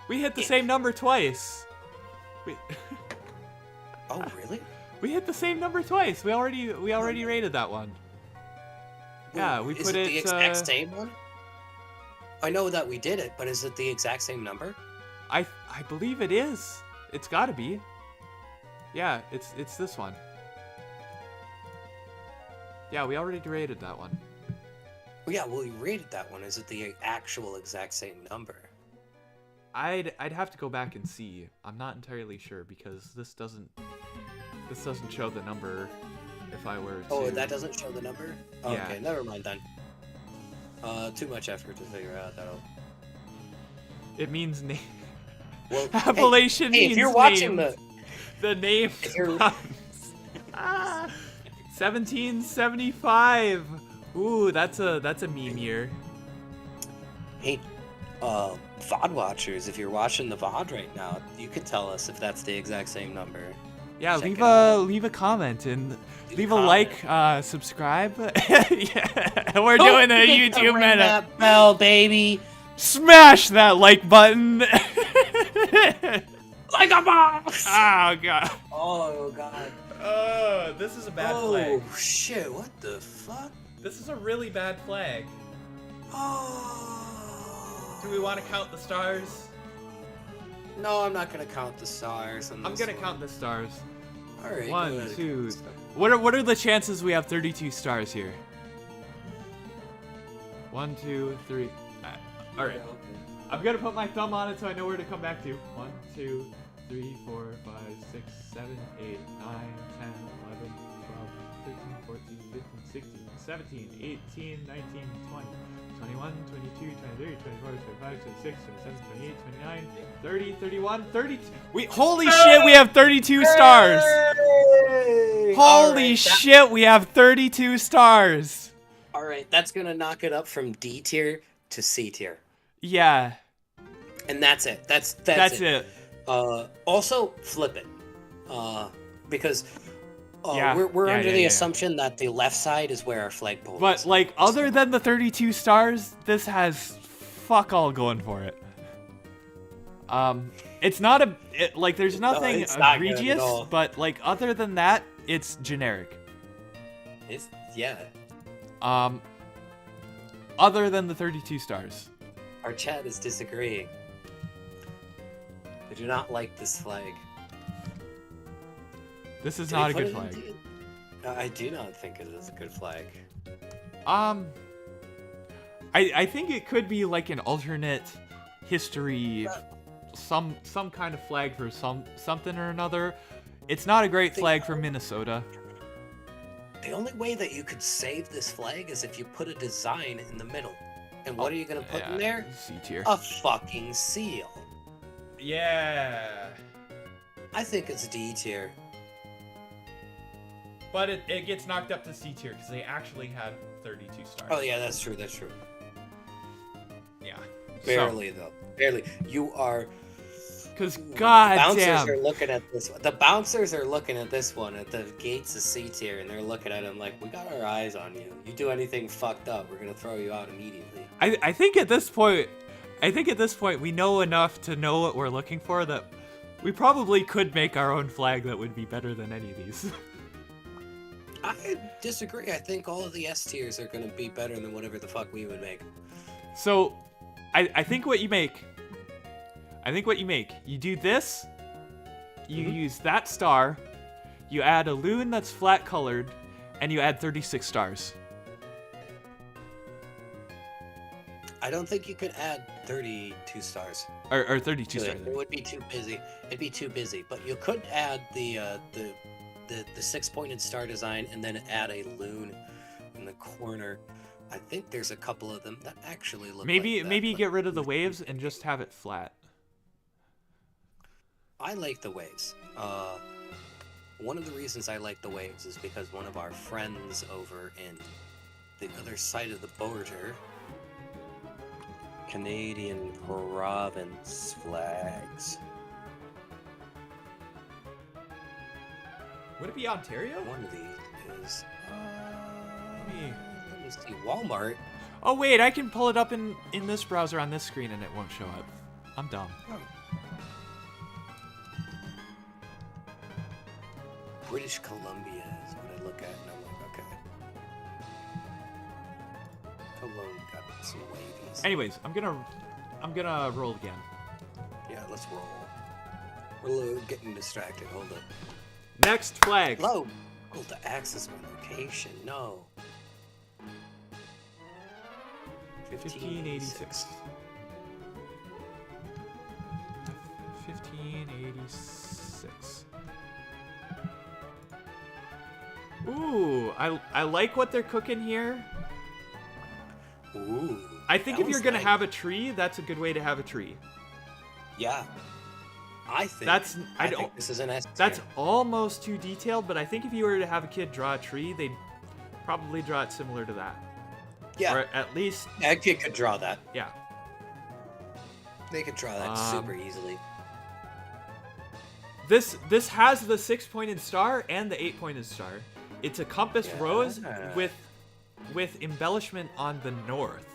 We hit the Yeah. same number twice. We Oh, really? we hit the same number twice. We already rated that one. Yeah, we Is put it the it, exact same one? I know that we did it, but is it the exact same number? I believe it is. It's got to be. Yeah, it's this one. Yeah, we already rated that one. Well, yeah, well, you rated that one. Is it the actual exact same number? I'd have to go back and see. I'm not entirely sure because this doesn't show the number if I were to. Oh, that doesn't show the number? Oh, Yeah. okay, never mind then. Too much effort to figure out though. It means name. Well, Appellation hey, means if you're watching name. The name. if you're 1775. Ooh, that's a meme year. hey, VOD watchers, if you're watching the VOD right now, you can tell us if that's the exact same number. Yeah, Check leave it out. leave a comment and leave a comment. like, subscribe. Yeah, we're doing a Forget to YouTube ring minute. that bell, baby. Smash that like button. Like a boss. Oh god. Oh god. Oh, this is a bad flag. Oh shit! What the fuck? This is a really bad flag. Oh. Do we want to count the stars? No, I'm not gonna count the stars. I'm gonna count the stars. All right. 1, 2. What are the chances we have 32 stars here? 1, 2, 3. All right. I'm gonna put my thumb on it so I know where to come back to. 1, 2, 3, 4, 5, 6, 7, 8, 9, 10, 11, 12, 13, 14, 15, 16, 17, 18, 19, 20, 21, 22, 23, 24, 25, 26, 27, 28, 29, 30, 31, 32. Holy shit, we have 32 stars. Holy shit, we have 32 stars. All right, that's gonna knock it up from D tier to C tier, Yeah. and that's it. That's it. Also, flip it, because Yeah, we're yeah, under yeah, the yeah. assumption that the left side is where our flagpole But is. like, other than the 32 stars, this has fuck all going for it. It's not there's nothing it's not good at egregious, all. but like other than that, it's generic. It's yeah. Other than the 32 stars. Our chat is disagreeing. They do not like this flag. This is Did not he a put good it in flag. D? I do not think it is a good flag. I think it could be like an alternate history, some kind of flag for something or another. It's not a great flag for Minnesota. The only way that you could save this flag is if you put a design in the middle. And what are you gonna put in there? C tier. A fucking seal. Yeah. I think it's D tier. But it gets knocked up to C tier because they actually had 32 stars. Oh yeah, that's true. That's true. Yeah. Barely though. Barely. You are. Because god Bouncers damn. are looking at this one. The bouncers are looking at this one at the gates of C tier, and they're looking at him like, "We got our eyes on you. You do anything fucked up, we're gonna throw you out immediately." I think at this point, we know enough to know what we're looking for that we probably could make our own flag that would be better than any of these. I disagree. I think all of the S tiers are gonna be better than whatever the fuck we would make. So, I think what you make. You do this. You use that star. You add a loon that's flat colored, and you add 36 stars. I don't think you could add 32 stars. Or 32 to stars. it. It would be too busy. It'd be too busy. But you could add the 6-pointed star design and then add a loon in the corner. I think there's a couple of them that actually look Maybe like that, but get rid of the waves and just have it flat. I like the waves. One of the reasons I like the waves is because one of our friends over in the other side of the border, Canadian province flags. Would it be Ontario? One of these is Let me see, Walmart. Oh wait, I can pull it up in this browser on this screen and it won't show up. I'm dumb. Oh. British Columbia is what I look at and I'm like, okay. Cologne got some wavies. Anyways, I'm gonna roll again. Yeah, let's roll. We're a little getting distracted. Hold up. Next flag. Hello. Oh, to access my location. No. 1586. 1586. Ooh, I like what they're cooking here. Ooh. I think that if you're one's gonna nice. have a tree, that's a good way to have a tree. Yeah. I think. I think don't. this is an S That's tier. almost too detailed, but I think if you were to have a kid draw a tree, they'd probably draw it similar to that, Yeah. or at least, Yeah, a kid could draw that. yeah. They could draw that Um, super easily. This has the 6-pointed star and the 8-pointed star. It's a compass Yeah. rose with embellishment on the north.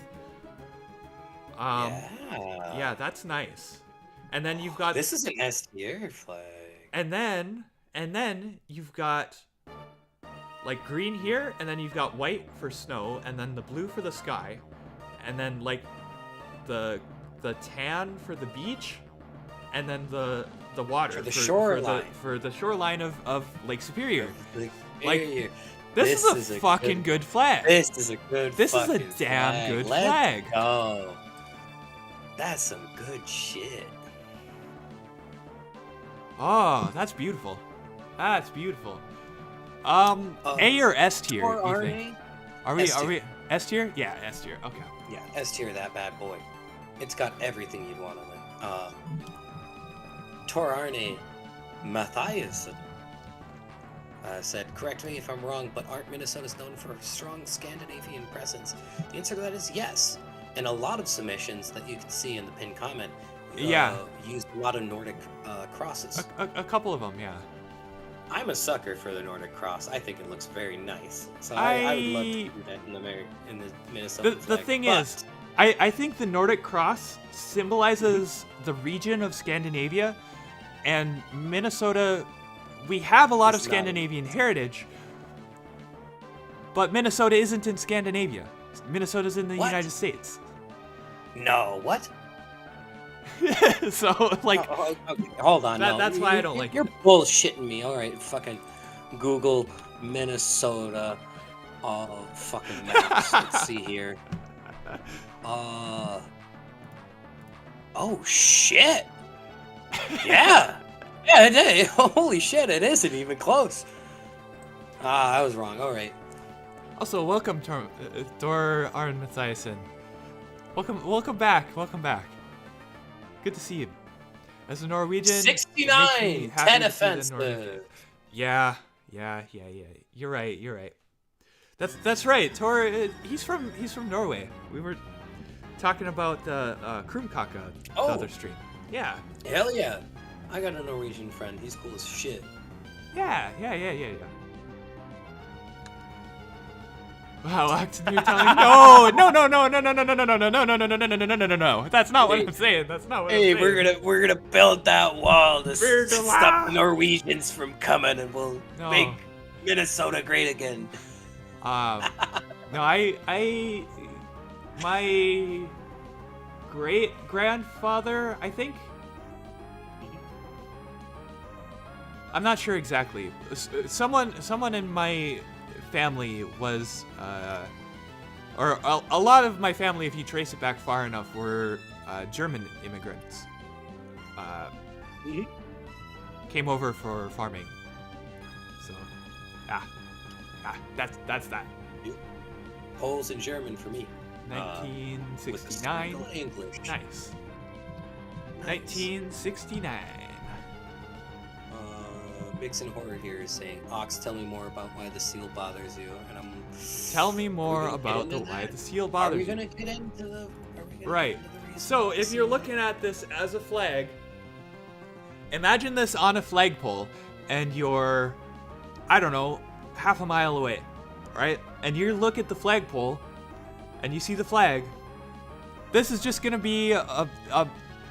Yeah, that's nice. And then you've got This is an S tier flag. and then you've got like green here, and then you've got white for snow, and then the blue for the sky, and then like the tan for the beach, and then the water For the shoreline. for the shoreline of Lake Superior. Like, Here. This is a fucking good flag. This is a good. This is a fucking damn flag. good Let's flag. Go. That's some good shit. Oh, that's beautiful. That's beautiful. A or S tier? Or You think? RA? S Are tier. we S tier? Yeah, S tier. Okay. Yeah, S tier, that bad boy. It's got everything you'd want on it. Tor Arne Matthias said, correct me if I'm wrong, but aren't Minnesota's known for a strong Scandinavian presence? The answer to that is yes. And a lot of submissions that you can see in the pinned comment use a lot of Nordic crosses. A couple of them, yeah. I'm a sucker for the Nordic cross. I think it looks very nice. So I would love to do that in the Minnesota The flag. thing But is, I think the Nordic cross symbolizes the region of Scandinavia, and Minnesota, we have a lot of It's not- Scandinavian heritage, but Minnesota isn't in Scandinavia. Minnesota's in the What? United States. No, what? So, like, Okay, hold on. That- no. that's why I don't like You're it. bullshitting me. All right, fucking Google Minnesota. Fucking maps. Let's see here. Oh shit. Yeah. Yeah, it is. Holy shit, it isn't even close. I was wrong. All right. also, welcome, Dor Arn Mathiasen. Welcome back. Good to see you. As a Norwegian, it makes me 69. happy 10 to see the Nordic- offensive. Yeah. You're right. That's right. Tor, he's from Norway. We were talking about Krumkaka the Oh. other stream. Yeah. Hell yeah. I got a Norwegian friend. He's cool as shit. Yeah. Wow, Acton, you're telling no. That's not what I'm saying. That's not what I'm Hey, saying. we're gonna build that wall to Build the stop wall. the Norwegians from coming, and we'll No. make Minnesota great again. No, my great grandfather, I think. I'm not sure exactly. Someone in my family was, or a lot of my family, if you trace it back far enough, were German immigrants. Came over for farming. So, that's that. Poles in German for me. With a 1969. sprinkle of English. Nice. Nice. 1969. Vixen Horror here is saying, Ox, tell me more about why the seal bothers you. And I'm. Tell me Are we more gonna get about into why that? the seal Are bothers we you. gonna get into the? Are we gonna Right. Get into the reason So why the if you're seal looking at this as a flag, imagine this on a flagpole, and you're, I don't know, half a mile away, right? And you look at the flagpole, and you see the flag. This is just gonna be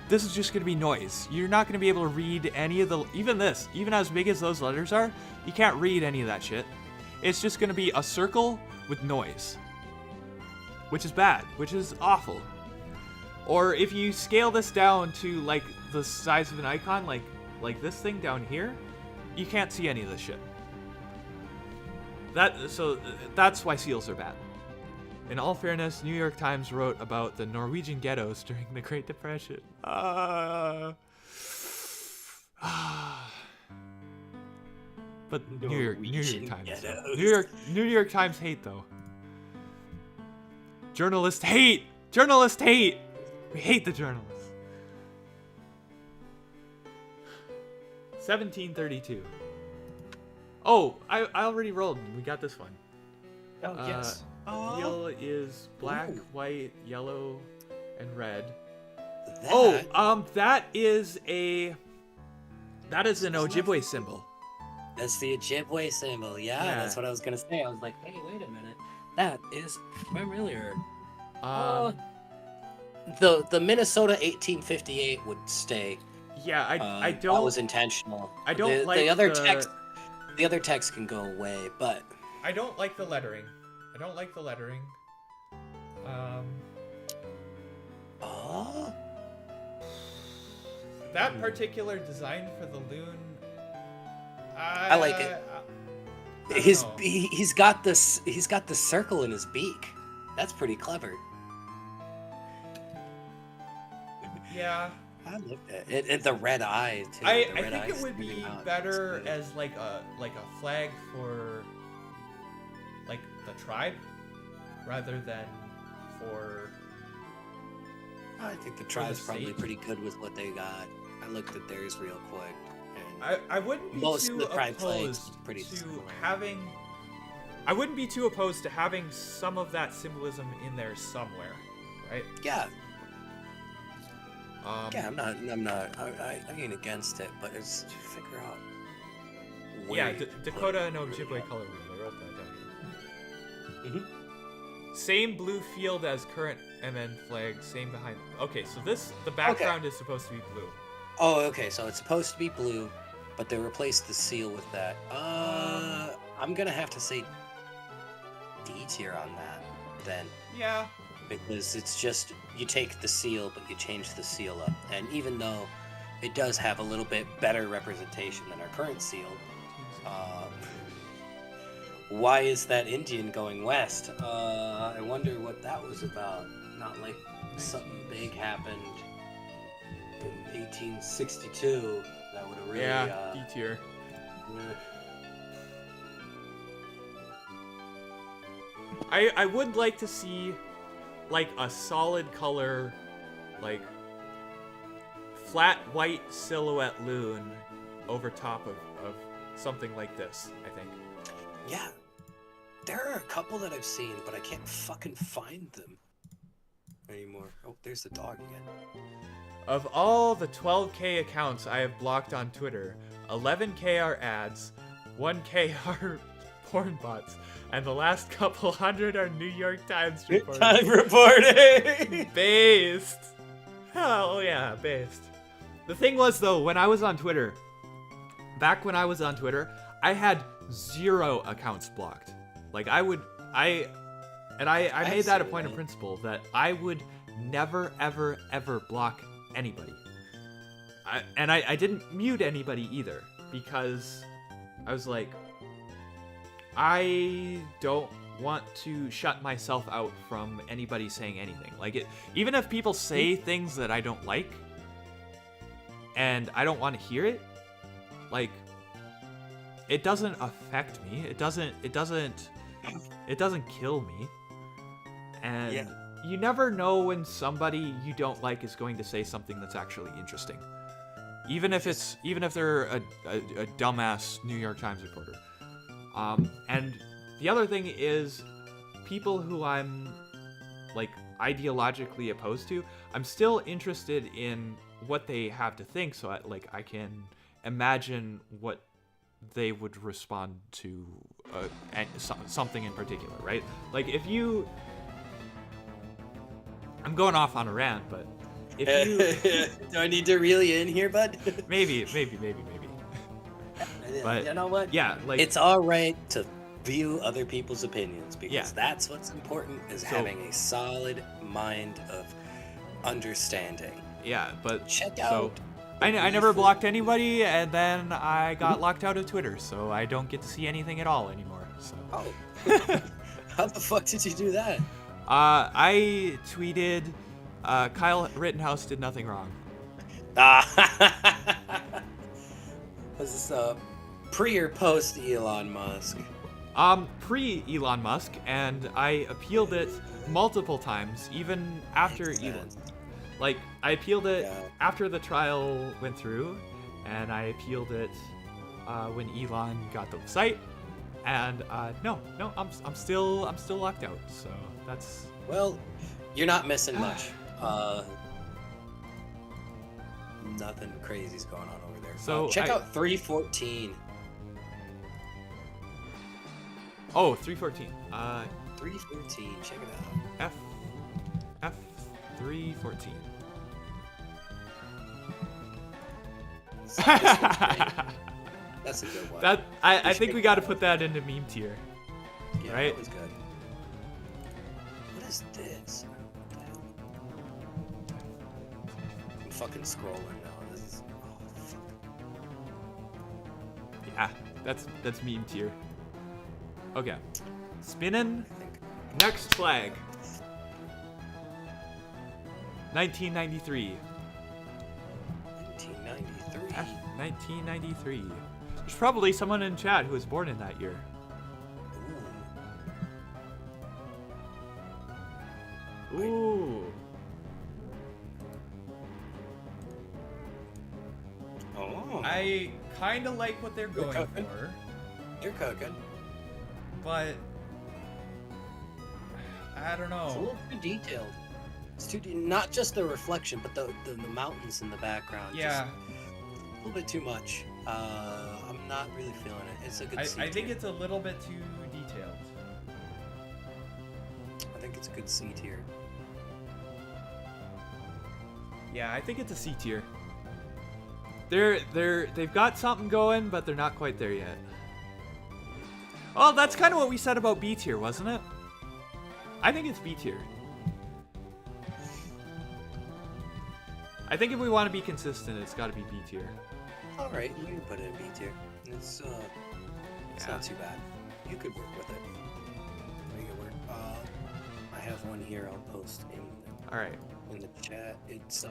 this is just gonna be noise. You're not gonna be able to read any of the, even as big as those letters are, you can't read any of that shit. It's just gonna be a circle with noise, which is bad, which is awful. Or if you scale this down to like the size of an icon, like this thing down here, you can't see any of this shit. That's why seals are bad. In all fairness, New York Times wrote about the Norwegian ghettos during the Great Depression. But New York Norwegian Times. ghettos. New York Times hate though. Journalists hate! Journalists hate! We hate the journalists. 1732. Oh, I already rolled. We got this one. Oh, yes. Wheel is black, white, yellow, and red. That, that is an Ojibwe symbol. That's the Ojibwe symbol. Yeah, that's what I was going to say. I was like, hey, wait a minute. That is familiar. The Minnesota 1858 would stay. Yeah, I don't. That was intentional. I don't like the other text. The other text can go away, but I don't like the lettering. That particular design for the loon. I like it. He's got the circle in his beak. That's pretty clever. Yeah. I like that. And the red eye too. I think it would be better as like a flag for like the tribe rather than for. I think the tribe's probably pretty good with what they got. I looked at theirs real quick. And I wouldn't be most too of the tribe flags opposed pretty to similar. having. I wouldn't be too opposed to having some of that symbolism in there somewhere, right? Yeah. Yeah, I'm not. I ain't against it, but it's to figure out. Yeah, Dakota and Ojibwe color wheel. I wrote that down. Same blue field as current MN flag. Same behind. Okay, so the background is supposed to be blue. Oh, okay. So it's supposed to be blue, but they replaced the seal with that. I'm gonna have to say D tier on that then. Yeah. Because it's just, you take the seal, but you change the seal up. And even though it does have a little bit better representation than our current seal, why is that Indian going west? I wonder what that was about. Not like something big happened in 1862 that would have really... D tier. I would like to see like a solid color, like flat white silhouette loon over top of something like this, I think. Yeah. There are a couple that I've seen, but I can't fucking find them anymore. Oh, there's the dog again. Of all the 12K accounts I have blocked on Twitter, 11K are ads, 1K are porn bots, and the last couple hundred are New York Times reporters. Time reporting! Based. Hell yeah, based. The thing was, though, when I was on Twitter, I had 0 accounts blocked. Like, I made that a point of principle that I would never, ever, ever block anybody. I didn't mute anybody either, because I was like, I don't want to shut myself out from anybody saying anything. Like, even if people say things that I don't like, and I don't want to hear it, like, it doesn't affect me. It doesn't kill me. And you never know when somebody you don't like is going to say something that's actually interesting. Even if they're a dumbass New York Times reporter. And the other thing is, people who I'm like ideologically opposed to, I'm still interested in what they have to think, so I can imagine what they would respond to something in particular, right? Like, if you... I'm going off on a rant, but if you... Do I need to reel you in here, bud? Maybe. But you know what? Yeah, like... It's alright to view other people's opinions, because that's what's important, is having a solid mind of understanding. Yeah, but... Check out... I never blocked anybody, and then I got locked out of Twitter, so I don't get to see anything at all anymore. So. Oh. How the fuck did you do that? I tweeted, Kyle Rittenhouse did nothing wrong. Was this pre or post Elon Musk? Pre Elon Musk, and I appealed it multiple times, even after Makes Elon. sense. Like, I appealed it Yeah. after the trial went through, and I appealed it when Elon got the site, and no, I'm still locked out. So that's Well, you're not missing much. Nothing crazy's going on over there. So check out 314. oh 314. 314. Check it out. F 314. This one's great. That's a good one. That I should think we make got to that put that into meme tier. Yeah, right? That was good. What is this? What the hell? I'm fucking scrolling now. This is. Oh, fuck. Yeah, that's meme tier. Okay, spinning. I think. Next flag. 1993. 1993. 1993. There's probably someone in chat who was born in that year. Ooh. Ooh. Oh. I kind of like what they're You're going cooking. for, You're cooking. but I don't It's a know. little too detailed. It's too not just the reflection, but the mountains in the background. Yeah, Just a little bit too much. I'm not really feeling it. It's a good. C I think tier. it's a little bit too detailed. I think it's a good C tier. Yeah, I think it's a C tier. They've got something going, but they're not quite there yet. Oh, that's kind of what we said about B tier, wasn't it? I think it's B tier. I think if we want to be consistent, it's got to be B tier. All right, you can put it in B tier. It's Yeah. not too bad. You could work with it. Make it work. I have one here. I'll post All right. in the chat. It's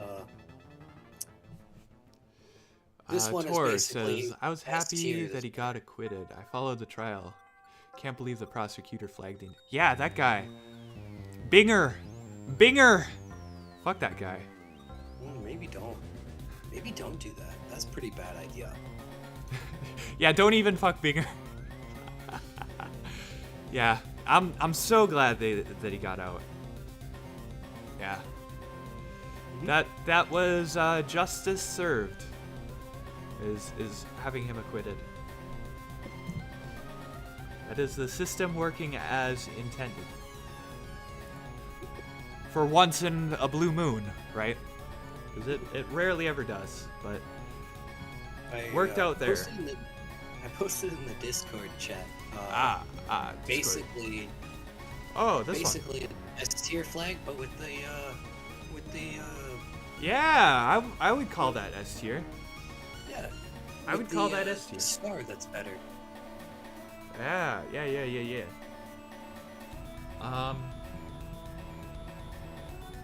this one is Tor basically says, I was S happy tier. that he got acquitted. I followed the trial. Can't believe the prosecutor flagged him. Yeah, that guy. Binger. Fuck that guy. Maybe don't. Maybe don't do that. That's a pretty bad idea. Yeah, don't even fuck Binger. Yeah, I'm so glad that he got out. Yeah. That was justice served. Is having him acquitted. That is the system working as intended. For once in a blue moon, right? Because it rarely ever does, but worked out there. I posted in the Discord chat. Discord. Basically, Oh, this one. basically S tier flag, but with the Yeah, I would call that S tier. yeah. I with would call the, that S tier. Star that's better. Yeah.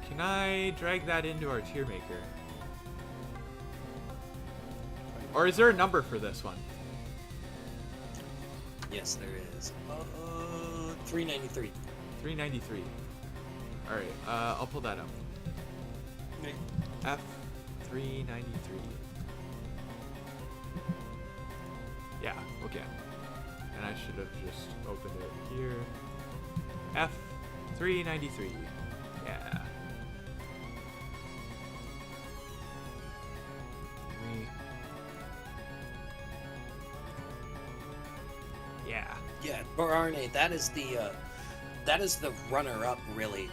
Can I drag that into our tier maker? Or is there a number for this one? Yes, there is. 393. 393. Alright, I'll pull that up. F393. Yeah, okay. And I should have just opened it here. F393. Yeah. Yeah. Yeah, for RNA, that is the runner-up, really,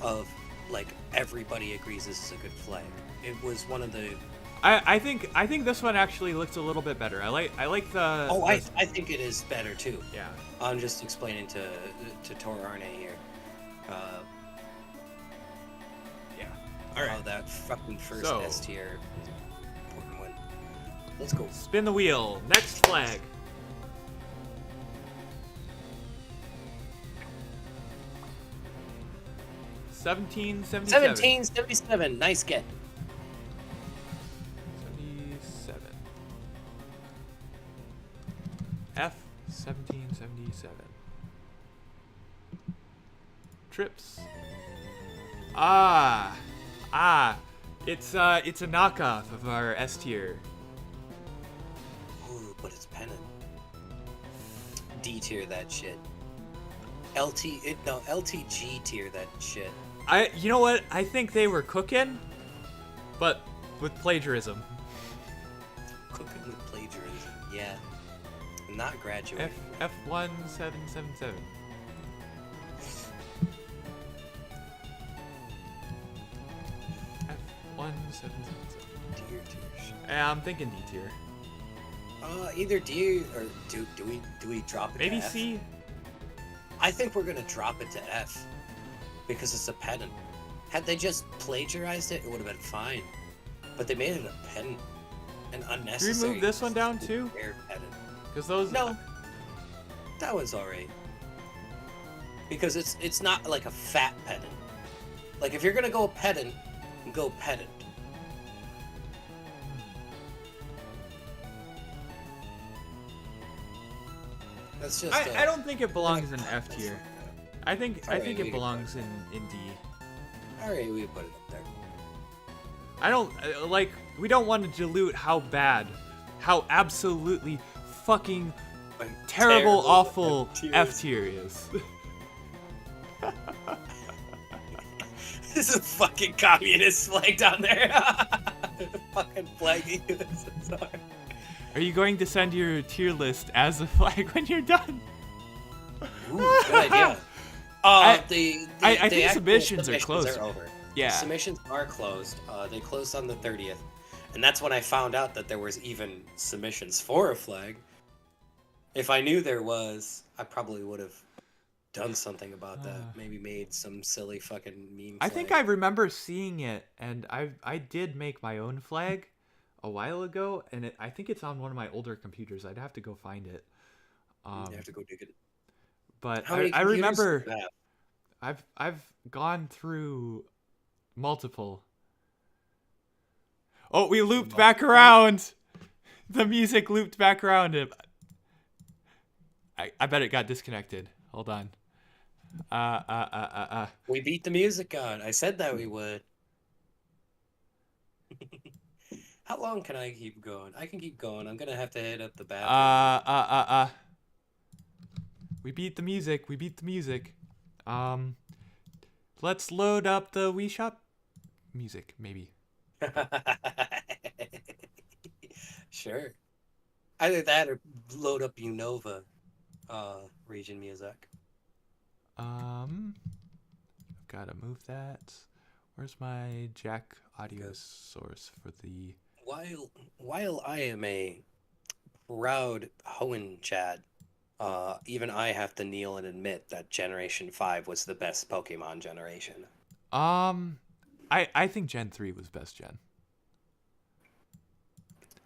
of like everybody agrees this is a good flag. It was one of the. I think this one actually looks a little bit better. I like the. Oh, the- I think it is better too. Yeah. I'm just explaining to Tor RNA here. Yeah. All right. That fucking first So- S tier important one. Let's go. Spin the wheel. Next flag. $17.77. 1777. Nice get. 77. 1777. Trips. Ah. It's a knockoff of our S tier. Ooh, but it's pennant. D tier that shit. LTG tier that shit. You know what? I think they were cooking, but with plagiarism. Cooking with plagiarism, yeah. Not graduating. F1777. F1777. Tier shit. Yeah, I'm thinking D tier. Either D or do we drop it Maybe to F? C? I think we're gonna drop it to F because it's a pedant. Had they just plagiarized it, it would have been fine. But they made it a pedant, an Can we unnecessary. move this one down too? Pedant. Because those. No, that one's alright. Because it's not like a fat pedant. Like if you're gonna go pedant, go pedant. That's just. I don't think it belongs in F that's- tier. I think Alright, we it can belongs in D. Alright, we put it up there. I don't like. We don't want to dilute how bad, how absolutely fucking Like, terrible, awful F tier F is- tier is. This is a fucking communist flag down there. Fucking flagging this. Sorry. Are you going to send your tier list as a flag when you're done? Ooh, good idea. I The think actual submissions are closed. over. Yeah. Submissions are closed. They closed on the 30th, and that's when I found out that there was even submissions for a flag. If I knew there was, I probably would have done something about that. Maybe made some silly fucking meme. I think I remember seeing it, and I did make my own flag a while ago, and I think it's on one of my older computers. I'd have to go find it. You have to go dig it. But How many I computers remember do you have? I've gone through multiple. Oh, we looped back around. The music looped back around. I bet it got disconnected. Hold on. We beat the music god. I said that we would. How long can I keep going? I can keep going. I'm gonna have to hit up the bathroom. We beat the music. We beat the music. Let's load up the Wii Shop music, maybe. Sure. Either that or load up Unova region music. Gotta move that. Where's my jack audio source for the... While I am a proud Hoenn Chad, even I have to kneel and admit that Generation 5 was the best Pokemon generation. I think Gen 3 was best gen.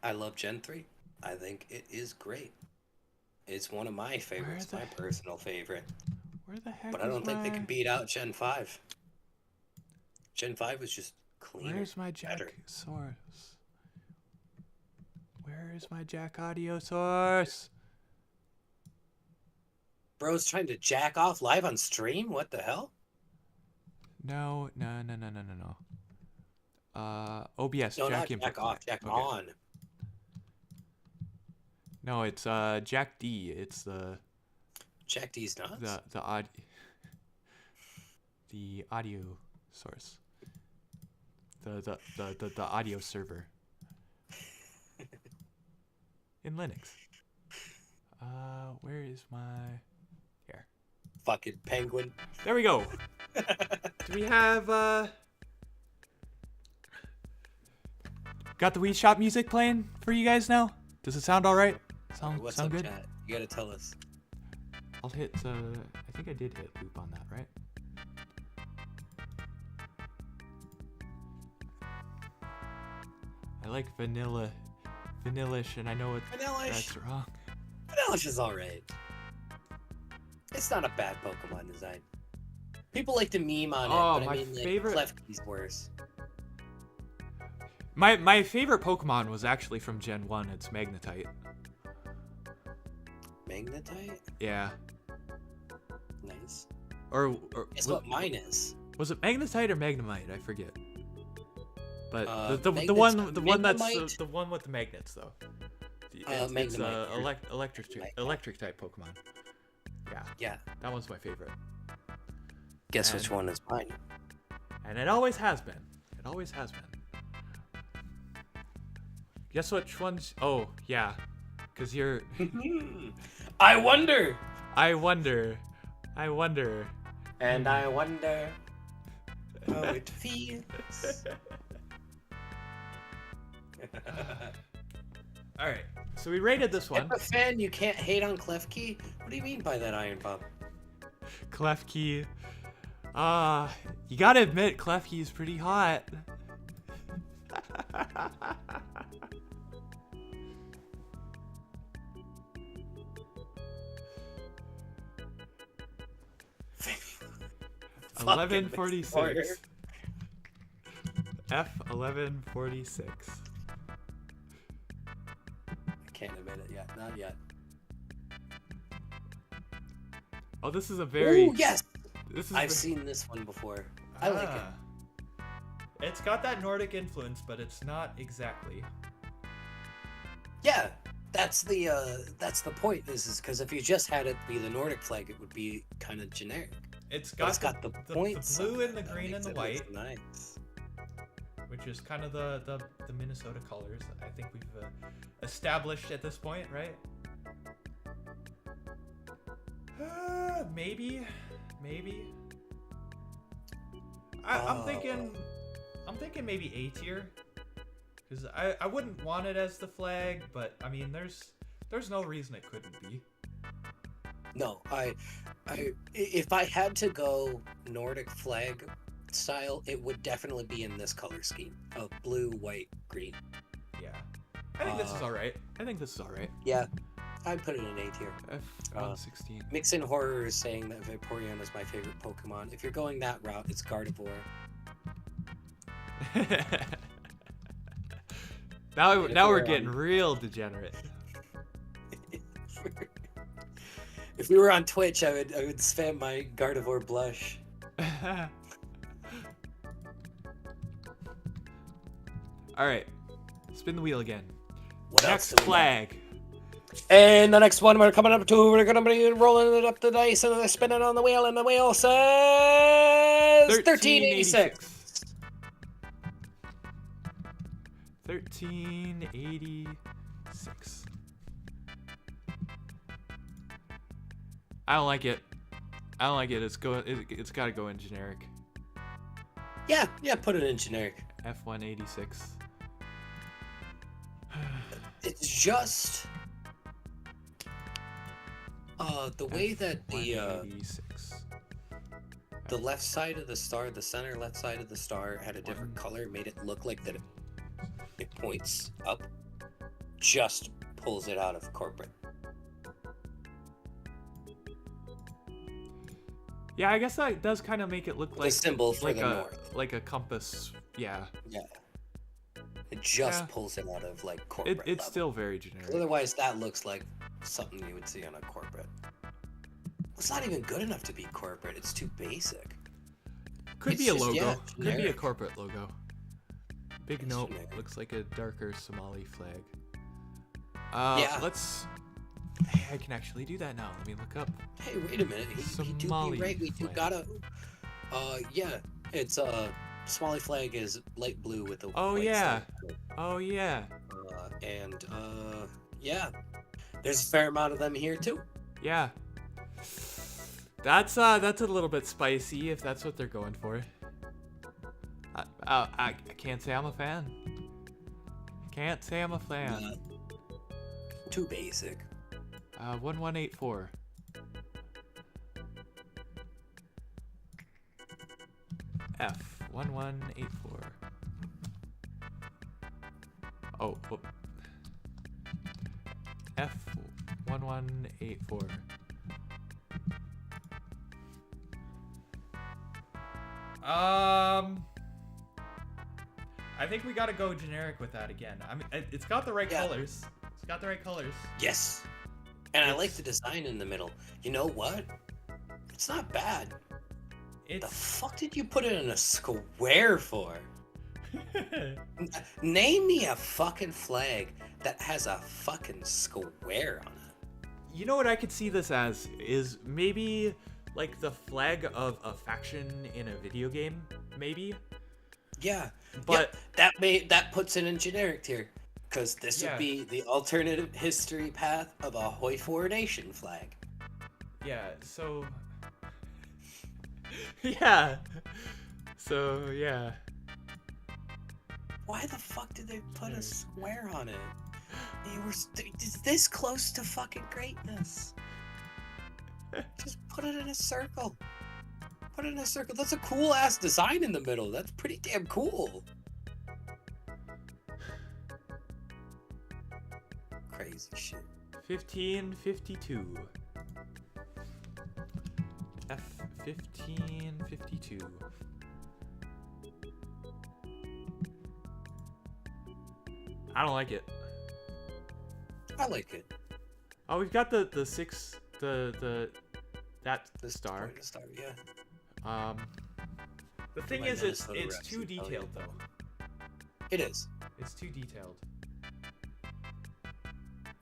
I love Gen 3. I think it is great. It's one of my favorites, my personal favorite. Where the heck But I don't think they can beat out Gen 5. Gen 5 was just cleaner. Where's my jack better. source? Where is my jack audio source? Bro's trying to jack off live on stream? What the hell? No. OBS, No, jack not input. jack off, jack Okay. on. No, it's Jack D. It's the Jack D's nuts? the audio source. The audio server. In Linux. Where is my... Here. Fucking penguin. There we go. Do we have, got the Wii Shop music playing for you guys now? Does it sound alright? What's Sound up, good? chat? You gotta tell us. I'll hit, I think I did hit loop on that, right? I like vanillish, and I know that's wrong. Vanillish is alright. It's not a bad Pokemon design. People like to meme on Oh, it, but my I mean, like, favorite- Klefki's worse. My favorite Pokemon was actually from Gen 1. It's Magnetite. Magnetite? Yeah. Nice. Or Guess what mine is? was it magnetite or magnemite? I forget. But the one that's Magnemite? the one with the magnets though. It's Magnemite. electric type Pokemon. Yeah, Yeah. that one's my favorite. Guess which one is mine? And it always has been. It always has been. Guess which one's? Oh yeah, because you're. I wonder. I wonder. I wonder. And I wonder how it feels. All right, so we rated this one. If a fan, you can't hate on Klefki. What do you mean by that, Iron Bob? Klefki. You gotta admit, Klefki is pretty hot. $11.46. F1146. I can't admit it yet. Not yet. Oh, this is a very. Ooh, yes. This is. I've seen this one before. I like it. It's got that Nordic influence, but it's not exactly. Yeah, that's the point. Is because if you just had it be the Nordic flag, it would be kind of generic. It's But got, the points. the blue and the that green and makes the it white, look nice. which is kind of the Minnesota colors. I think we've established at this point, right? Maybe. I'm thinking maybe A tier, because I wouldn't want it as the flag, but I mean there's no reason it couldn't be. No, if I had to go Nordic flag style, it would definitely be in this color scheme of blue, white, green. Yeah, I think this is all right. Yeah, I'd put it in A tier. F116. Mixin Horror is saying that Vaporeon is my favorite Pokemon. If you're going that route, it's Gardevoir. now we're getting real degenerate. If we were on Twitch, I would spam my Gardevoir blush. All right, spin the wheel again. What Next else do we flag. And the next one we're coming up to, we're going to be rolling it up the dice and spinning on the wheel, and the wheel says 1386. 1386. I don't like it. It's got to go in generic. Yeah, put it in generic. F186. It's just the way that the left side of the star, the center left side of the star had a different color, made it look like that it points up, just pulls it out of corporate. Yeah, I guess that does kind of make it look like the symbol for like the north. like a compass. Yeah. Yeah. It just pulls it out of like corporate. It's level. still very generic. Otherwise, that looks like something you would see on a corporate. It's not even good enough to be corporate. It's too basic. Could It's be a just, logo. yeah, Could be a generic. corporate logo. Big It's note. generic. Looks like a darker Somali flag. Yeah. Let's. Hey, I can actually do that now. Let me look up. Hey, wait a minute. He do Somali be right. We do flag. gotta. Yeah. It's Somali flag is light blue with a. Oh white yeah. stripe. Oh yeah. And yeah. There's a fair amount of them here too. Yeah. That's a little bit spicy if that's what they're going for. I can't say I'm a fan. Can't say I'm a fan. Too basic. 1184. F1184. Oh, whoop. F1184. I think we gotta go generic with that again. I mean, it's got the right Yeah. colors. It's got the right colors. Yes. And I like It's the design in the middle. You know what? It's not bad. The it's fuck did you put it in a square for? Name me a fucking flag that has a fucking square on it. You know what I could see this as is maybe like the flag of a faction in a video game, maybe. Yeah. But Yep, that puts it in generic tier. Because this would yeah, be the alternative history path of a Hoi Nation flag. yeah. So yeah. So yeah. Why the fuck did they put a square on it? You were this close to fucking greatness. Just put it in a circle. Put it in a circle. That's a cool ass design in the middle. That's pretty damn cool. Crazy shit. 1552. F1552. I don't like it. I like it. Oh, we've got the six that This star. point to start, yeah. The thing my is, it's Minnesota Rex too would tell you. detailed though. It is. It's too detailed.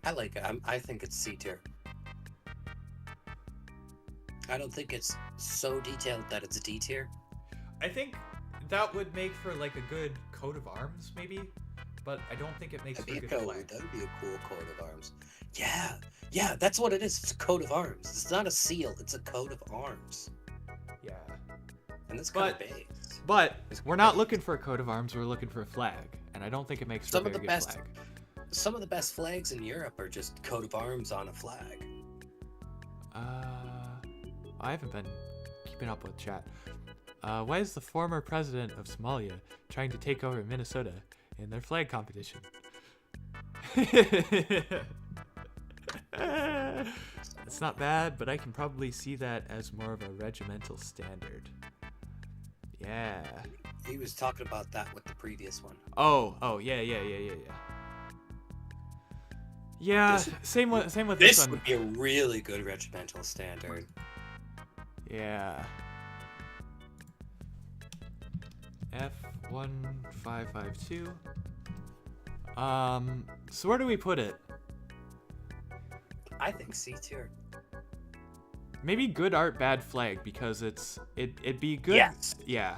I like it. I think it's C tier. I don't think it's so detailed that it's D tier. I think that would make for like a good coat of arms, maybe, but I don't think it makes That'd for be a a good cool. flag. That'd be a cool coat of arms. Yeah, that's what it is. It's a coat of arms. It's not a seal. It's a coat of arms, Yeah, and that's kind of But- big. but It's we're not great. looking for a coat of arms. We're looking for a flag, and I don't think it makes for Some a of very the good best- flag. Some of the best flags in Europe are just coat of arms on a flag. I haven't been keeping up with chat. Why is the former president of Somalia trying to take over Minnesota in their flag competition? It's not bad, but I can probably see that as more of a regimental standard. Yeah. He was talking about that with the previous one. Oh, yeah. Yeah, This- same with this This one. would be a really good regimental standard. Yeah. F1552. So where do we put it? I think C tier. Maybe good art, bad flag, because it'd be good. Yes. Yeah.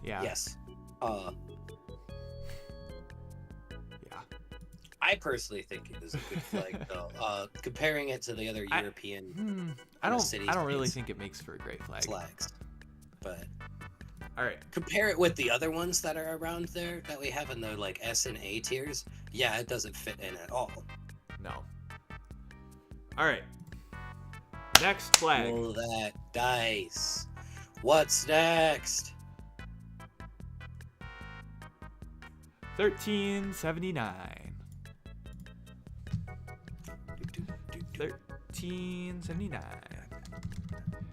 Yeah. Yes. Yeah. I personally think it is a good flag, though. Comparing it to the other European I the don't city really states. think it makes for a great flag. flags, but All right. compare it with the other ones that are around there that we have in the like S and A tiers. Yeah, it doesn't fit in at all. No. All right. Next flag. Roll that dice. What's next? 1379. 1379.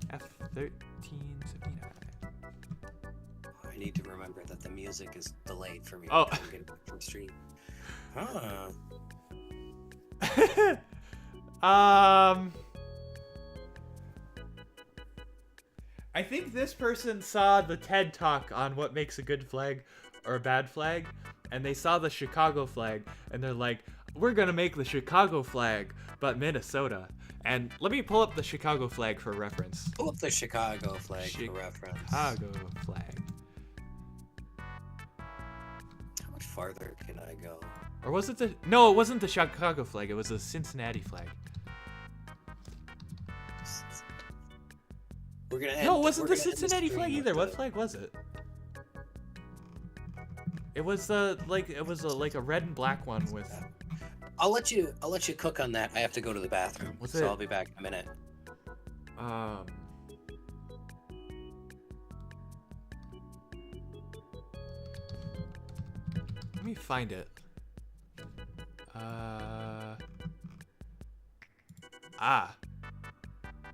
F1379. I need to remember that the music is delayed for me. Oh. I'm getting it from stream. Huh. I think this person saw the TED talk on what makes a good flag or a bad flag, and they saw the Chicago flag, and they're like, we're gonna make the Chicago flag, but Minnesota. And let me pull up the Chicago flag for reference. Pull up the Chicago flag for reference. Chicago flag. How much farther can I go? Or was it the... No, it wasn't the Chicago flag. It was the Cincinnati flag. We're gonna end, No, it wasn't we're the gonna end Cincinnati stream flag with either. What the- flag was it? It was like a red and black one with... I'll let you cook on that. I have to go to the bathroom, Was so it- I'll be back in a minute. Let me find it.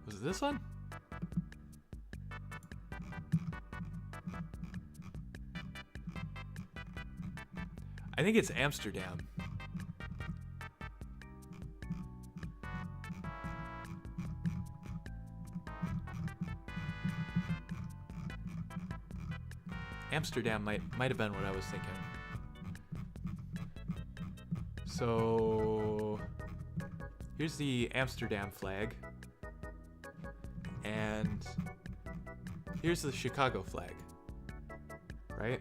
Was it this one? I think it's Amsterdam. Amsterdam might have been what I was thinking. So here's the Amsterdam flag, and here's the Chicago flag, right?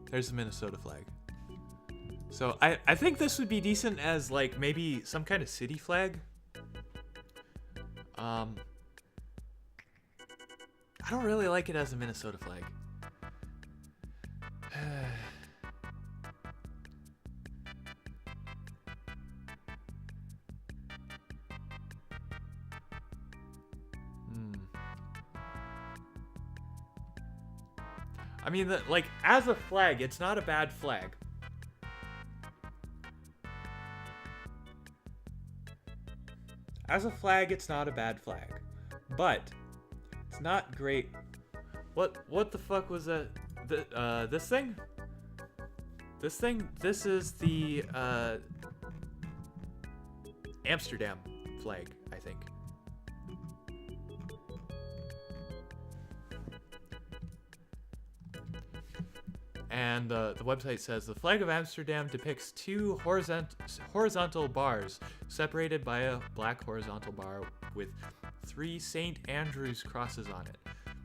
There's the Minnesota flag. So I think this would be decent as like maybe some kind of city flag. I don't really like it as a Minnesota flag. I mean, like, as a flag, it's not a bad flag. As a flag, it's not a bad flag. But it's not great. What the fuck was that? This thing? This thing? This is the Amsterdam flag, I think. And the website says the flag of Amsterdam depicts two horizontal bars separated by a black horizontal bar with 3 St. Andrew's crosses on it.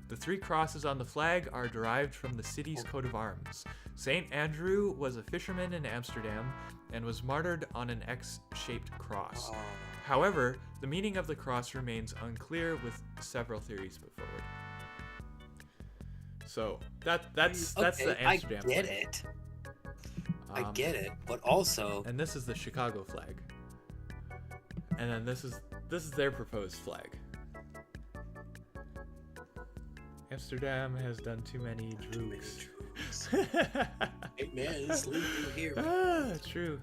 The 3 crosses on the flag are derived from the city's coat of arms. St. Andrew was a fisherman in Amsterdam and was martyred on an X-shaped cross. However, the meaning of the cross remains unclear, with several theories put forward. So that's Okay, the Amsterdam I get flag. it. I get it, but also, And this is the Chicago flag. And then this is their proposed flag. Amsterdam has done too many droogs. hey man, just leave you here. True.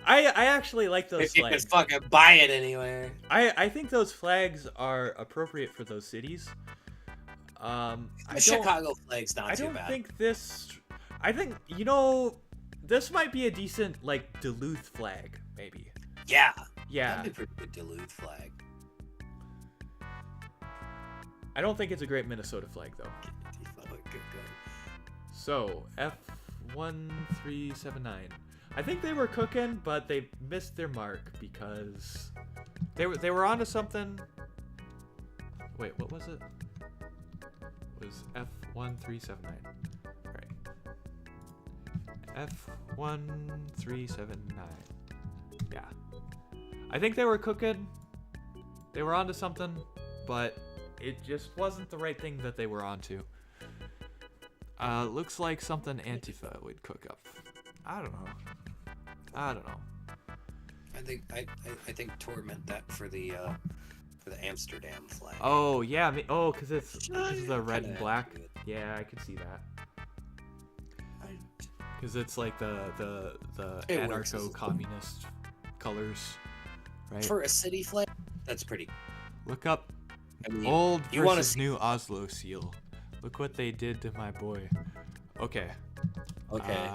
I actually like those If you can flags. fucking buy it anywhere. I think those flags are appropriate for those cities. The Chicago flag's not too bad. I think this might be a decent like Duluth flag, maybe. Yeah. Yeah. That'd be a pretty good Duluth flag. I don't think it's a great Minnesota flag though. So F1379. I think they were cooking, but they missed their mark because they were onto something. Wait, what was it? It was F1379. Right. F1379. Yeah. I think they were cooking. They were onto something, but it just wasn't the right thing that they were onto. Looks like something Antifa would cook up. I don't know. I think Tor meant that for the Amsterdam flag. Oh yeah, because it's the red and black. Yeah, I could see that. Because it's like the anarcho-communist colors, right? For a city flag, that's pretty. Look up I mean, old you wanna versus see- new Oslo seal. Look what they did to my boy. Okay. Okay.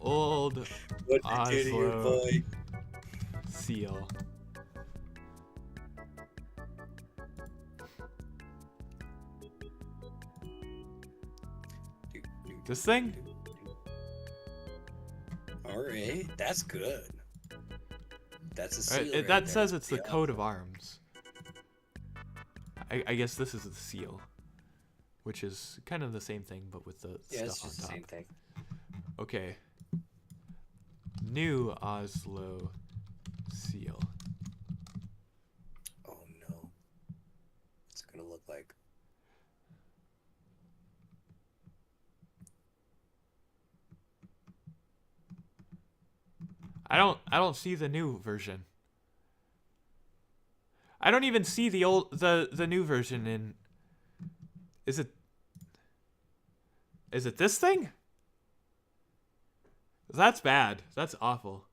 Old What did you do to your Oslo boy? seal. This thing? Alright, that's good. That's a seal. right That there. says it's the Yeah. coat of arms. I guess this is the seal, which is kind of the same thing, but with the Yeah, it's stuff on just the top. same thing. Okay. New Oslo seal. Oh no. It's gonna look like. I don't see the new version. I don't even see the new version in. Is it this thing? That's bad. That's awful.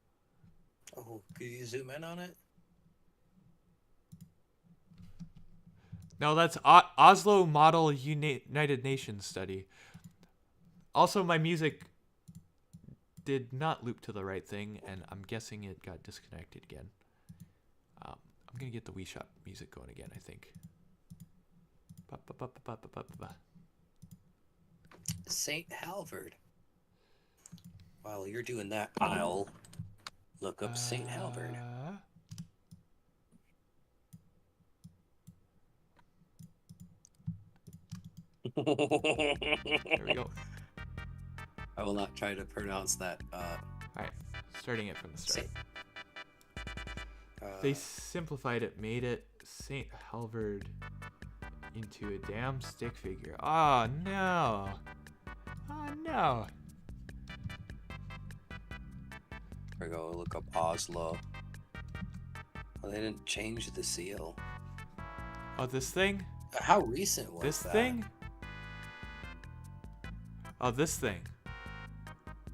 Oh, could you zoom in on it? No, that's Oslo Model United Nations study. Also, my music did not loop to the right thing, and I'm guessing it got disconnected again. I'm gonna get the Wii Shop music going again, I think. Ba, ba, ba, ba, ba, ba, ba, ba. St. Halvard. While you're doing that, I'll look up St. Halvard. There we go. I will not try to pronounce that. Alright, starting it from the start. Saint, They simplified it, made it St. Halvard into a damn stick figure. Oh no! Oh no! We're going to look up Oslo. Well, they didn't change the seal. Oh, this thing? How recent was This that? thing? Oh, this thing.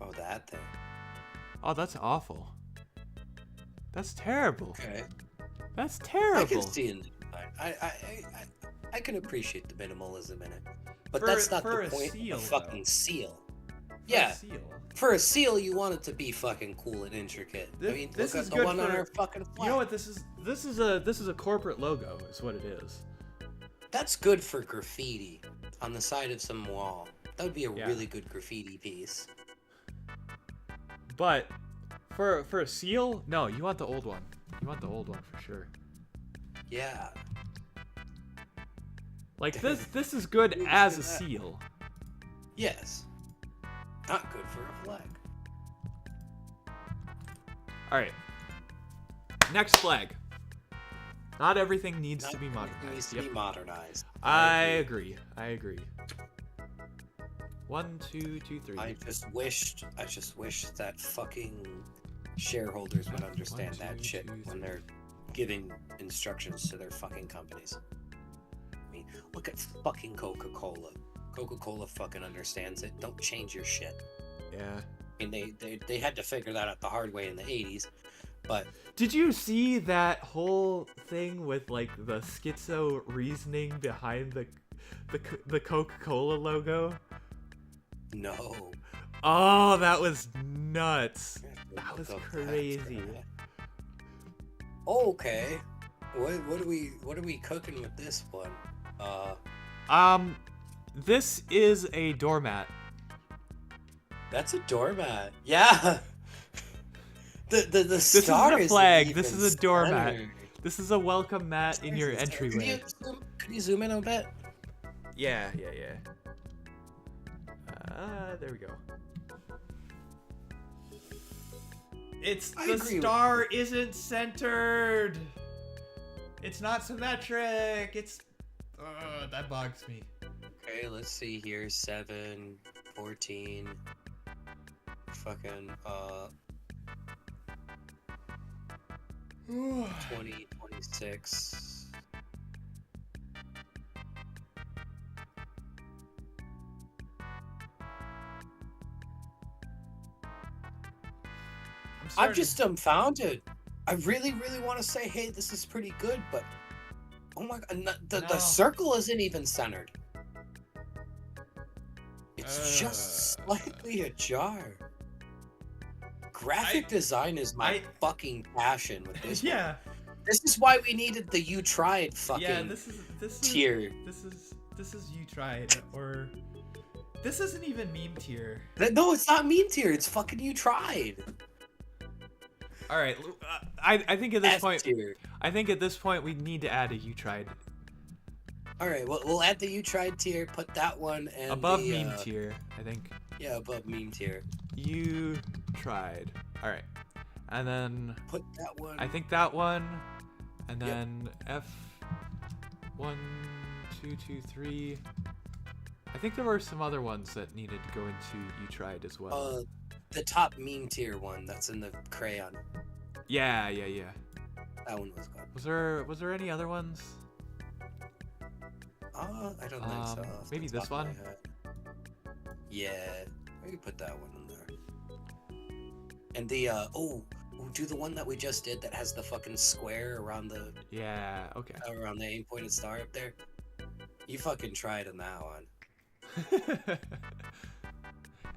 Oh, that thing. Oh, that's awful. That's terrible. Okay. That's I terrible. can see in I can appreciate the minimalism in it. But For- that's not for the a point seal, of fucking though. seal. For a Yeah. seal. For a seal, you want it to be fucking cool and intricate. I mean, This look is at the good one on for- our fucking flag. You know what this is? This is a corporate logo, is what it is. That's good for graffiti on the side of some wall. That would be a Yeah. really good graffiti piece. But for a seal, no, you want the old one. You want the old one for sure. Yeah. Like this is good Look as at a that. seal. Yes. Not good for a flag. All right. Next flag. Not everything needs Not to be everything modernized. needs to Yep. be modernized. I agree. I agree. 1, 2, 2, 3. I just wished that fucking shareholders would understand 1, 2, that shit 2, when 3. they're giving instructions to their fucking companies. I mean, look at fucking Coca-Cola. Coca-Cola fucking understands it. Don't change your shit. Yeah. I mean, they had to figure that out the hard way in the 80s, but Did you see that whole thing with like the schizo reasoning behind the Coca-Cola logo? no. Oh, that was nuts. That was Look up crazy. Okay. What are we cooking with this one? This is a doormat. That's a doormat. Yeah. The This is star a isn't flag. This even is a doormat. centered. This is a welcome mat in your Could entryway. you zoom in a bit? Yeah. There we go. It's I the agree with star isn't centered. It's not symmetric. It's that bugs me. Okay, let's see here. 7, 14. Fucking 20, 26. I'm just dumbfounded. I really, really want to say, hey, this is pretty good, but oh my god, the No. circle isn't even centered. It's just Ugh. slightly ajar. Graphic design is my I- fucking passion with this one. Yeah. This is why we needed the You Tried fucking Yeah. This is tier. This is you tried or this isn't even meme tier. No, it's not meme tier. It's fucking You Tried. All right. I think at this F point. tier. I think at this point we need to add a you tried All right, well, we'll add the You Tried tier. Put that one and above the, meme tier. I think Yeah, above meme tier. you tried. All right, and then Put that one. I think that one, and Yep. then F 1, 2, 2, 3. I think there were some other ones that needed to go into you tried as well. The top meme tier one that's in the crayon. Yeah. That one was good. Was there any other ones? I don't think so. off the Maybe top this of my one? head. Yeah, we can put that one in there. And the do the one that we just did that has the fucking square around the Yeah. Okay. aim pointed star up there. You fucking tried on that one.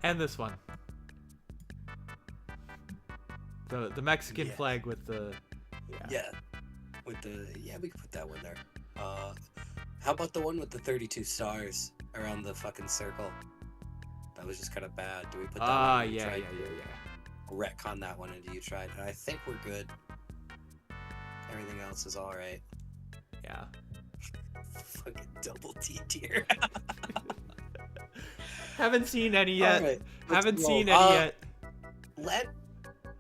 And this one. The Mexican Yeah. flag with the Yeah. We can put that one there. How about the one with the 32 stars around the fucking circle? That was just kind of bad. Do we put that one in? Yeah. Retcon that one into you tried. And I think we're good. Everything else is alright. Yeah. Fucking double T tier. Haven't seen any yet. Alright, Haven't seen any yet.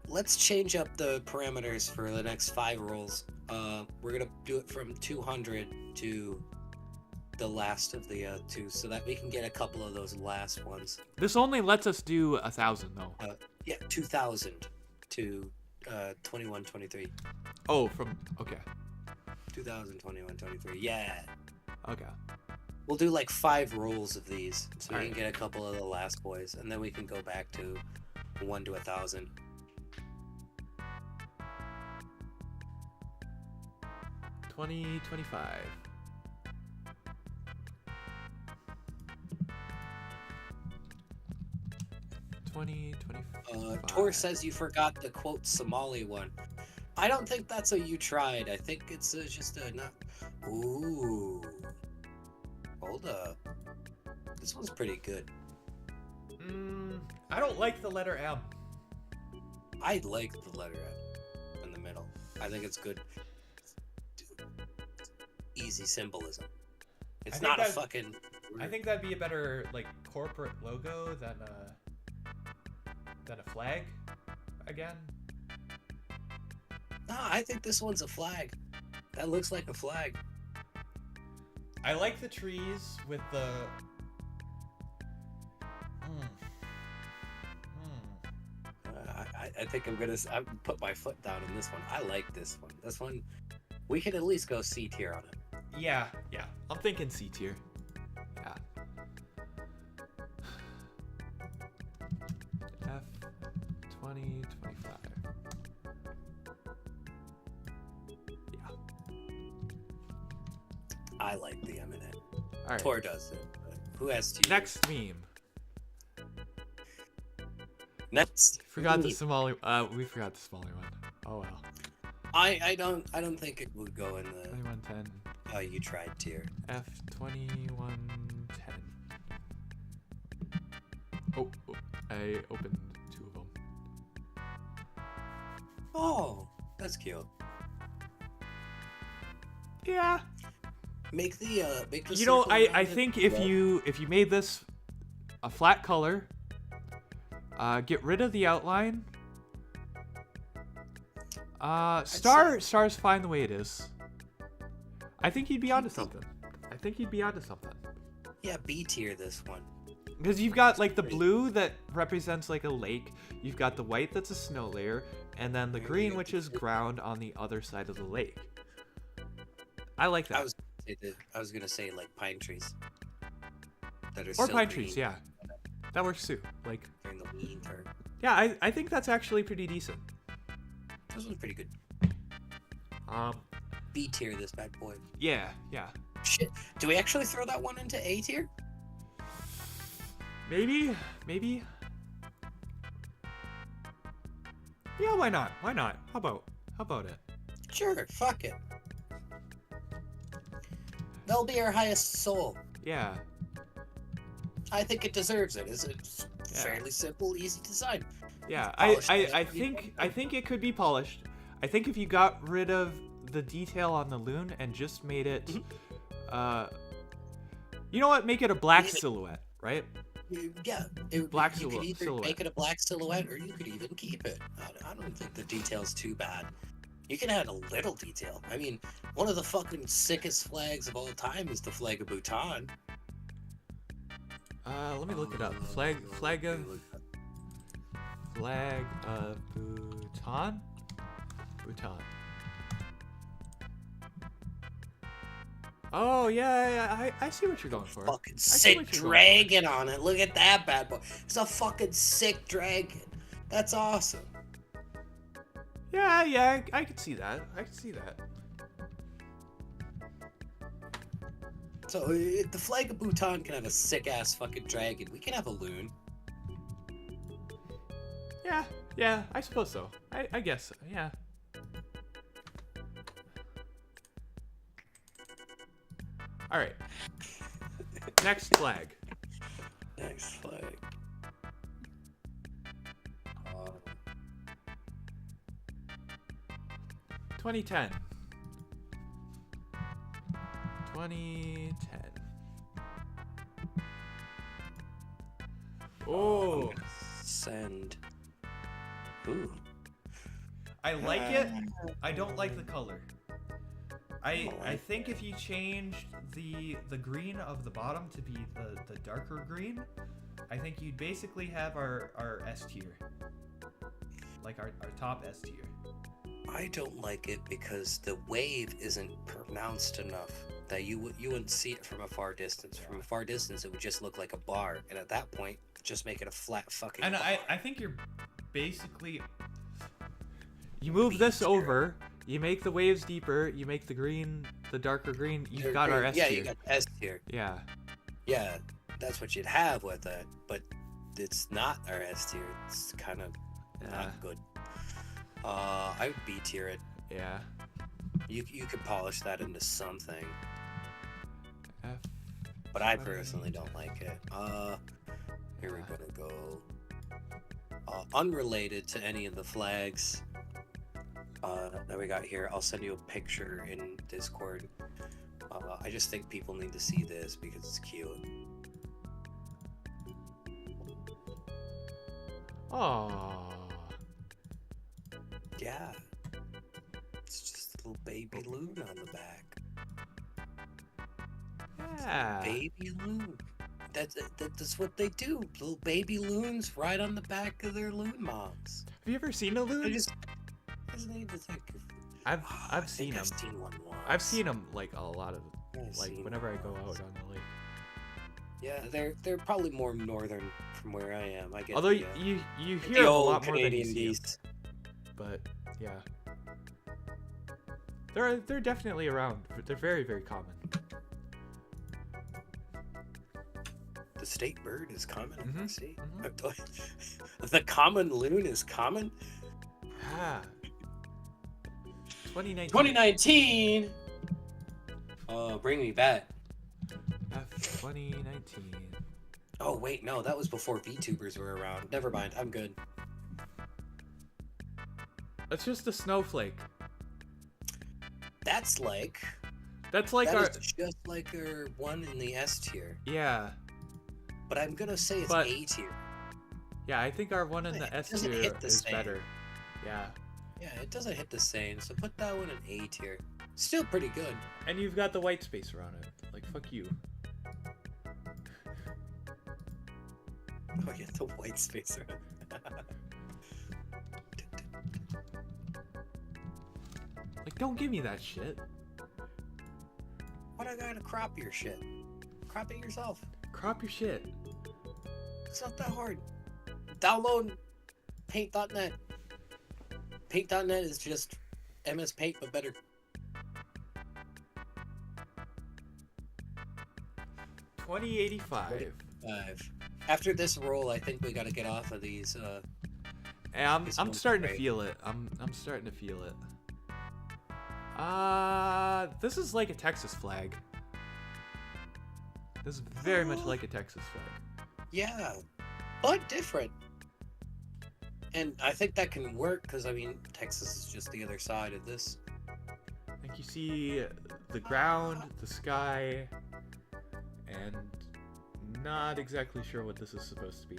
Let's change up the parameters for the next 5 rolls. We're gonna do it from 200 to the last of the 2, so that we can get a couple of those last ones. This only lets us do 1,000 though. Yeah, 2,000 to 21, 23. Oh, okay. 2000, 21, 23. Yeah. Okay. We'll do like 5 rolls of these, so we Alright. can get a couple of the last boys, and then we can go back to 1 to 1,000. 2025. Tor says you forgot the quote Somali one. I don't think that's a you tried. I think it's just a not. Ooh. Hold up. This one's pretty good. I don't like the letter M. I like the letter M in the middle. I think it's good. Easy symbolism. It's not a fucking. I think that'd be a better like corporate logo than a flag. Again. No, I think this one's a flag. That looks like a flag. I like the trees with the. I think I'm gonna put my foot down in this one. I like this one. This one, we could at least go C tier on it. Yeah. I'm thinking C tier. Yeah. F 2025. Yeah. I like the M in it. All right. Tor does it. But who has to? Next meme. Next. Forgot the Somali. We forgot the Somali one. Oh well. I don't think it would go in the 2110. you tried tier. F 2110. Oh, I opened 2 of them. Oh, that's cute. Yeah. Make the You know, circle I around it think if red. you made this a flat color, get rid of the outline. Star's fine the way it is. I think he'd be onto something. Yeah, B tier this one. Because you've got like the blue that represents like a lake, you've got the white that's a snow layer, and then the green which is ground on the other side of the lake. I like that. I was gonna say like pine trees. That are Or still pine green trees, yeah. That works too. Like, during the winter. yeah, I think that's actually pretty decent. This one's pretty good. B tier this bad boy. Yeah. Shit. Do we actually throw that one into A tier? Maybe. Yeah, why not? How about it? Sure, fuck it. That'll be our highest soul. Yeah. I think it deserves it. It's fairly simple, easy design. Yeah, Polished I think it could be polished. I think if you got rid of the detail on the loon and just made it, you know what? Make it a black silhouette, right? Yeah, Black you could either silhouette. make it a black silhouette, or you could even keep it. I don't think the detail's too bad. You can add a little detail. I mean, one of the fucking sickest flags of all time is the flag of Bhutan. Let me look it up. Flag of Bhutan. Oh yeah, I see what you're going for. Fucking see sick what you're going dragon on it. Look at that bad boy. It's a fucking sick dragon. That's awesome. Yeah, I can see that. So the flag of Bhutan can have a sick ass fucking dragon. We can have a loon. Yeah, I suppose so. I guess, yeah. All right. Next flag. Next flag. Uh, 2010. 2010. I'm Oh, gonna send. Ooh. I like it. I don't like the color. I like think if you changed the green of the bottom to be the darker green, I think you'd basically have our S tier. Like our top S tier. I don't like it because the wave isn't pronounced enough that you wouldn't see it from a far distance. From a far distance, it would just look like a bar, and at that point, just make it a flat fucking And bar. I think you're basically, you move this over, you make the waves deeper, you make the darker green, you've got our S yeah, tier. you got S tier. Yeah. Yeah, that's what you'd have with it, but it's not our S tier. It's kind of not good. I would B tier it. Yeah. You could polish that into something, F. but I personally don't like it. Here we're gonna go. Unrelated to any of the flags that we got here, I'll send you a picture in Discord. I just think people need to see this because it's cute. Oh. Yeah. It's just a little baby loon on the back. Yeah. Baby loon. That's what they do. Little baby loons right on the back of their loon moms. Have you ever seen a I loon? just need to think of. I've seen them. I've seen one once. I've seen them like a lot of, I've like seen whenever I one go once. out on the lake. Yeah, they're probably more northern from where I am. I get Although the, you the hear 'em a old lot more than you Canadian see 'em. beast. But yeah, they're definitely around. But they're very, very common. The state bird is common. Mhm, See, mhm. the common loon is common. Ah. 2019. 2019. Bring me back. F 2019. Oh wait, no, that was before VTubers were around. Never mind, I'm good. That's just a snowflake. That's like That's like that our. is just like our one in the S tier, Yeah. but I'm gonna say it's But- A tier. Yeah, I think our one in It the S doesn't tier hit the is same. better. Yeah. Yeah, it doesn't hit the same, so put that one in A tier. Still pretty good. And you've got the white space around it. Like, fuck you. Oh yeah, the white space around. Like, don't give me that shit. What I gotta crop your shit? Crop it yourself. Crop your shit. It's not that hard. Download paint.net. Paint.net is just MS Paint but better. 2085. 5. After this roll, I think we gotta get off of these. Hey, I'm This I'm one's starting to great. feel it. I'm starting to feel it. This is like a Texas flag. This is very much like a Texas flag. Yeah, but different. And I think that can work because I mean Texas is just the other side of this. Like you see the ground, the sky, and not exactly sure what this is supposed to be.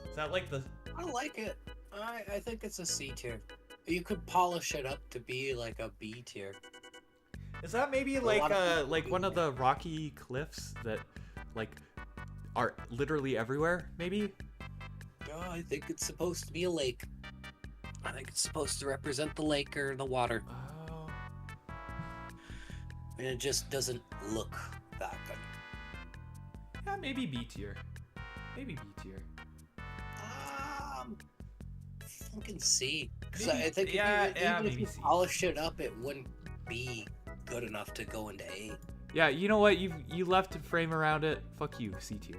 Is that like the... I like it. I think it's a C tier. You could polish it up to be like a B tier. Is that maybe A like lot of people like do one of that. the rocky cliffs that like are literally everywhere? Maybe. Oh, I think it's supposed to be a lake. I think it's supposed to represent the lake or the water, Oh. and it just doesn't look that good. Yeah, maybe B tier. Maybe B tier. Fucking C. Because Maybe- I think yeah, even yeah, if maybe you C. polish it up, it wouldn't be good enough to go into A. Yeah, you know what? You left a frame around it. Fuck you, C tier.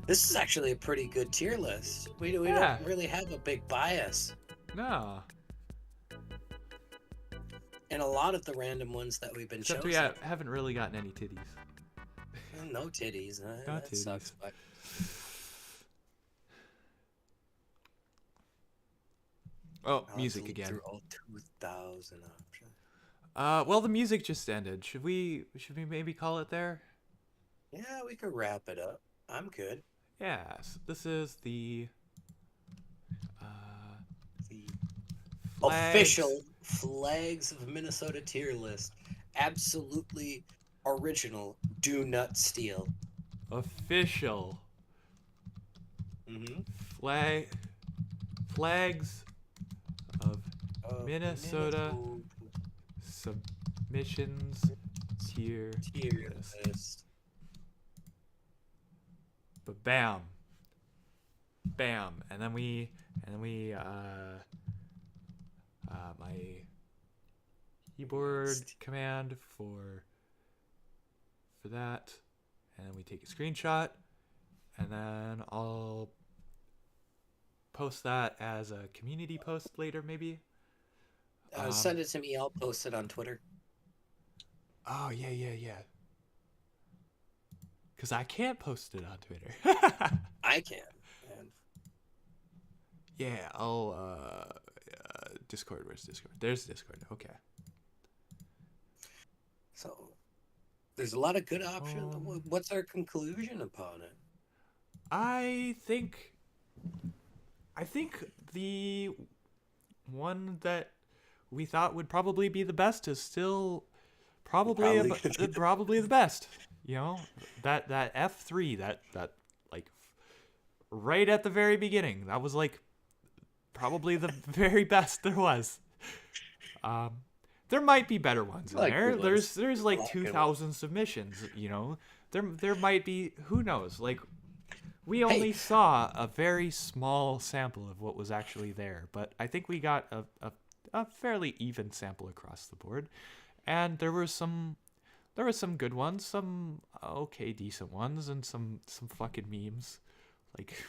This is actually a pretty good tier list. We don't Yeah. really have a big bias. No. And a lot of the random ones that we've been Except we chosen. haven't really gotten any titties. No titties. No That titties. sucks. But Oh, I'll have to music look again. through all 2,000 options. Well, the music just ended. Should we maybe call it there? Yeah, we could wrap it up. I'm good. Yes. This is the uh, The flags. official Flags of Minnesota tier list. Absolutely original. Do not steal. Official Mm-hmm. flags of Minnesota submissions tier tier list. list. But bam, and then we my keyboard command for that, and then we take a screenshot, and then I'll post that as a community post later, maybe. Send it to me. I'll post it on Twitter. Oh yeah. Because I can't post it on Twitter. I can. And Yeah, I'll Discord. Where's Discord? There's Discord. Okay. so there's a lot of good options. What's our conclusion upon it? I think the one that we thought would probably be the best is still probably probably the best. You know, that F3, that like right at the very beginning, that was like probably the very best there was. There might be better ones in there. There's like 2,000 submissions, you know. There might be, who knows? Like, we only saw a very small sample of what was actually there, but I think we got a fairly even sample across the board. And there were some good ones, some okay decent ones, and some fucking memes. Like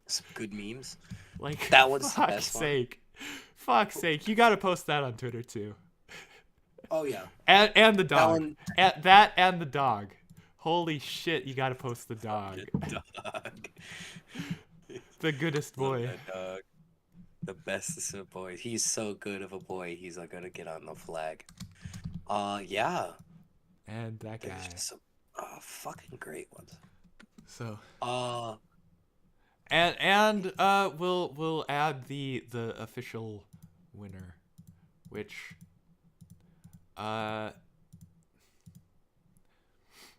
Some good memes. Like, that one's the fuck's best sake. Fuck's sake. You gotta post that on Twitter too. Oh yeah. And the dog. That And the dog. Holy shit, you gotta post the dog. dog. The goodest boy. Love that dog. The bestest of boys. He's so good of a boy. He's gonna get on the flag. Yeah. And that guy. There's just some fucking great ones. So. Uh, And we'll add the official winner, which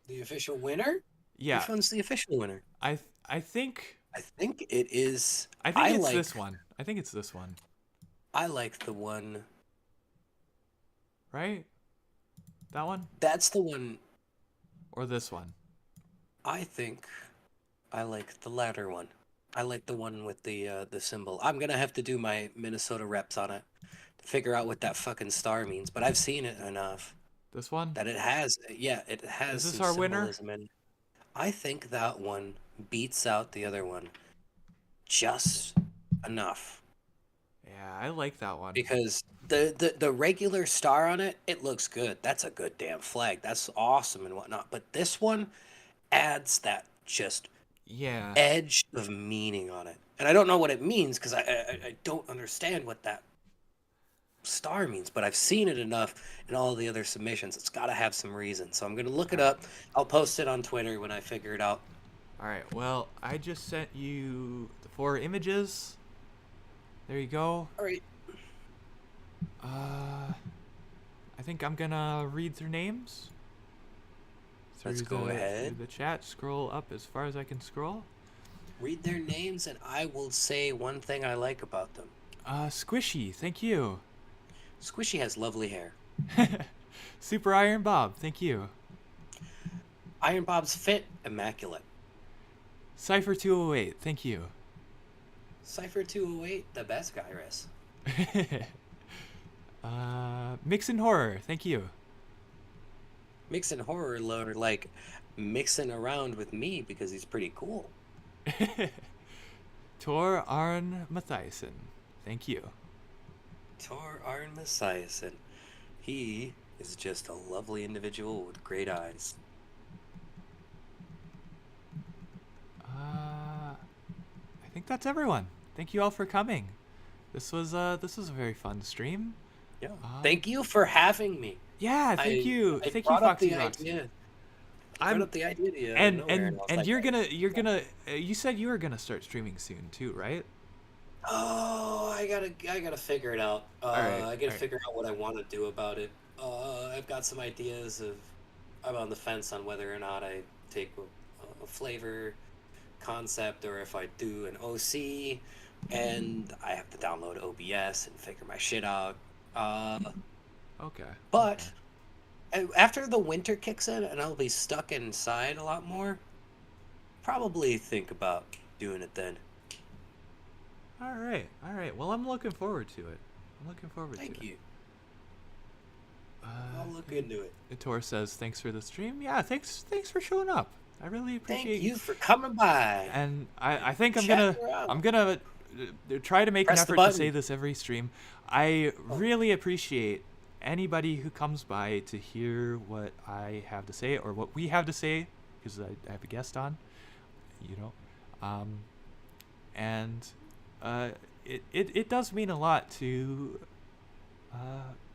the official winner? yeah. Which one's the official winner? I think I think it is. I think it's this one. I think it's this one. I like the one. Right? That one? That's the one. Or this one? I think I like the latter one. I like the one with the symbol. I'm gonna have to do my Minnesota reps on it to figure out what that fucking star means. But I've seen it enough This one? that it has. Yeah, it has. Is this some our winner? symbolism in it. I think that one beats out the other one just enough. Yeah, I like that one. Because the regular star on it, it looks good. That's a good damn flag. That's awesome and whatnot. But this one adds that just Yeah. edge of meaning on it. And I don't know what it means because I don't understand what that star means, but I've seen it enough in all the other submissions. It's got to have some reason. So I'm going to look it up. I'll post it on Twitter when I figure it out. All right. Well, I just sent you the 4 images. There you go. All right. I think I'm gonna read their names. Let's go ahead. Through the chat, scroll up as far as I can scroll. Read their names, and I will say one thing I like about them. Squishy, thank you. Squishy has lovely hair. Super Iron Bob, thank you. Iron Bob's fit, immaculate. Cypher 208, thank you. Cypher 208, the best Gyrus. Mixin' Horror, thank you. Mixing horror loader, like mixing around with me because he's pretty cool. Tor Arn Mathiasen. Thank you. Tor Arn Messiasen. He is just a lovely individual with great eyes. I think that's everyone. Thank you all for coming. This was a very fun stream. Yeah. Thank you for having me. Yeah, thank you. I Thank you, brought up Foxy the Fox. idea. I I'm brought up the idea to you out of and nowhere, and I was and like, you're gonna you said you were gonna start streaming soon too, right? oh, I gotta figure it out. All right. I All gotta right. figure out what I want to do about it. I've got some ideas of. I'm on the fence on whether or not I take a flavor concept or if I do an OC, and I have to download OBS and figure my shit out. Okay. But after the winter kicks in and I'll be stuck inside a lot more, probably think about doing it then. All right. All right. Well, I'm looking forward to it. I'm looking forward to it. Thank you. I'll look into it. Tor says thanks for the stream. Yeah, thanks for showing up. I really appreciate Thank you for coming by. And I think I'm Chatting gonna around. I'm gonna try to make Press an the effort to button. say this every stream. I really appreciate anybody who comes by to hear what I have to say or what we have to say, because I have a guest on, you know, and it does mean a lot to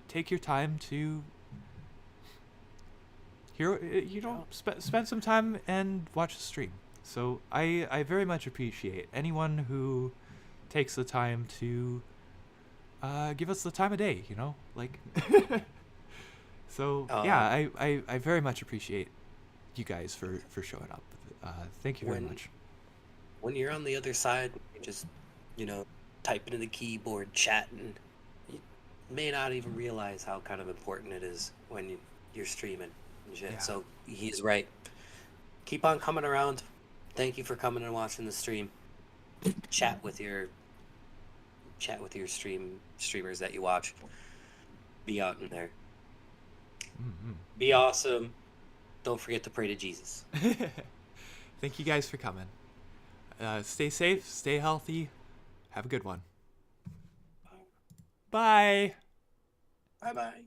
take your time to here, spend some time and watch the stream. So I very much appreciate anyone who takes the time to give us the time of day, you know, like. So yeah, I very much appreciate you guys for showing up. Thank you very much. When you're on the other side, you're just, typing to the keyboard, chatting. You may not even realize how kind of important it is when you're streaming and shit. Yeah. So he's right. Keep on coming around. Thank you for coming and watching the stream. Chat with your streamers that you watch. Be out in there. Mm-hmm. Be awesome. Don't forget to pray to Jesus. Thank you guys for coming. Stay safe, stay healthy. Have a good one. Bye. Bye-bye.